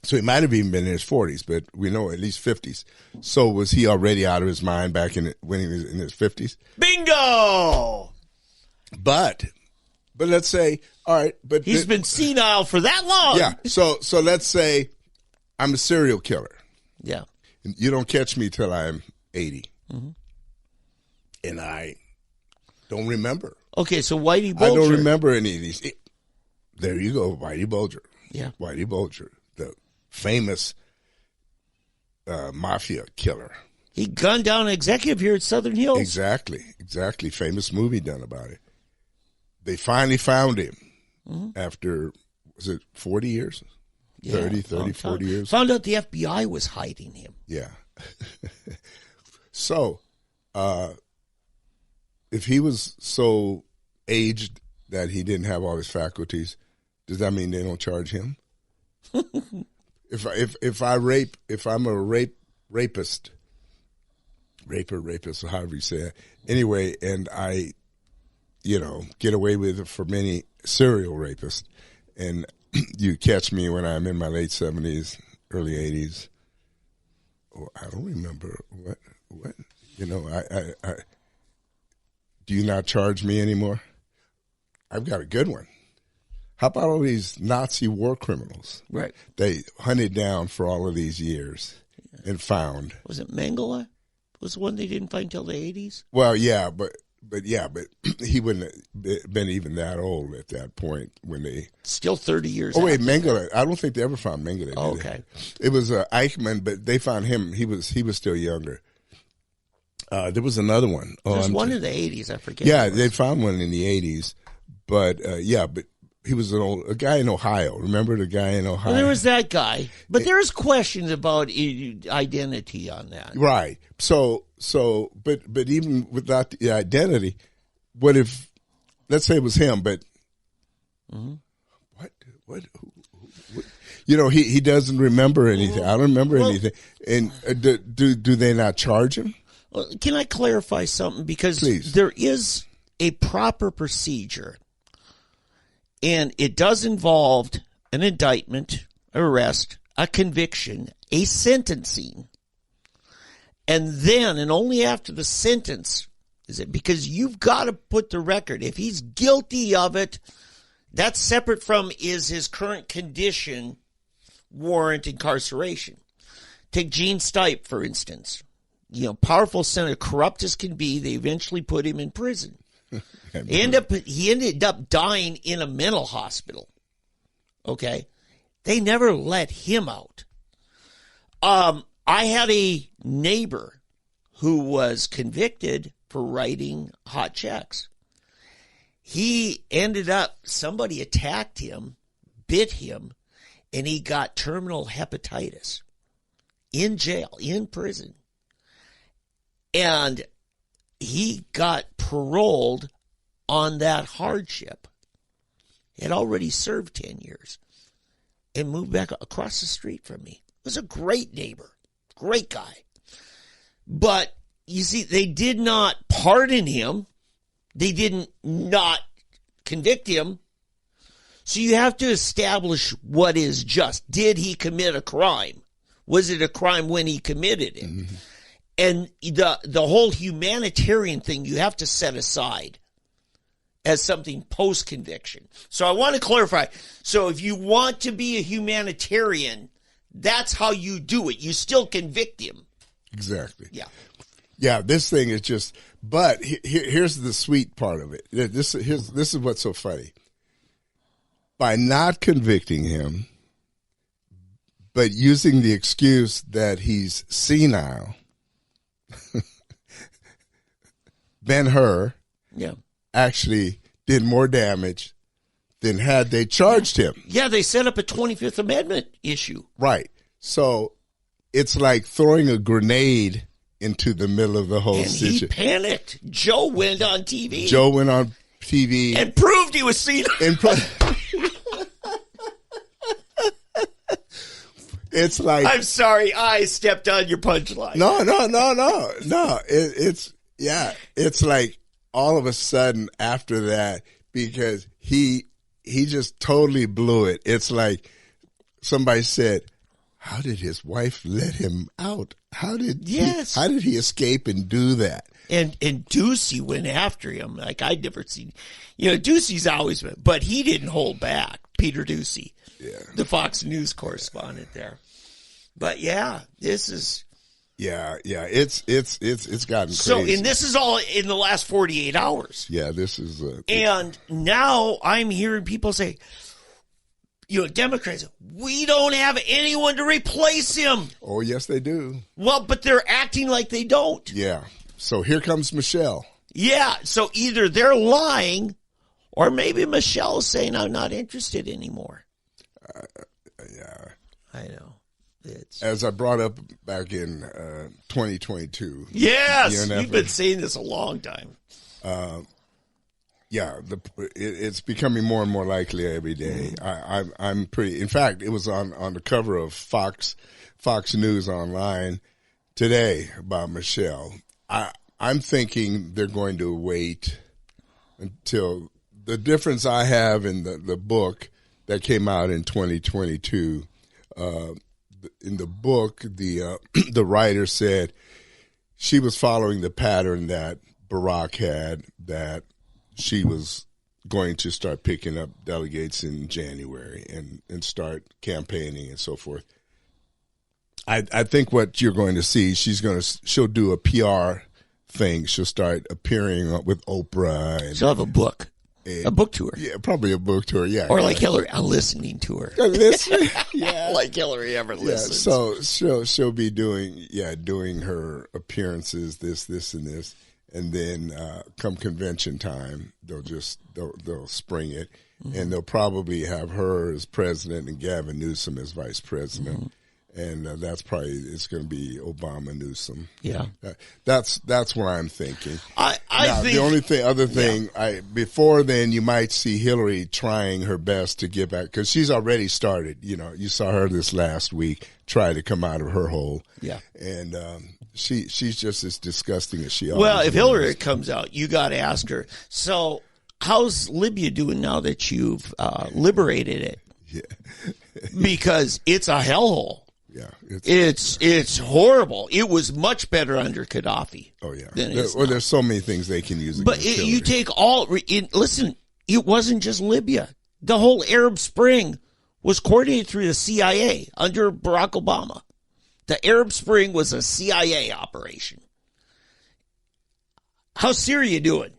So he might have even been in his 40s, but we know at least 50s. So was he already out of his mind back when he was in his 50s? Bingo! But let's say, all right, but he's been senile for that long. Yeah. So let's say I'm a serial killer. Yeah. You don't catch me till I'm 80. Mm-hmm. And I don't remember. Okay, so Whitey Bulger. I don't remember any of these. There you go, Whitey Bulger. Yeah. Whitey Bulger, the famous mafia killer. He gunned down an executive here at Southern Hills. Exactly. Famous movie done about it. They finally found him after, was it 40 years? Yeah, 40 years. Found out the FBI was hiding him. Yeah. So, if he was so aged that he didn't have all his faculties, does that mean they don't charge him? If I'm a rapist, or however you say it, anyway, and I, get away with it for many serial rapists, and you catch me when I'm in my late 70s, early 80s, I don't remember what, I do you not charge me anymore? I've got a good one. How about all these Nazi war criminals? Right. They hunted down for all of these years and found. Was it Mengele? Was the one they didn't find till the 80s? Well, yeah, but he wouldn't have been even that old at that point when they. Still 30 years. Oh wait, Mengele. I don't think they ever found Mengele. Oh, okay. It was Eichmann, but they found him. He was still younger. There was another one. There's one in the 80s. I forget. Yeah, they found one in the 80s, but but he was a guy in Ohio. Remember the guy in Ohio? Well, there was that guy, but there's questions about identity on that. Right. So, but even without the identity, what if, let's say it was him, but what? He doesn't remember anything. I don't remember anything. And do they not charge him? Well, can I clarify something? Because Please. There is a proper procedure, and it does involve an indictment, arrest, a conviction, a sentencing, and then, and only after the sentence, is it because you've got to put the record. If he's guilty of it, that's separate from is his current condition warrant incarceration. Take Gene Stipe, for instance. Powerful senator, corrupt as can be. They eventually put him in prison. He ended up dying in a mental hospital. Okay. They never let him out. I had a neighbor who was convicted for writing hot checks. He ended up, somebody attacked him, bit him, and he got terminal hepatitis in jail, in prison. And he got paroled on that hardship. He had already served 10 years and moved back across the street from me. Was a great neighbor, great guy. But you see, they did not pardon him. They didn't not convict him. So you have to establish what is just. Did he commit a crime? Was it a crime when he committed it? Mm-hmm. And the whole humanitarian thing you have to set aside. as something post-conviction. So I want to clarify. So if you want to be a humanitarian, that's how you do it. You still convict him. Exactly. Yeah. Yeah, this thing is just, but here's the sweet part of it. This is what's so funny. By not convicting him, but using the excuse that he's senile, Ben-Hur actually did more damage than had they charged him. Yeah, they set up a 25th Amendment issue. Right. So it's like throwing a grenade into the middle of the whole situation. He panicked. Joe went on TV. And proved he was senile. It's like, I'm sorry, I stepped on your punchline. No. It's like all of a sudden after that, because he just totally blew it. It's like somebody said, how did his wife let him out? How did he escape and do that? And Ducey went after him like I'd never seen. Ducey's always been, but he didn't hold back. Peter Ducey, the Fox News correspondent there. But this is. It's gotten crazy. So, and this is all in the last 48 hours. Yeah, this is. And now I'm hearing people say, Democrats, we don't have anyone to replace him. Oh, yes, they do. Well, but they're acting like they don't. Yeah. So here comes Michelle. Yeah. So either they're lying or maybe Michelle is saying, I'm not interested anymore. Yeah. I know. As I brought up back in 2022. Yes. You've been saying this a long time. It's becoming more and more likely every day. I'm pretty. In fact, it was on the cover of Fox News Online today about Michelle. I'm thinking they're going to wait until the difference I have in the book that came out in 2022. In the book, the writer said she was following the pattern that Barack had, that she was going to start picking up delegates in January and start campaigning and so forth. I think what you're going to see, she'll do a PR thing. She'll start appearing with Oprah. And she'll have a book. A book tour. Yeah, probably a book tour, yeah. Or like Hillary, a listening tour. Yeah. Like Hillary ever listens. So she'll be doing her appearances, this and this. And then come convention time, they'll spring it. Mm-hmm. And they'll probably have her as president and Gavin Newsom as vice president. Mm-hmm. And it's going to be Obama Newsom. Yeah, that's what I'm thinking. I think the only thing, before then you might see Hillary trying her best to get back, because she's already started. You saw her this last week try to come out of her hole. Yeah, and she's just as disgusting as she always. Well, if Hillary comes out, you got to ask her. So, how's Libya doing now that you've liberated it? Yeah, because it's a hellhole. Yeah, it's horrible. It was much better under Gaddafi. Oh yeah. There's so many things they can use. But you take listen. It wasn't just Libya. The whole Arab Spring was coordinated through the CIA under Barack Obama. The Arab Spring was a CIA operation. How's Syria doing?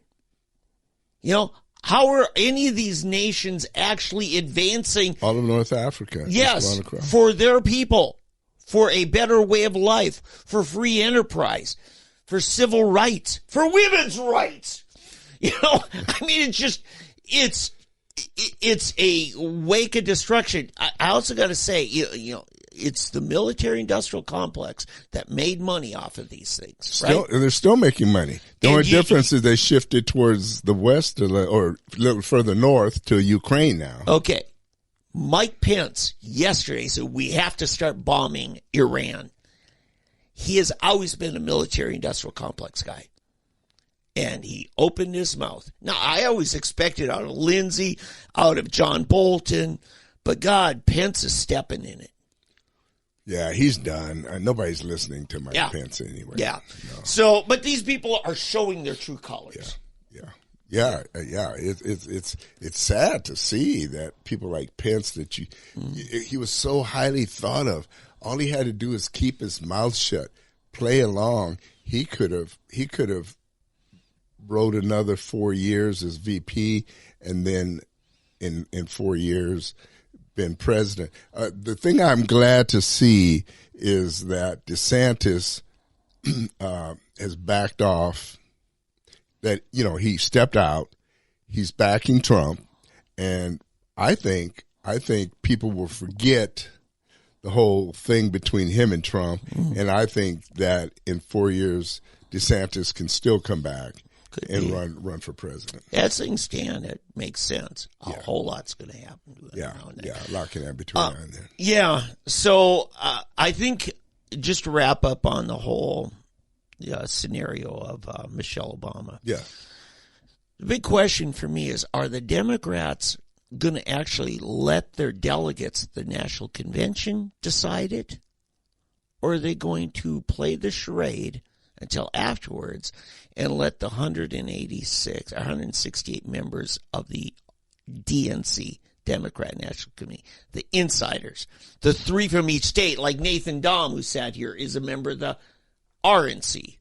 How are any of these nations actually advancing? All of North Africa. Yes, for their people, for a better way of life, for free enterprise, for civil rights, for women's rights. It's a wake of destruction. I also got to say, it's the military-industrial complex that made money off of these things. Right? They're still making money. The only difference is they shifted towards the west or a little further north to Ukraine now. Okay. Mike Pence yesterday said we have to start bombing Iran. He has always been a military-industrial complex guy. And he opened his mouth. Now, I always expected out of Lindsey, out of John Bolton, but God, Pence is stepping in it. Yeah, he's done. Nobody's listening to Mike Pence anyway. Yeah. No. So, but these people are showing their true colors. Yeah. Yeah. It's sad to see that people like Pence he was so highly thought of. All he had to do is keep his mouth shut, play along. He could have wrote another 4 years as VP, and then in 4 years been president. The thing I'm glad to see is that DeSantis has backed off. That he stepped out. He's backing Trump, and I think people will forget the whole thing between him and Trump, and I think that in 4 years DeSantis can still come back and run for president. As things stand, it makes sense. A whole lot's going to happen. A lot can happen between now and then. Yeah. So I think just to wrap up on the whole scenario of Michelle Obama. Yeah. The big question for me is, are the Democrats going to actually let their delegates at the National Convention decide it? Or are they going to play the charade until afterwards and let the 168 members of the DNC, Democrat National Committee, the insiders, the 3 from each state, like Nathan Dahm, who sat here, is a member of the RNC.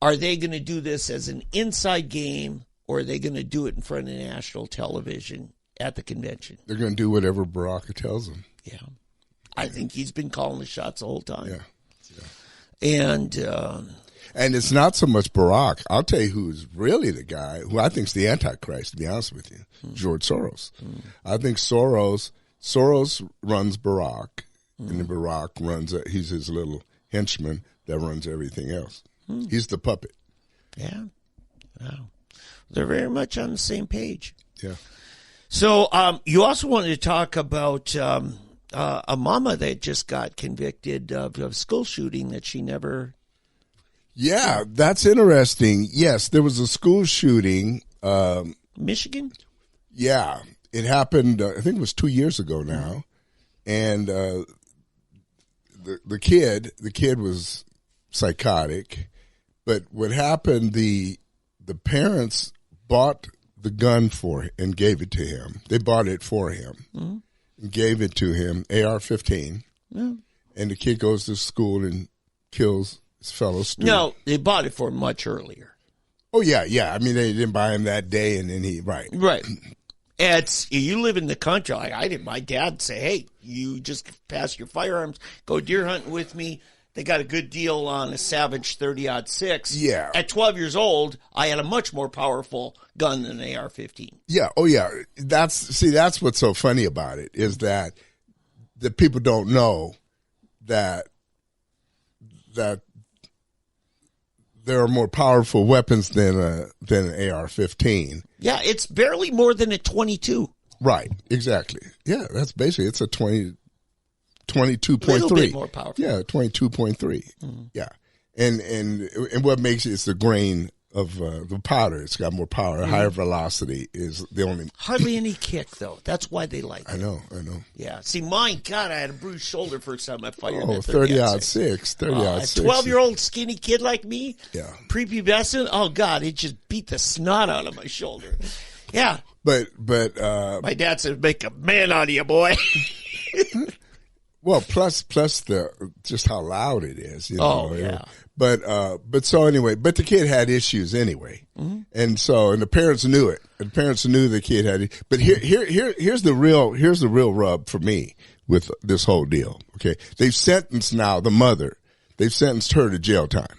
Are they going to do this as an inside game, or are they going to do it in front of national television at the convention? They're going to do whatever Barack tells them. Yeah. I think he's been calling the shots the whole time. Yeah. And it's not so much Barack. I'll tell you who's really the guy who I think is the Antichrist, to be honest with you, George Soros. I think Soros runs Barack, and then Barack runs, he's his little henchman that runs everything else. He's the puppet. Yeah. Wow. They're very much on the same page. Yeah. So you also wanted to talk about a mama that just got convicted of a school shooting that she never... Yeah, that's interesting. Yes, there was a school shooting. Michigan? Yeah. It happened, I think it was 2 years ago now. And the kid was psychotic. But what happened, the parents bought the gun for him and gave it to him. They bought it for him and gave it to him, AR-15. And the kid goes to school and kills his fellow student. No, they bought it for him much earlier. Oh, yeah. I mean, they didn't buy him that day, and then Right. You live in the country. Like I did. My dad say, hey, you just pass your firearms, go deer hunting with me. They got a good deal on a Savage 30-06. Yeah. At 12 years old, I had a much more powerful gun than an AR-15. Yeah. Oh, yeah. That's what's so funny about it is that the people don't know that there are more powerful weapons than an AR-15. Yeah, it's barely more than a 22. Right. Exactly. Yeah. That's basically it's a 22.3. A little bit more powerful. Yeah, 22.3. Yeah, and what makes it's the grain of the powder. It's got more power. Higher velocity is the only. Hardly any kick though. That's why they like it. I know. Yeah. See, mine, God, I had a bruised shoulder first time I fired. Oh, 30-06. 30-06. A 12-year-old skinny kid like me. Yeah. Prepubescent. Oh God, it just beat the snot out of my shoulder. Yeah. But my dad said, "Make a man out of you, boy." Well, plus the just how loud it is, you know. Oh, yeah. But so anyway, but the kid had issues anyway, and the parents knew it. The parents knew the kid had it. But here's the real rub for me with this whole deal. Okay, they've sentenced now the mother. They've sentenced her to jail time.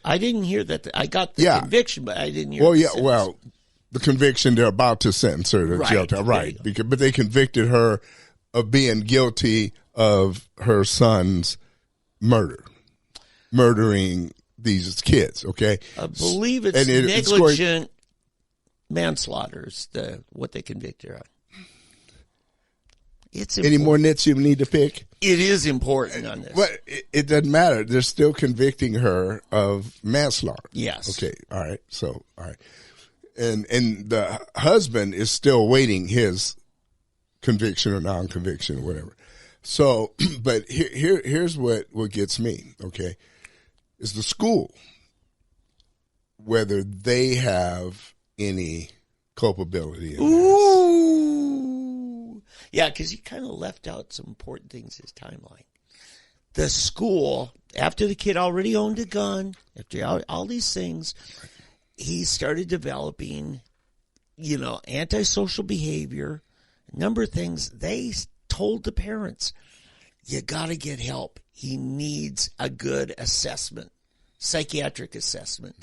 I didn't hear that. I got the conviction, but I didn't hear. Well, the conviction, they're about to sentence her to jail time, right? But they convicted her of being guilty of her son's murdering these kids. Okay, I believe it's negligent manslaughter is what they convicted her on. It's any more nits you need to pick? It is important on this. But it doesn't matter. They're still convicting her of manslaughter. Yes. Okay. All right. So all right, and the husband is still waiting his conviction or non-conviction or whatever. So, but here's what gets me, okay, is the school, whether they have any culpability in this. Ooh. Yeah, because you kind of left out some important things, his timeline. The school, after the kid already owned a gun, after all these things, he started developing, antisocial behavior, a number of things. They told the parents, you got to get help. He needs a good assessment, psychiatric assessment.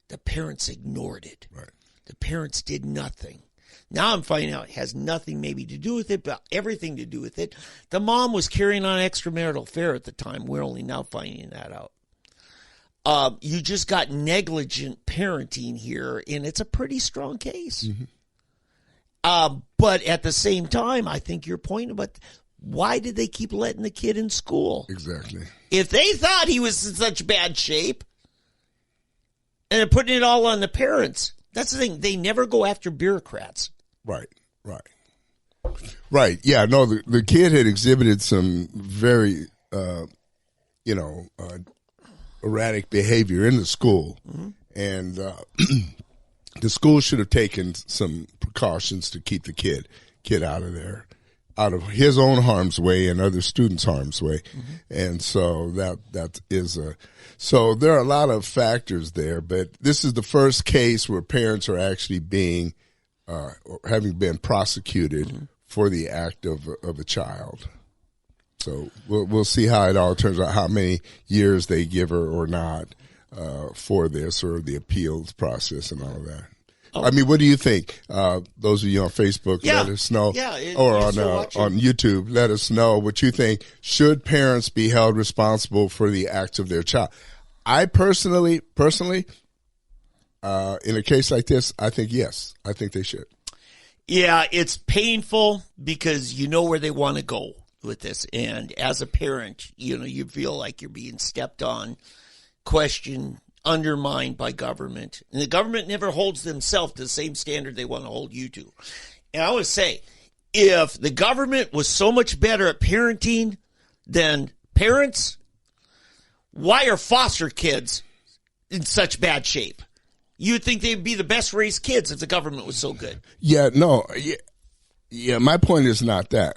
The parents ignored it. Right. The parents did nothing. Now I'm finding out it has nothing maybe to do with it, but everything to do with it. The mom was carrying on extramarital affair at the time. We're only now finding that out. You just got negligent parenting here, and it's a pretty strong case. Mm-hmm. But at the same time, I think your point about why did they keep letting the kid in school? Exactly. If they thought he was in such bad shape, and they're putting it all on the parents, that's the thing. They never go after bureaucrats. Right. Yeah, no, the kid had exhibited some very, erratic behavior in the school. Mm-hmm. And the school should have taken some precautions to keep the kid out of there, out of his own harm's way and other students' harm's way. Mm-hmm. And so that is so there are a lot of factors there, but this is the first case where parents are actually being or having been prosecuted mm-hmm. for the act of a child. So we'll see how it all turns out, how many years they give her or not for this, or the appeals process and all of that. Oh. I mean, what do you think? Those of you on Facebook, let us know. Or on YouTube, let us know what you think. Should parents be held responsible for the acts of their child? I personally, in a case like this, I think yes. I think they should. Yeah, it's painful because you know where they want to go with this. And as a parent, you feel like you're being stepped on, questioned, undermined by government. And the government never holds themselves to the same standard they want to hold you to. And I would say, if the government was so much better at parenting than parents, why are foster kids in such bad shape? You'd think they'd be the best raised kids if the government was so good. Yeah, my point is not that.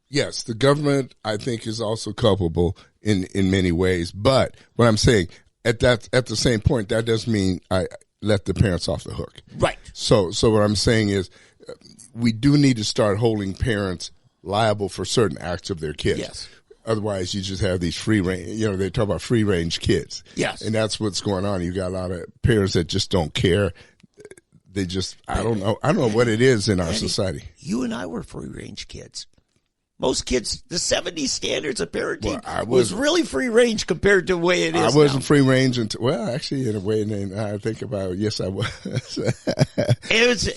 Yes, the government, I think, is also culpable in many ways. But what I'm saying, at the same point, that doesn't mean I let the parents off the hook. Right. So what I'm saying is, we do need to start holding parents liable for certain acts of their kids. Yes. Otherwise, you just have these free range. They talk about free range kids. Yes. And that's what's going on. You got a lot of parents that just don't care. They just, I don't know what it is in our society. You and I were free range kids. Most kids, the 70s standards of parenting was really free range compared to the way it is I wasn't free range until, actually, in a way, I think about it, yes, I was. It was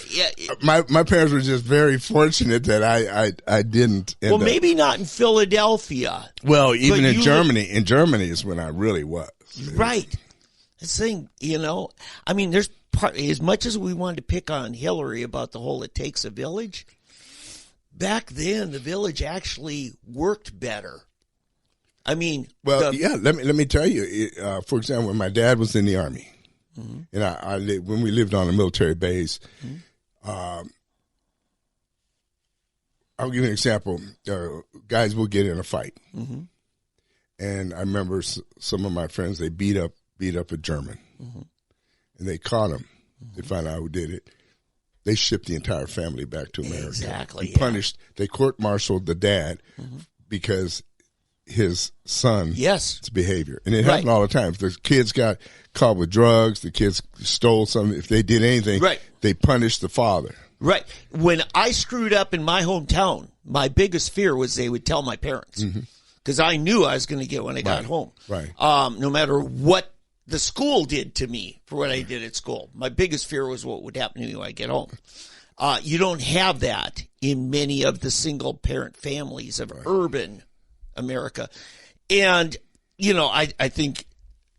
my parents were just very fortunate that I didn't end up. Maybe not in Philadelphia. Well, even in Germany. In Germany is when I really was. Right. This thing, I mean, there's as much as we wanted to pick on Hillary about the whole it takes a village, back then, the village actually worked better. I mean, let me tell you. For example, when my dad was in the Army, mm-hmm. and when we lived on a military base, mm-hmm. I'll give you an example. Guys will get in a fight, mm-hmm. and I remember some of my friends, they beat up a German, mm-hmm. and they caught him. Mm-hmm. They found out who did it. They shipped the entire family back to America. Exactly. And punished. They court-martialed the dad mm-hmm. because his son's behavior. And it happened all the time. If the kids got caught with drugs, the kids stole something, if they did anything, they punished the father. Right. When I screwed up in my hometown, my biggest fear was they would tell my parents. Because I knew I was going to get when I got home. Right. No matter what the school did to me for what I did at school. My biggest fear was what would happen to me when I get home. You don't have that in many of the single parent families of urban America. And, I think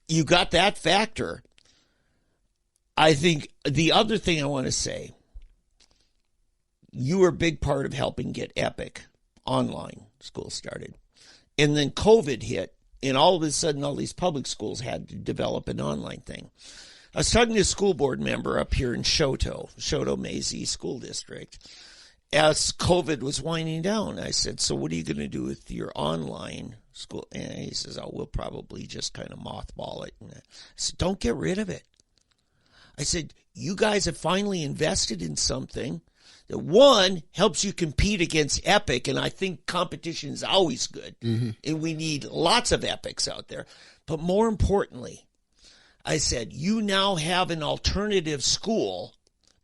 you got that factor. I think the other thing I want to say, you were a big part of helping get EPIC online school started. And then COVID hit. And all of a sudden, all these public schools had to develop an online thing. I was talking to a school board member up here in Shoto Maize School District, as COVID was winding down. I said, so what are you going to do with your online school? And he says, oh, we'll probably just kind of mothball it. And I said, don't get rid of it. I said, you guys have finally invested in something that, one, helps you compete against Epic, and I think competition is always good, and we need lots of Epics out there. But more importantly, I said, you now have an alternative school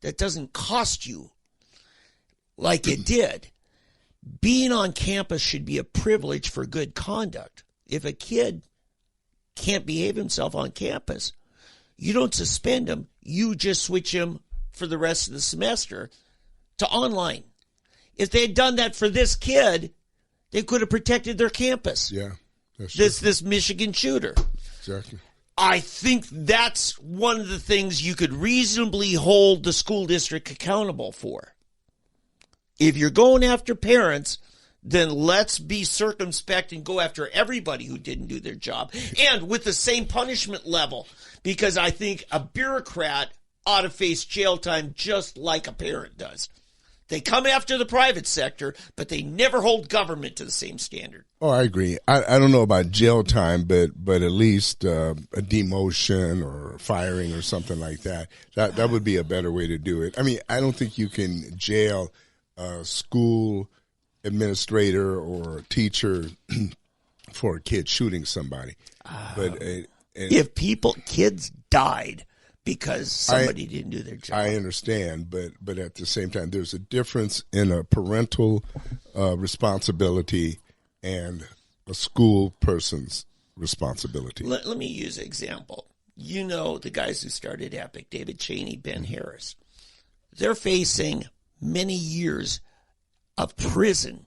that doesn't cost you like it did. Being on campus should be a privilege for good conduct. If a kid can't behave himself on campus, you don't suspend him. You just switch him for the rest of the semester to online. If they had done that for this kid, they could have protected their campus. Yeah, that's true. This Michigan shooter. Exactly. I think that's one of the things you could reasonably hold the school district accountable for. If you're going after parents, then let's be circumspect and go after everybody who didn't do their job, and with the same punishment level, because I think a bureaucrat ought to face jail time just like a parent does. They come after the private sector, but they never hold government to the same standard. Oh, I agree. I don't know about jail time, but at least a demotion or firing or something like that. That would be a better way to do it. I mean, I don't think you can jail a school administrator or teacher for a kid shooting somebody. But if kids died because somebody didn't do their job. I understand, but at the same time, there's a difference in a parental responsibility and a school person's responsibility. Let me use an example. You know the guys who started Epic, David Cheney, Ben Harris. They're facing many years of prison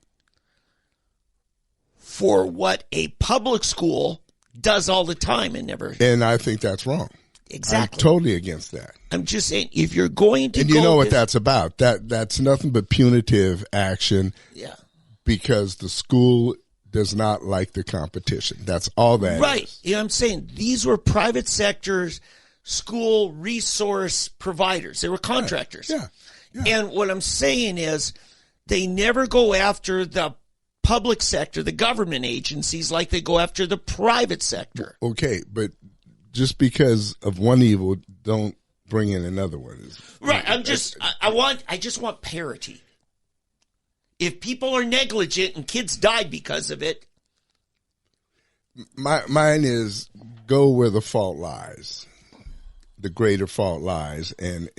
for what a public school does all the time and never. And I think that's wrong. Exactly. I'm totally against that. I'm just saying, if you're going to, and you know what that's about. That's nothing but punitive action. Yeah. Because the school does not like the competition. That's all that right. is. You know what I'm saying? These were private sectors, school resource providers. They were contractors. Yeah. And what I'm saying is, they never go after the public sector, the government agencies, like they go after the private sector. Okay, but just because of one evil, don't bring in another one. Right. I just want parity. If people are negligent and kids died because of it. Mine is go where the fault lies, the greater fault lies, and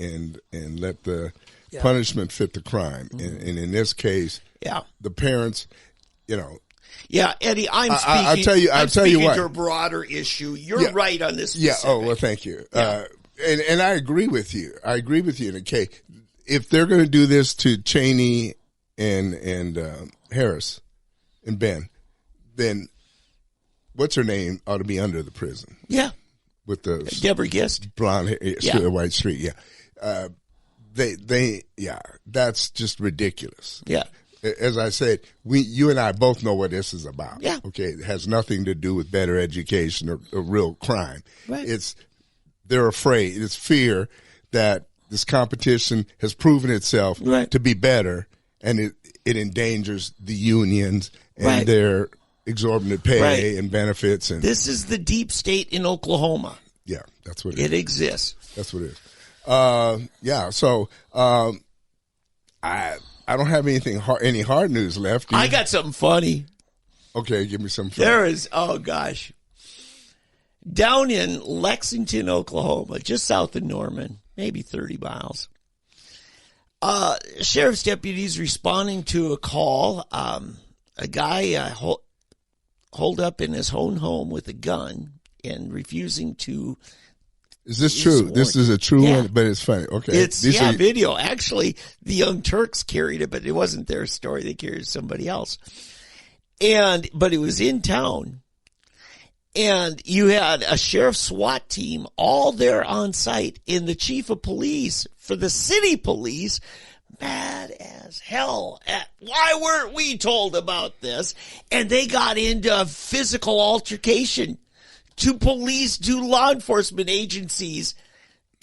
let the punishment fit the crime. And in this case, the parents, you know. Yeah, Eddie, I'm speaking to a broader issue. You're right on this specific. Yeah. Oh, well, thank you. Yeah. And I agree with you. In a case, if they're going to do this to Cheney and Harris and Ben, then what's her name ought to be under the prison. Yeah. With the Deborah Gist, blonde hair, White Street. Yeah. That's just ridiculous. Yeah. As I said, you and I both know what this is about. Yeah. Okay. It has nothing to do with better education or real crime. Right. They're afraid. It's fear that this competition has proven itself to be better, and it endangers the unions and their exorbitant pay and benefits. And this is the deep state in Oklahoma. Yeah, that's what it is. It exists. That's what it is. So I don't have any hard news left. I got something funny. Okay, give me some fun. There is, oh gosh. Down in Lexington, Oklahoma, just south of Norman, maybe 30 miles. Sheriff's deputies responding to a call. A guy holed up in his own home with a gun and refusing to. Is this true? This is a true one, but it's funny. Okay. It's video. Actually, the Young Turks carried it, but it wasn't their story. They carried somebody else. But it was in town. And you had a sheriff's SWAT team all there on site, and the chief of police for the city police, mad as hell at why weren't we told about this? And they got into a physical altercation to law enforcement agencies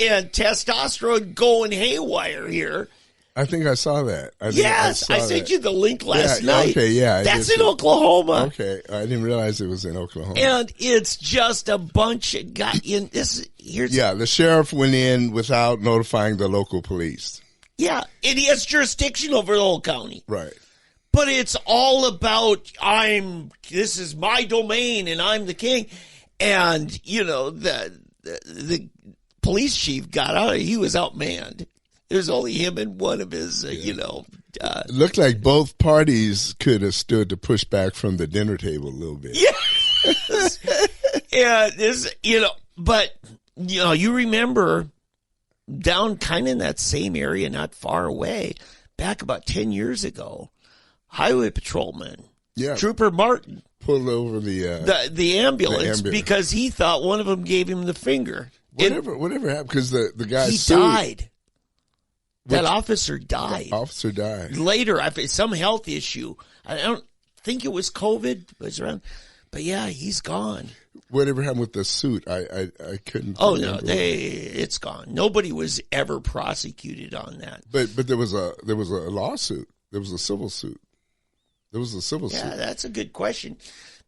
and testosterone going haywire here. I think I saw that. I sent you the link last night. Okay, yeah. That's in Oklahoma. Okay, I didn't realize it was in Oklahoma. And it's just a bunch of the sheriff went in without notifying the local police. Yeah, and he has jurisdiction over the whole county. Right. But it's all about this is my domain and I'm the king. And, the police chief got out. He was outmanned. There's only him and one of his, It looked like both parties could have stood to push back from the dinner table a little bit. Yes. But, you remember down kind of in that same area, not far away, back about 10 years ago, highway patrolman, Trooper Martin, pulled over the ambulance because he thought one of them gave him the finger. Whatever happened, because the guy died. That officer died. The officer died. Later, after some health issue. I don't think it was COVID. It was around. But, yeah, he's gone. Whatever happened with the suit? I couldn't. Oh, no, it's gone. Nobody was ever prosecuted on that. But there was a lawsuit. There was a civil suit. Yeah, that's a good question.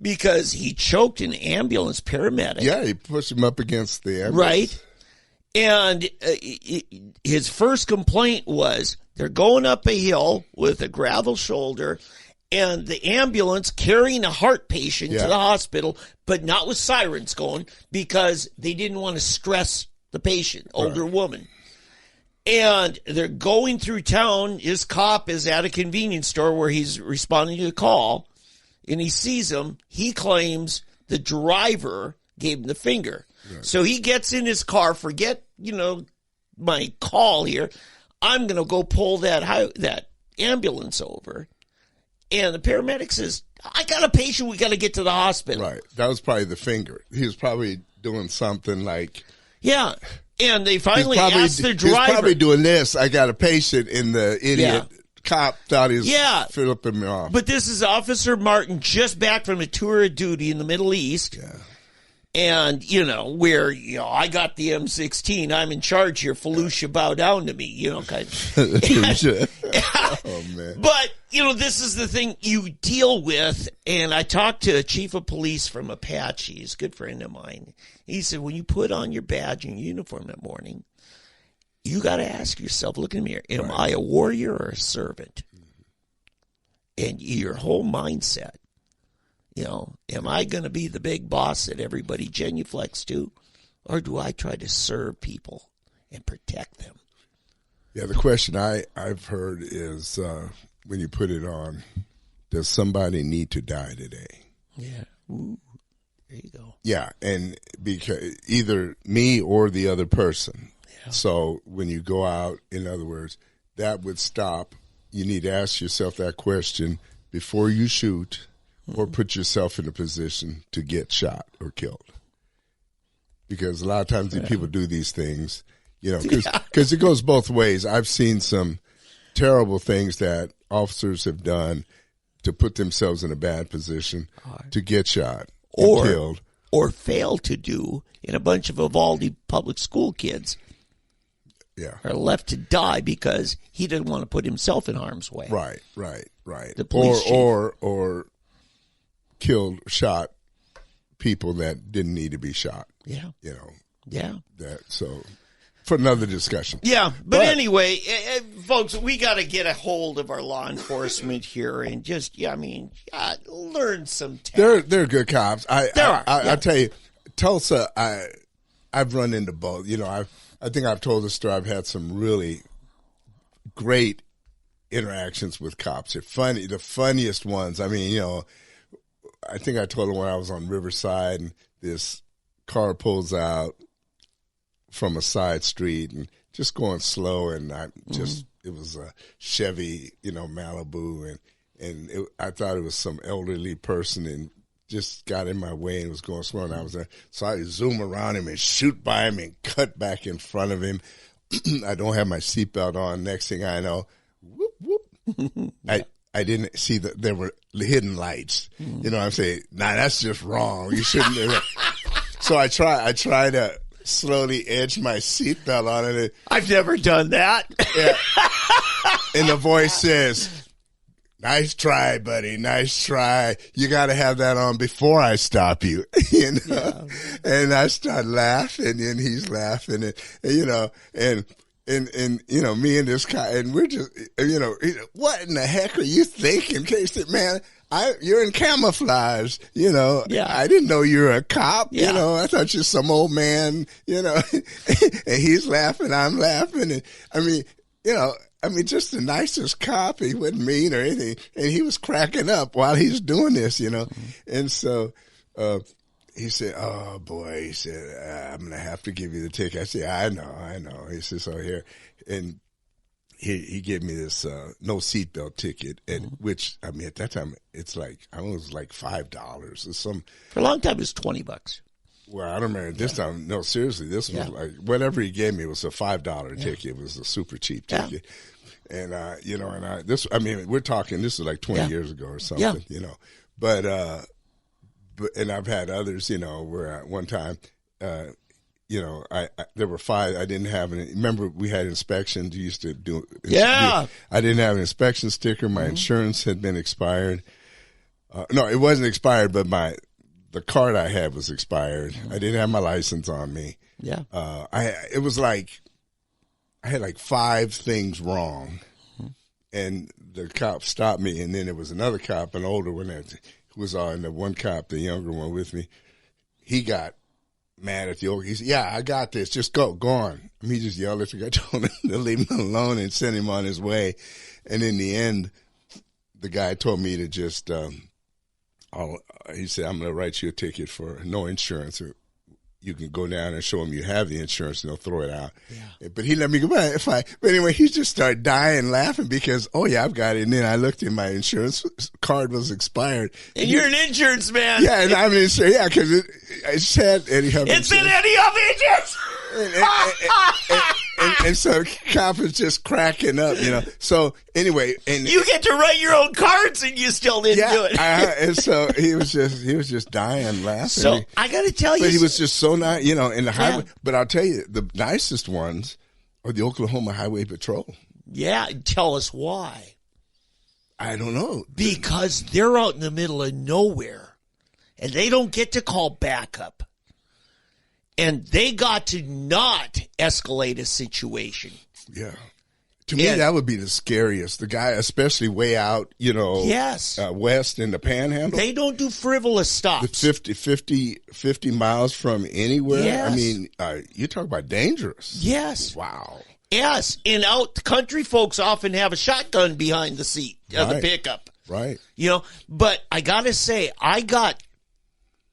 Because he choked an ambulance paramedic. Yeah, he pushed him up against the ambulance. Right. And his first complaint was they're going up a hill with a gravel shoulder and the ambulance carrying a heart patient to the hospital, but not with sirens going because they didn't want to stress the patient, older woman. And they're going through town. His cop is at a convenience store where he's responding to a call, and he sees him. He claims the driver gave him the finger. Right. So he gets in his car, forget, my call here. I'm going to go pull that ambulance over. And the paramedic says, I got a patient. We got to get to the hospital. Right. That was probably the finger. He was probably doing something like. Yeah. And they finally asked the driver. He's probably doing this. I got a patient, and the idiot cop thought he was flipping me off. But this is Officer Martin just back from a tour of duty in the Middle East. Yeah. And, where, I got the M16, I'm in charge here, Fallujah, bow down to me, kind of. Oh, man. But, this is the thing you deal with. And I talked to a chief of police from Apache, he's a good friend of mine. He said, when you put on your badge and uniform that morning, you got to ask yourself, look in the mirror, am I a warrior or a servant? And your whole mindset. Am I going to be the big boss that everybody genuflects to? Or do I try to serve people and protect them? Yeah, the question I've heard is when you put it on, does somebody need to die today? Yeah. Ooh, there you go. Yeah, and because either me or the other person. Yeah. So when you go out, in other words, that would stop. You need to ask yourself that question before you shoot. Or put yourself in a position to get shot or killed. Because a lot of times people do these things, because it goes both ways. I've seen some terrible things that officers have done to put themselves in a bad position to get shot or killed. Or fail to do, and a bunch of Uvalde public school kids are left to die because he didn't want to put himself in harm's way. Right. The police or shot people that didn't need to be shot. Yeah. Yeah. So for another discussion. Yeah. But anyway, folks, we got to get a hold of our law enforcement here and just, learn some tact. They're good cops. I tell you, Tulsa, I've run into both. I think I've told the story. I've had some really great interactions with cops. They're funny, the funniest ones. I think I told him when I was on Riverside and this car pulls out from a side street and just going slow, and it was a Chevy, Malibu, and I thought it was some elderly person and just got in my way and was going slow, and I was there. So I zoom around him and shoot by him and cut back in front of him. I don't have my seatbelt on. Next thing I know, whoop, whoop. I didn't see that there were hidden lights. I'm saying, nah, that's just wrong. You shouldn't do that. So I try to slowly edged my seatbelt on it. I've never done that. Yeah. And the voice says, "Nice try, buddy. Nice try. You got to have that on before I stop you." You know? Yeah. And I start laughing, and he's laughing, and you know, and you know, me and this guy, and we're just, you know, what in the heck are you thinking? He said, "Man, you're in camouflage, you know. Yeah. I didn't know you were a cop, yeah. you know. I thought you're some old man, you know." And he's laughing, I'm laughing, and I mean, you know, just the nicest cop. He wasn't mean or anything, and he was cracking up while he's doing this, you know. Mm-hmm. And so he said, "Oh boy," he said, "I'm gonna have to give you the ticket." I said, I know." He said, "So here," and he gave me this no seatbelt ticket, and which, I mean, at that time it's like, I was like $5 or some. For a long time, it was $20. Well, I don't remember this time. No, seriously, this was like, whatever he gave me was a $5 ticket. It was a super cheap ticket. And, you know, and I mean, we're talking, this is like 20 years ago or something, you know, but, and I've had others, you know, where at one time, you know, there were 5, I didn't have any. Remember, we had inspections, you used to do. Yeah. I didn't have an inspection sticker. My insurance had been expired. No, it wasn't expired, but the card I had was expired. I didn't have my license on me. Yeah. It was like, I had like 5 things wrong, and the cop stopped me, and then there was another cop, an older one, who was on the one cop, the younger one with me. He got mad at the old. He said, "Yeah, I got this. Just go on." I mean, he just yelled at the guy, told him to leave him alone and send him on his way. And in the end, the guy told me to just, he said, "I'm going to write you a ticket for no insurance, or you can go down and show them you have the insurance, and they'll throw it out." Yeah. But he let me go by. But anyway, he just started dying laughing because, "Oh yeah, I've got it." And then I looked and my insurance card was expired. And you're an insurance man. Yeah, and I'm an insurance. Yeah, because it said Eddie Huff. It's an Eddie Huff insurance. And so cop is just cracking up, you know. So anyway, and you get to write your own cards, and you still didn't do it. And so he was just dying laughing. So I got to tell you, but he was just so nice, you know. In the highway, but I'll tell you, the nicest ones are the Oklahoma Highway Patrol. Yeah, tell us why. I don't know, because they're out in the middle of nowhere, and they don't get to call backup. And they got to not escalate a situation. Yeah. To me, that would be the scariest. The guy, especially way out, you know, west in the Panhandle. They don't do frivolous stops. 50 miles from anywhere. Yes. I mean, you talk about dangerous. Yes. Wow. Yes. And out the country folks often have a shotgun behind the seat of the pickup. Right. You know, but I got to say, I got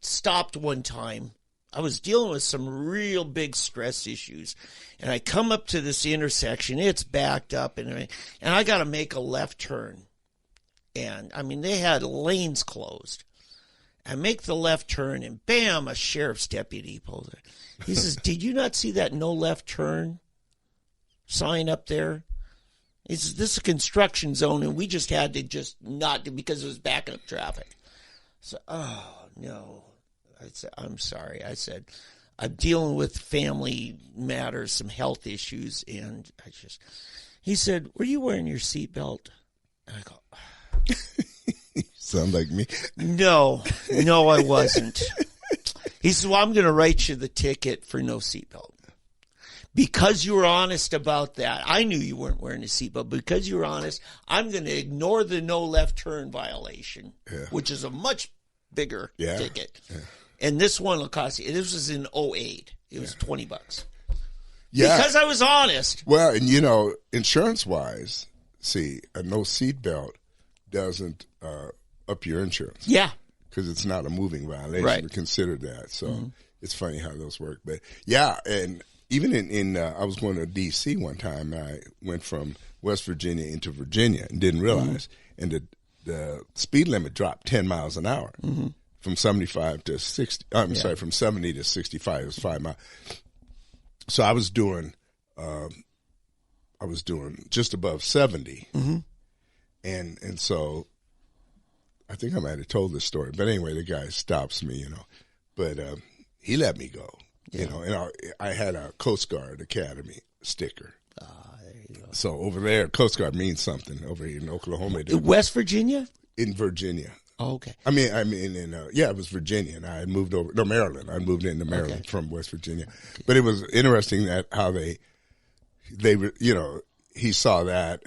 stopped one time. I was dealing with some real big stress issues, and I come up to this intersection. It's backed up, and I got to make a left turn. And, I mean, they had lanes closed. I make the left turn, and bam, a sheriff's deputy pulls it. He says, "Did you not see that no left turn sign up there? He says, this is a construction zone, and we just had to just not do because it was backing up traffic." So, oh, no. I said, "I'm sorry." I said, "I'm dealing with family matters, some health issues." And he said, "Were you wearing your seatbelt?" And I go, sound like me. No, I wasn't. He said, "Well, I'm going to write you the ticket for no seatbelt. Because you were honest about that. I knew you weren't wearing a seatbelt. Because you were honest, I'm going to ignore the no left turn violation, which is a much bigger ticket. Yeah. And this one will cost you. This was in 2008. It was $20. Yeah. Because I was honest. Well, and you know, insurance-wise, see, a no seatbelt doesn't up your insurance. Yeah. Because it's not a moving violation. Right. We consider that. So it's funny how those work. But yeah, and even in I was going to D.C. one time. I went from West Virginia into Virginia and didn't realize. And the speed limit dropped 10 miles an hour. From 75 to 60, I'm sorry, from 70 to 65, it was 5 miles. So I was doing just above 70. And so I think I might have told this story, but anyway, the guy stops me, you know, but he let me go. You know, and I had a Coast Guard Academy sticker. There you go. So over there, Coast Guard means something. Over here in Oklahoma, West Virginia? in Virginia. Oh, okay. I mean, it was Virginia, and I had moved over. No, Maryland. I moved into Maryland from West Virginia. But it was interesting that how they were, you know, he saw that,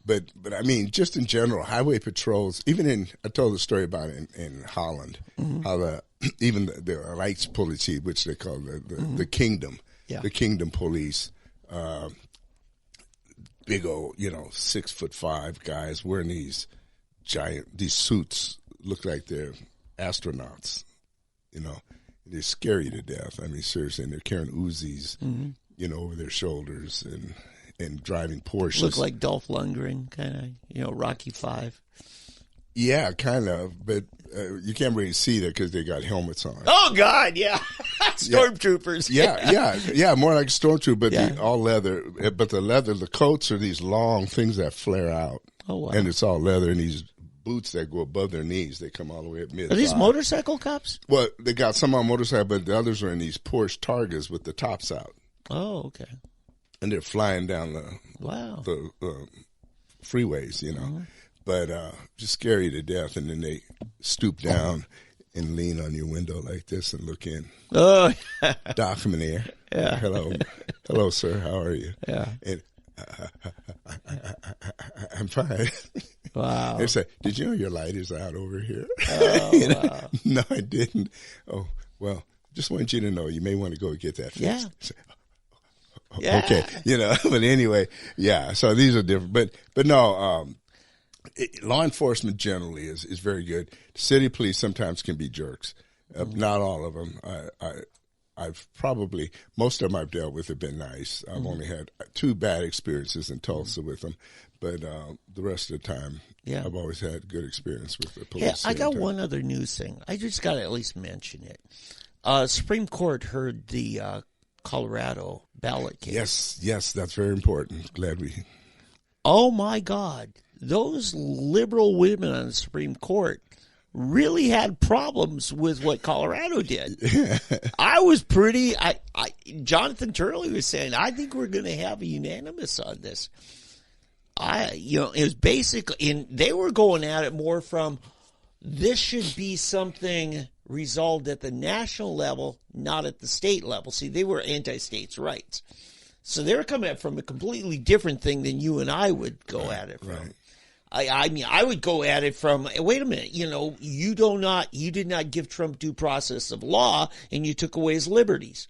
but I mean, just in general, highway patrols. I told the story about it in Holland, how the Rijkspolitie, which they call the Kingdom, the Kingdom Police, big old, 6'5" guys wearing these suits, look like they're astronauts, they scare you to death. I mean, seriously, and they're carrying Uzis, over their shoulders and driving Porsches. Look like Dolph Lundgren, kind of, Rocky V. Yeah, kind of, but you can't really see that because they got helmets on. Oh God, yeah, stormtroopers. Yeah, more like stormtrooper, but all leather. But the coats are these long things that flare out. Oh wow! And it's all leather, and these boots that go above their knees. They come all the way up mid. Are these motorcycle cops? Well, they got some on motorcycle, but the others are in these Porsche Targas with the tops out. Oh, okay. And they're flying down the freeways, but just scare you to death. And then they stoop down and lean on your window like this and look in. Oh, Doc, I'm in here. Yeah. Hello, sir. How are you? Yeah. And I'm fine. Wow. They say, did you know your light is out over here? Oh, wow. No, I didn't. Oh, well, just want you to know you may want to go get that fixed. Yeah. Yeah. Okay, but anyway, yeah. So these are different, but no. Law enforcement generally is very good. City police sometimes can be jerks. Not all of them. I've probably most of them I've dealt with have been nice. I've only had 2 bad experiences in Tulsa with them, but the rest of the time, I've always had good experience with the police. Yeah, I got one other news thing. I just got to at least mention it. Supreme Court heard the Colorado ballot case. Yes, that's very important. Glad we. Oh my God, those liberal women on the Supreme Court really had problems with what Colorado did. I was Jonathan Turley was saying, I think we're going to have a unanimous on this. It was basically, and they were going at it more from, this should be something resolved at the national level, not at the state level. See, they were anti-states' rights. So they were coming at it from a completely different thing than you and I would go at it from. Right. I mean, I would go at it from, wait a minute, you did not give Trump due process of law, and you took away his liberties.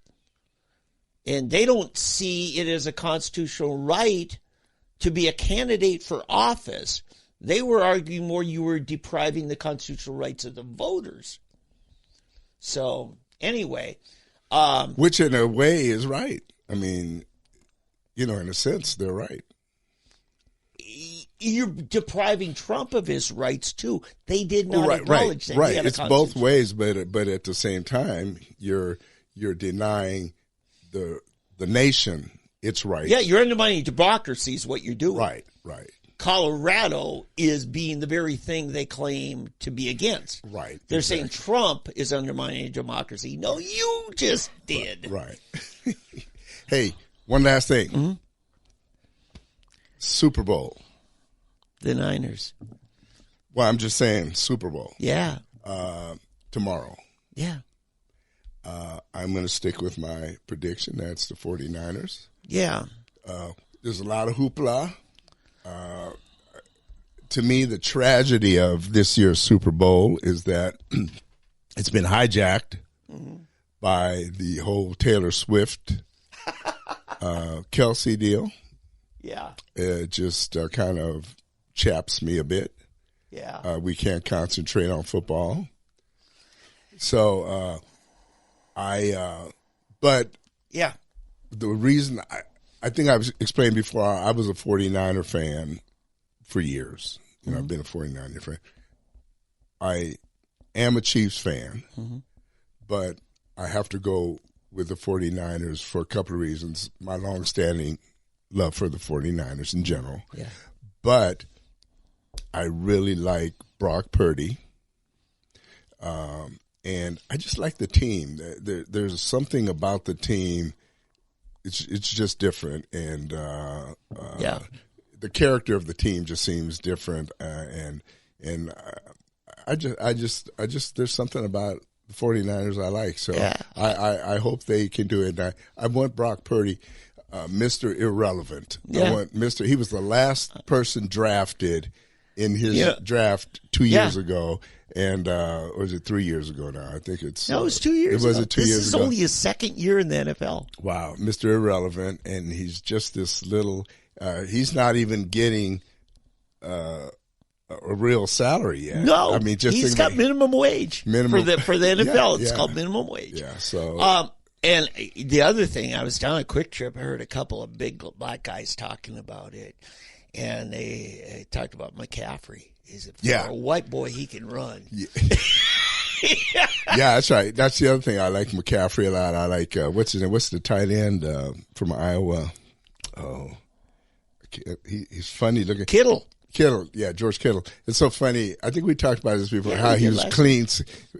And they don't see it as a constitutional right to be a candidate for office. They were arguing more you were depriving the constitutional rights of the voters. So, anyway. Which in a way is right. I mean, in a sense, they're right. You're depriving Trump of his rights too. They did not acknowledge that. Right. It's both ways, but at the same time, you're denying the nation its rights. Yeah, you're undermining democracy is what you're doing. Right. Colorado is being the very thing they claim to be against. Right. They're saying Trump is undermining democracy. No, you just did. Right. Hey, one last thing. Mm-hmm. Super Bowl. The Niners. Well, I'm just saying Super Bowl. Yeah. Tomorrow. Yeah. I'm going to stick with my prediction. That's the 49ers. Yeah. There's a lot of hoopla. To me, the tragedy of this year's Super Bowl is that it's been hijacked by the whole Taylor Swift, Kelsey deal. Yeah. It just kind of chaps me a bit. Yeah. We can't concentrate on football. So, but yeah, the reason I think I've explained before, I was a 49er fan for years. I've been a 49er fan. I am a Chiefs fan, but I have to go with the 49ers for a couple of reasons. My longstanding love for the 49ers in general. Yeah. But I really like Brock Purdy. and I just like the team. There's something about the team. It's just different, and the character of the team just seems different, and I just there's something about the 49ers I like. So I hope they can do it. And I want Brock Purdy, Mr. Irrelevant. I want Mr. He was the last person drafted in his draft 2 years ago. And or was it 3 years ago now? I think it's it was 2 years ago. Was it 2 years ago? This is only his second year in the NFL. Wow, Mr. Irrelevant, and he's just this little. He's not even getting a real salary yet. No, I mean, he's got minimum wage for the NFL. It's called minimum wage. Yeah. So, and the other thing, I was down a Quick Trip. I heard a couple of big black guys talking about it, and they talked about McCaffrey. Is it for a white boy, he can run. Yeah. Yeah, that's right. That's the other thing. I like McCaffrey a lot. I like what's his name? What's the tight end from Iowa? Oh, he's funny looking. Kittle, yeah, George Kittle. It's so funny. I think we talked about this before. How he was clean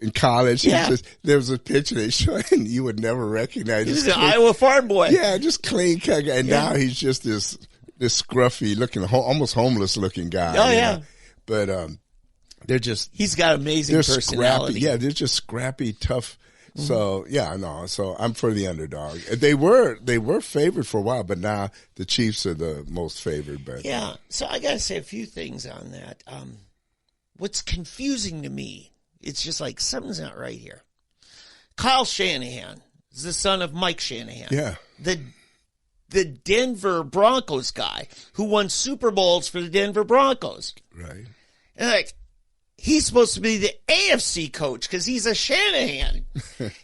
in college. Yeah. There was a picture they showed, and you would never recognize. He's an Iowa farm boy. Yeah, just clean cut guy. And now he's just this scruffy looking, almost homeless looking guy. Oh yeah. Know? But he's got amazing personality. Scrappy. Yeah, they're just scrappy, tough. Mm-hmm. So so I'm for the underdog. They were favored for a while, but now the Chiefs are the most favored. But yeah, so I gotta say a few things on that. What's confusing to me, it's just like something's not right here. Kyle Shanahan is the son of Mike Shanahan. Yeah, the Denver Broncos guy who won Super Bowls for the Denver Broncos. Right. And he's supposed to be the AFC coach because he's a Shanahan.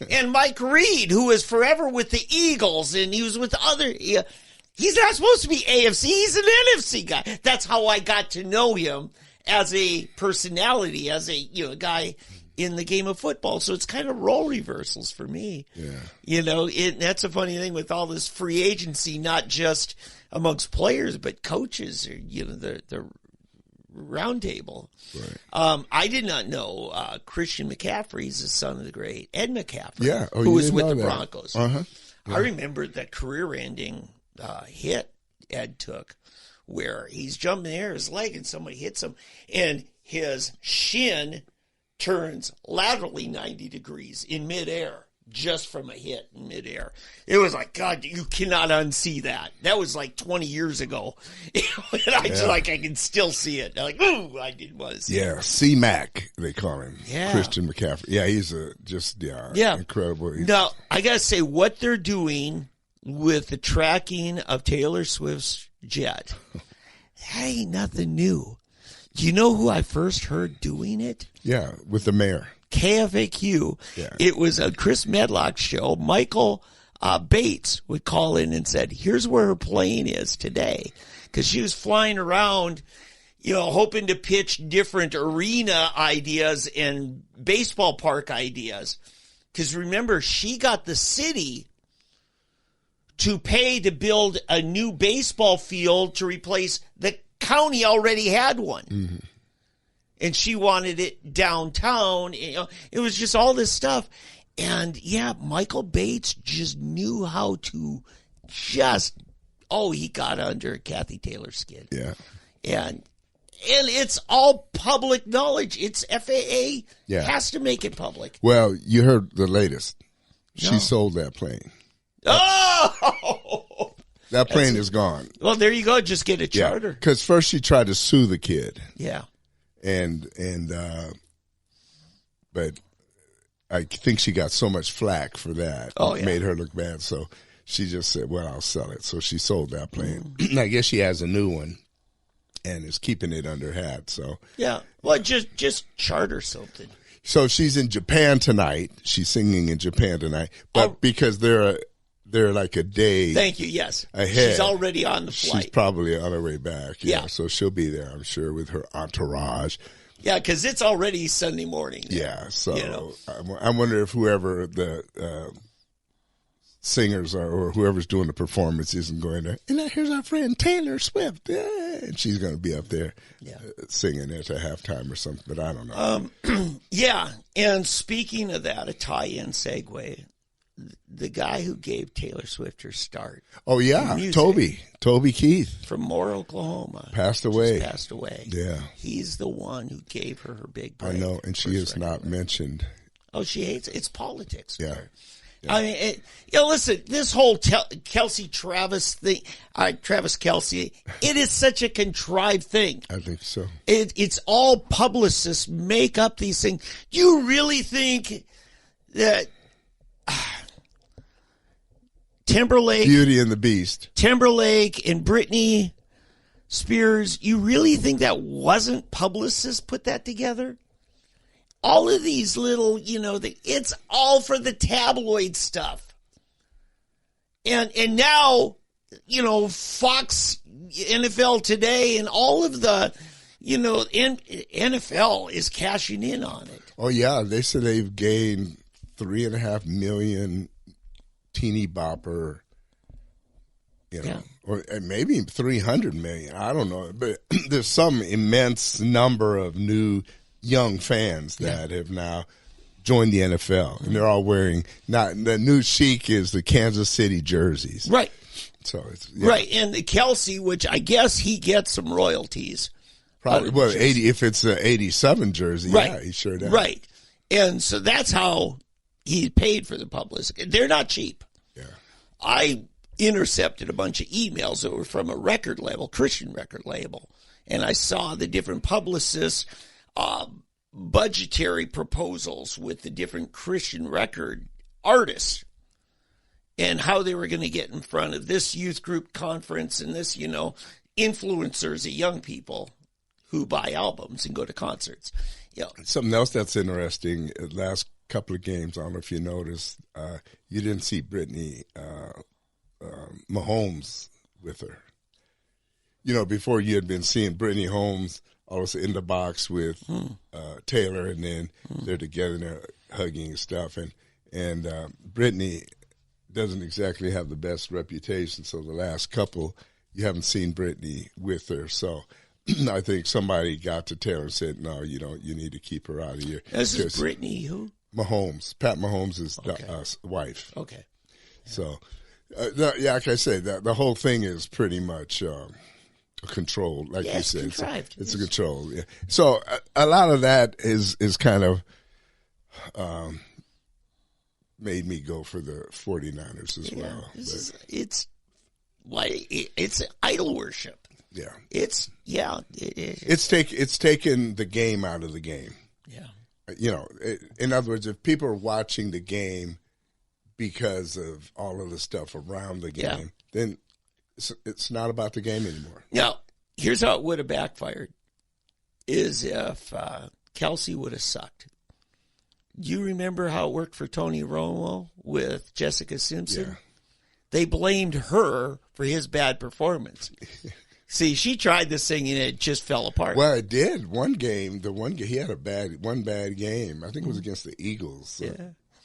And Mike Reed, who is forever with the Eagles, and he was with other. He's not supposed to be AFC. He's an NFC guy. That's how I got to know him as a personality, as a guy in the game of football. So it's kind of role reversals for me. Yeah. That's a funny thing with all this free agency, not just amongst players, but coaches or, the round table. Right. I did not know Christian McCaffrey is the son of the great Ed McCaffrey, who was with the Broncos. Uh-huh. Yeah. I remember that career-ending hit Ed took where he's jumping there, his leg, and somebody hits him, and his shin turns laterally 90 degrees in midair just from a hit in midair. It was like, God, you cannot unsee that. That was like 20 years ago. And I can still see it. Like, ooh, I didn't want to see it. Yeah, C-Mac, they call him. Yeah. Christian McCaffrey. Yeah, he's incredible. Now, I got to say, what they're doing with the tracking of Taylor Swift's jet, that ain't nothing new. Do you know who I first heard doing it? Yeah, with the mayor. KFAQ. Yeah. It was a Chris Medlock show. Michael Bates would call in and said, here's where her plane is today. Because she was flying around, hoping to pitch different arena ideas and baseball park ideas. Because remember, she got the city to pay to build a new baseball field to replace the county already had one. Mm-hmm. And she wanted it downtown. It was just all this stuff. And Michael Bates just knew how to he got under Kathy Taylor's skin. Yeah. And it's all public knowledge. It's FAA has to make it public. Well, you heard the latest. She sold that plane. Oh! That plane is gone. Well, there you go. Just get a charter. Because first she tried to sue the kid. Yeah. But I think she got so much flack for that. It made her look bad. So she just said, well, I'll sell it. So she sold that plane. I guess she has a new one and is keeping it under hat. So yeah. Well, just charter something. So she's in Japan tonight. She's singing in Japan tonight. But because they're like a day. Thank you. Yes. Ahead. She's already on the flight. She's probably on her way back. Yeah. So she'll be there, I'm sure, with her entourage. Yeah, because it's already Sunday morning. Yeah. So I wonder if whoever the singers are or whoever's doing the performance isn't going there. And here's our friend Taylor Swift. Yeah. and she's going to be up there singing at a halftime or something, but I don't know. Yeah, and speaking of that, a tie-in segue, the guy who gave Taylor Swift her start. Oh, yeah, Toby Keith. From Moore, Oklahoma. Passed away. Yeah. He's the one who gave her big break. I know, and she is not mentioned. Oh, she hates it. It's politics. Yeah. I mean, listen, this whole Kelsey Travis thing, Travis Kelsey, it is such a contrived thing. I think so. It's all publicists make up these things. Do you really think that Timberlake, Beauty and the Beast, Timberlake and Britney Spears, you really think that wasn't publicists put that together? All of these little, it's all for the tabloid stuff. And now, Fox, NFL Today, and all of the, NFL is cashing in on it. Oh, yeah. They said they've gained 3.5 million teeny bopper, or maybe 300 million. I don't know. But there's some immense number of new young fans that have now joined the NFL, and they're all wearing the new chic is the Kansas City jerseys, right? So it's right, and the Kelsey, which I guess he gets some royalties, probably. Well, 80 if it's an 87 jersey, right? Yeah, he sure does, right? And so that's how he paid for the publicity. They're not cheap. Yeah, I intercepted a bunch of emails that were from a record label, Christian record label, and I saw the different publicists. Budgetary proposals with the different Christian record artists and how they were going to get in front of this youth group conference and this, influencers of young people who buy albums and go to concerts. Something else that's interesting, last couple of games, I don't know if you noticed, you didn't see Brittany Mahomes with her. Before you had been seeing Brittany Holmes also in the box with Taylor, and then they're together and they're hugging and stuff. And Brittany doesn't exactly have the best reputation, so the last couple, you haven't seen Brittany with her. So I think somebody got to Taylor and said, no, you need to keep her out of here. This is Brittany who? Mahomes. Pat Mahomes is the wife. Okay. So, like I said, the whole thing is pretty much controlled, like you said. It's a control. Yeah. So a lot of that is kind of made me go for the 49ers as well. It's idol worship. Yeah. It's taken the game out of the game. Yeah. In other words, if people are watching the game because of all of the stuff around the game, then it's not about the game anymore. Now, here's how it would have backfired, is if Kelsey would have sucked. Do you remember how it worked for Tony Romo with Jessica Simpson? Yeah. They blamed her for his bad performance. See, she tried this thing and it just fell apart. Well, it did. He had one bad game. I think it was against the Eagles.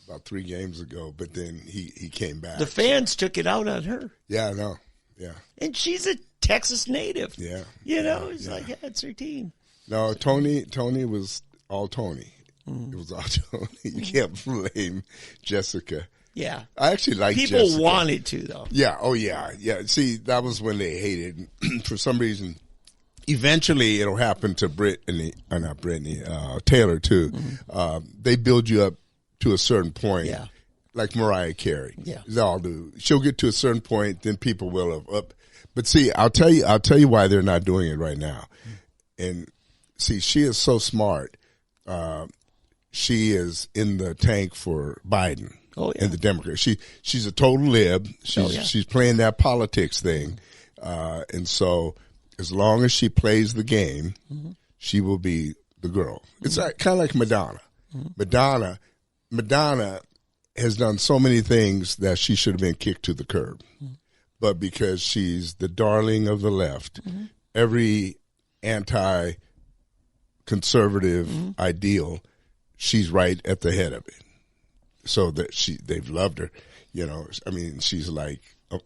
About 3 games ago, but then he came back. The fans took it out on her. Yeah, I know. Yeah. And she's a Texas native. Yeah. It's like, it's her team. No, Tony was all Tony. It was all Tony. You can't blame Jessica. Yeah. I actually like People Jessica. wanted to, though. Yeah. Oh, yeah. Yeah. See, that was when they hated. For some reason, eventually it'll happen to Taylor, too. They build you up to a certain point. Yeah. Like Mariah Carey. Yeah. They all do. She'll get to a certain point, then people will have up. But see, I'll tell you why they're not doing it right now. And see, she is so smart. She is in the tank for Biden and the Democrats. She's a total lib. She's playing that politics thing. And so as long as she plays the game, she will be the girl. It's kind of like Madonna. Madonna has done so many things that she should have been kicked to the curb. But because she's the darling of the left, every anti-conservative ideal, she's right at the head of it. So that they've loved her. She's like, I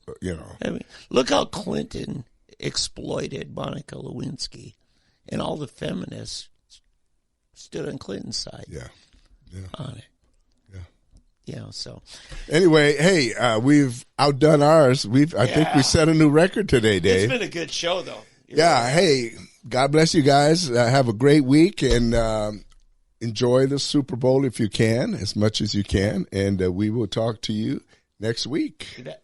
mean, look how Clinton exploited Monica Lewinsky, and all the feminists stood on Clinton's side. Yeah. On it. Yeah. So anyway, hey, we've outdone ours. I think we set a new record today, Dave. It's been a good show, though. Hey, God bless you guys. Have a great week and enjoy the Super Bowl if you can, as much as you can. And we will talk to you next week. You bet.